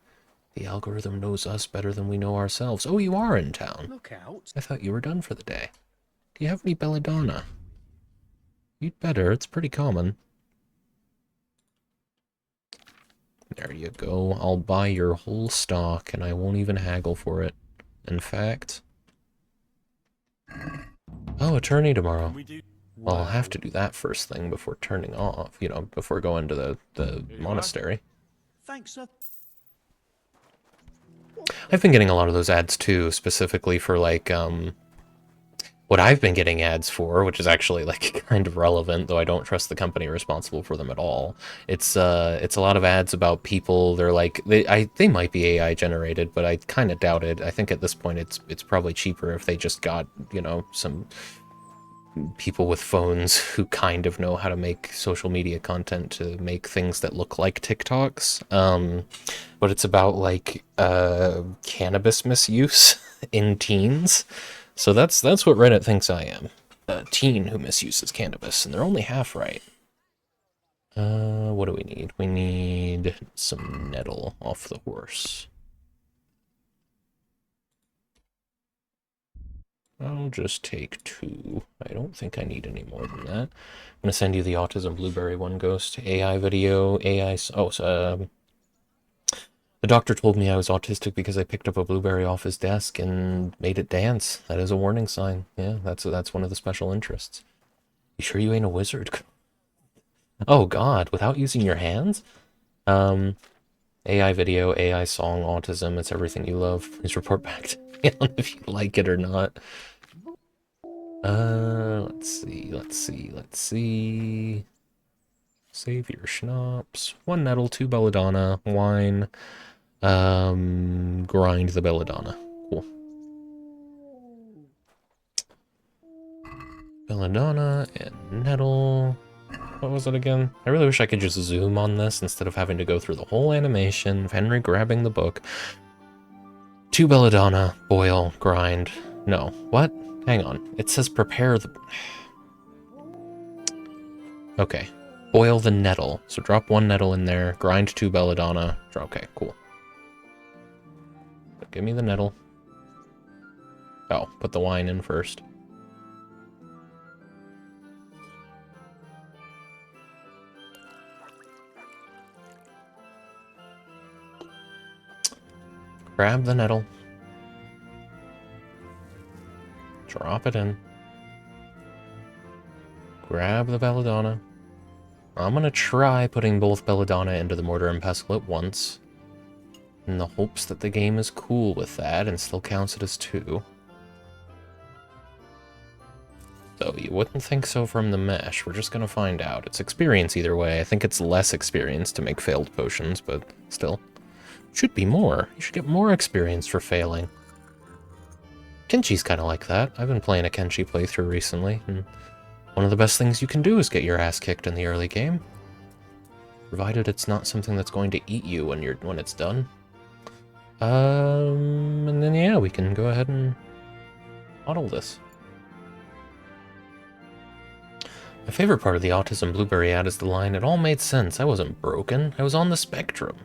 C: The algorithm knows us better than we know ourselves. Oh, you are in town.
O: Look out.
C: I thought you were done for the day. Do you have any belladonna? You'd better, it's pretty common. There you go. I'll buy your whole stock, and I won't even haggle for it. In fact... Oh, attorney tomorrow. Well, I'll have to do that first thing before turning off, you know, before going to the monastery.
U: Thanks, sir.
C: I've been getting a lot of those ads too, specifically for like, what I've been getting ads for, which is actually like kind of relevant, though I don't trust the company responsible for them at all. It's a lot of ads about people. They're like, they might be AI generated, but I kind of doubt it. I think at this point it's probably cheaper if they just got, you know, some people with phones who kind of know how to make social media content to make things that look like TikToks. But it's about like cannabis misuse in teens. So that's what Reddit thinks I am. A teen who misuses cannabis, and they're only half right. What do we need? We need some nettle off the horse. I'll just take 2. I don't think I need any more than that. I'm gonna send you the Autism Blueberry one, Ghost. AI video, AI... Oh, the doctor told me I was autistic because I picked up a blueberry off his desk and made it dance. That is a warning sign. Yeah, that's one of the special interests. You sure you ain't a wizard? Oh god, without using your hands? AI video, AI song, autism, it's everything you love. Please report back to me on if you like it or not. Let's see. Save your schnapps. 1 nettle, 2 belladonna, wine. Grind the belladonna. Cool. Belladonna and nettle. What was it again? I really wish I could just zoom on this instead of having to go through the whole animation of Henry grabbing the book. 2 belladonna, boil, grind. No, what? Hang on. It says prepare the... Okay. Boil the nettle. So drop 1 nettle in there, grind 2 belladonna. Okay, cool. Give me the nettle. Oh, put the wine in first. Grab the nettle. Drop it in. Grab the belladonna. I'm gonna try putting both belladonna into the mortar and pestle at once, in the hopes that the game is cool with that and still counts it as 2. Though you wouldn't think so from the mesh. We're just gonna find out. It's experience either way. I think it's less experience to make failed potions, but still. Should be more. You should get more experience for failing. Kenshi's kind of like that. I've been playing a Kenshi playthrough recently, and one of the best things you can do is get your ass kicked in the early game. Provided it's not something that's going to eat you when it's done. And then yeah, we can go ahead and model this. My favorite part of the Autism Blueberry ad is the line, "It all made sense. I wasn't broken. I was on the spectrum."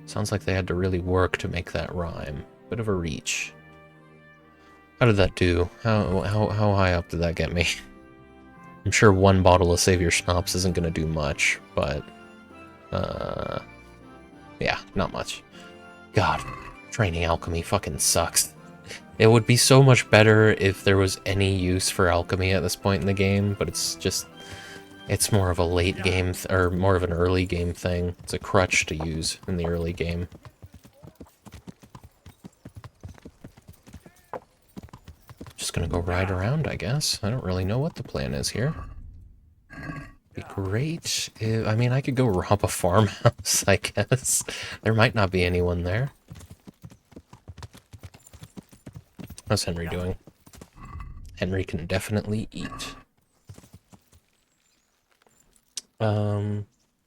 C: Sounds like they had to really work to make that rhyme. Bit of a reach. How did that do? How high up did that get me? I'm sure 1 bottle of Save Your Schnapps isn't gonna do much, but yeah, not much. God, training alchemy fucking sucks. It would be so much better if there was any use for alchemy at this point in the game, but it's just... It's more of a late game, or more of an early game thing. It's a crutch to use in the early game. Just gonna go ride around, I guess. I don't really know what the plan is here. Be great if... I mean, I could go rob a farmhouse, I guess. There might not be anyone there. How's Henry doing? Henry can definitely eat.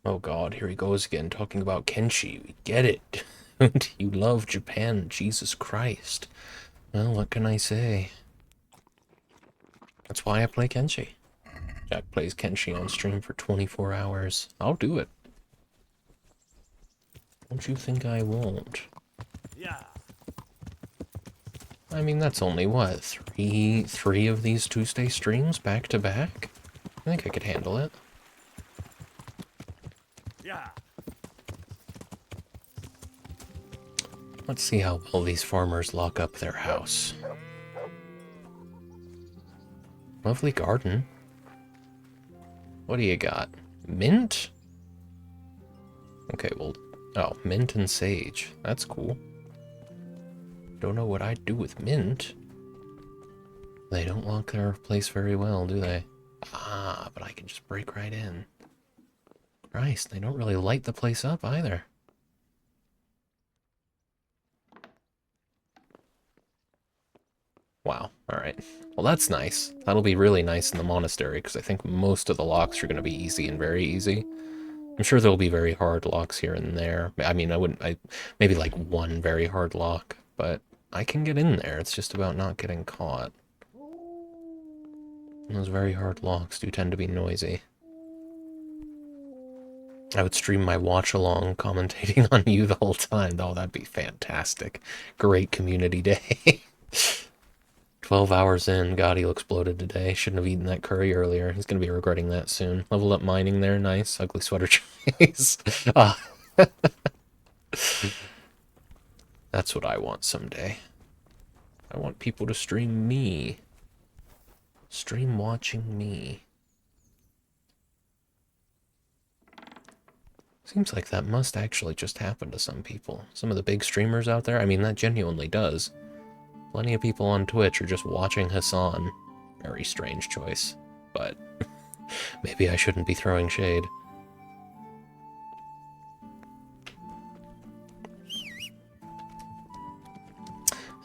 C: Oh god, here he goes again, talking about Kenshi. We get it. You love Japan, Jesus Christ. Well, what can I say? That's why I play Kenshi. Jack plays Kenshi on stream for 24 hours. I'll do it. Don't you think I won't?
F: Yeah.
C: I mean, that's only, what, three of these Tuesday streams back to back? I think I could handle it.
F: Yeah.
C: Let's see how well these farmers lock up their house. Lovely garden. What do you got? Mint? Okay, well... Oh, mint and sage. That's cool. Don't know what I'd do with mint. They don't lock their place very well, do they? Ah, but I can just break right in. Christ, they don't really light the place up either. Wow, alright. Well, that's nice. That'll be really nice in the monastery, because I think most of the locks are going to be easy and very easy. I'm sure there'll be very hard locks here and there. I mean, maybe like 1 very hard lock, but I can get in there. It's just about not getting caught. And those very hard locks do tend to be noisy. I would stream my watch along commentating on you the whole time. Oh, that'd be fantastic. Great community day. 12 hours in, God, he looks bloated today. Shouldn't have eaten that curry earlier. He's going to be regretting that soon. Level up mining there. Nice. Ugly sweater choice. Ah. That's what I want someday. I want people to stream me. Stream watching me. Seems like that must actually just happen to some people. Some of the big streamers out there. I mean, that genuinely does. Plenty of people on Twitch are just watching Hassan. Very strange choice. But maybe I shouldn't be throwing shade.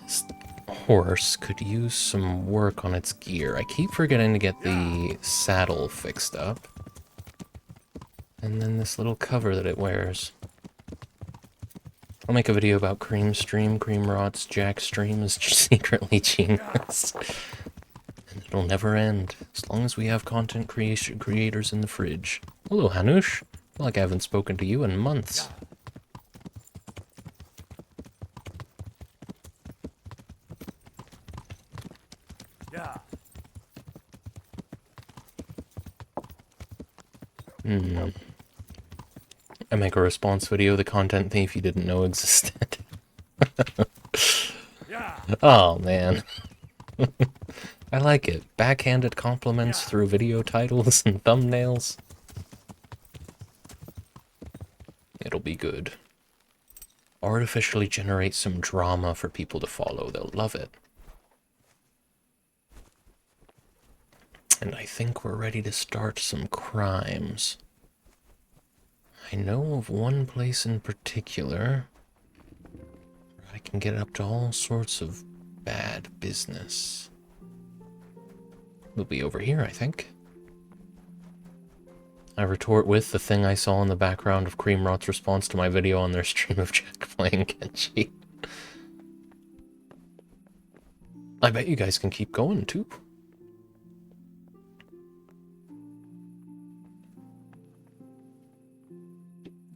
C: This horse could use some work on its gear. I keep forgetting to get the saddle fixed up. And then this little cover that it wears. I'll make a video about Cream Stream. Cream Rot's Jack Stream is secretly genius. And it'll never end, as long as we have content creators in the fridge. Hello, Hanush. I feel like I haven't spoken to you in months. I make a response video, the content thief you didn't know existed. Oh, man. I like it. Backhanded compliments through video titles and thumbnails. It'll be good. Artificially generate some drama for people to follow. They'll love it. And I think we're ready to start some crimes. I know of one place in particular where I can get up to all sorts of bad business. It'll be over here, I think. I retort with the thing I saw in the background of Creamrot's response to my video on their stream of Jack playing Genji. I bet you guys can keep going, too.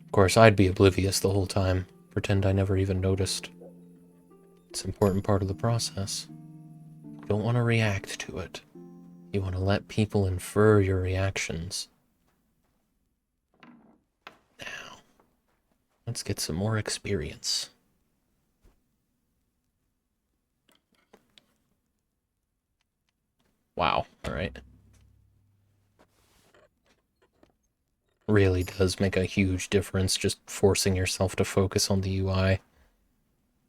C: Of course, I'd be oblivious the whole time. Pretend I never even noticed. It's an important part of the process. You don't want to react to it. You want to let people infer your reactions. Now, let's get some more experience. Wow, alright. Really does make a huge difference just forcing yourself to focus on the UI.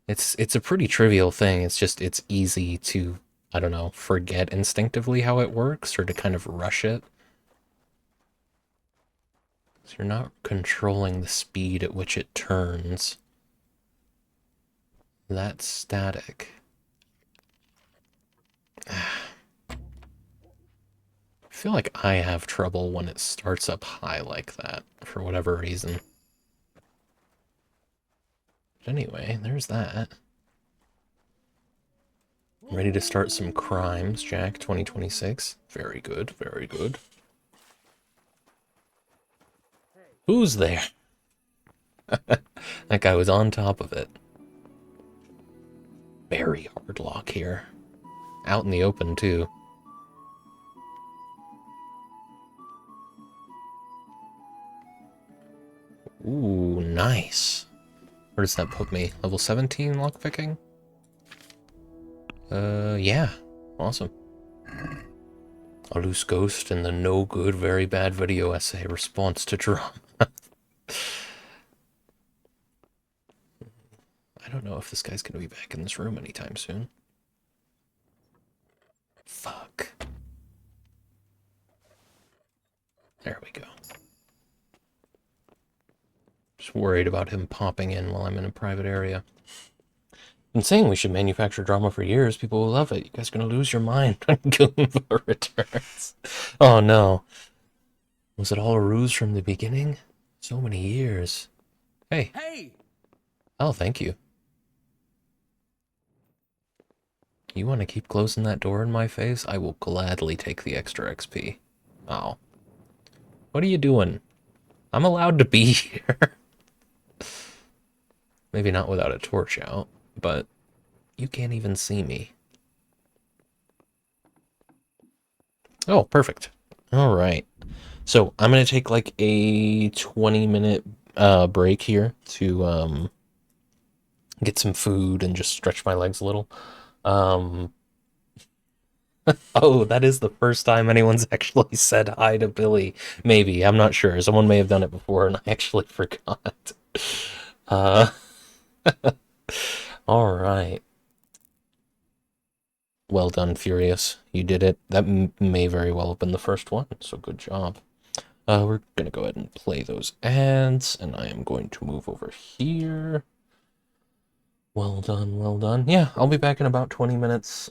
C: It's a pretty trivial thing. It's easy to, I don't know, forget instinctively how it works or to kind of rush it. So you're not controlling the speed at which it turns. That's static. I feel like I have trouble when it starts up high like that, for whatever reason. But anyway, there's that. I'm ready to start some crimes, Jack 2026. Very good, very good. Who's there? That guy was on top of it. Very hard lock here. Out in the open, too. Ooh, nice. Where does that put me? Level 17 lockpicking? Yeah. Awesome. A loose ghost in the no good, very bad video essay response to drama. I don't know if this guy's gonna be back in this room anytime soon. Fuck. There we go. Just worried about him popping in while I'm in a private area. Been saying we should manufacture drama for years. People will love it. You guys are gonna lose your mind when Goomba returns. Oh no. Was it all a ruse from the beginning? So many years. Hey.
B: Hey!
C: Oh, thank you. You want to keep closing that door in my face? I will gladly take the extra XP. Oh. What are you doing? I'm allowed to be here. Maybe not without a torch out, but you can't even see me. Oh, perfect. All right. So I'm going to take like a 20-minute break here to get some food and just stretch my legs a little. Oh, that is the first time anyone's actually said hi to Billy. Maybe, I'm not sure. Someone may have done it before and I actually forgot. Uh, all right. Well done, Furious. You did it. That may very well have been the first one, so good job. We're gonna go ahead and play those ads, and I am going to move over here. Well done, well done. Yeah, I'll be back in about 20 minutes.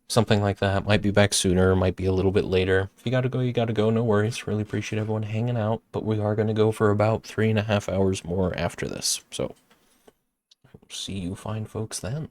C: Something like that. Might be back sooner, might be a little bit later. If you gotta go, you gotta go. No worries. Really appreciate everyone hanging out, but we are gonna go for about 3.5 hours more after this. So, see you fine folks then.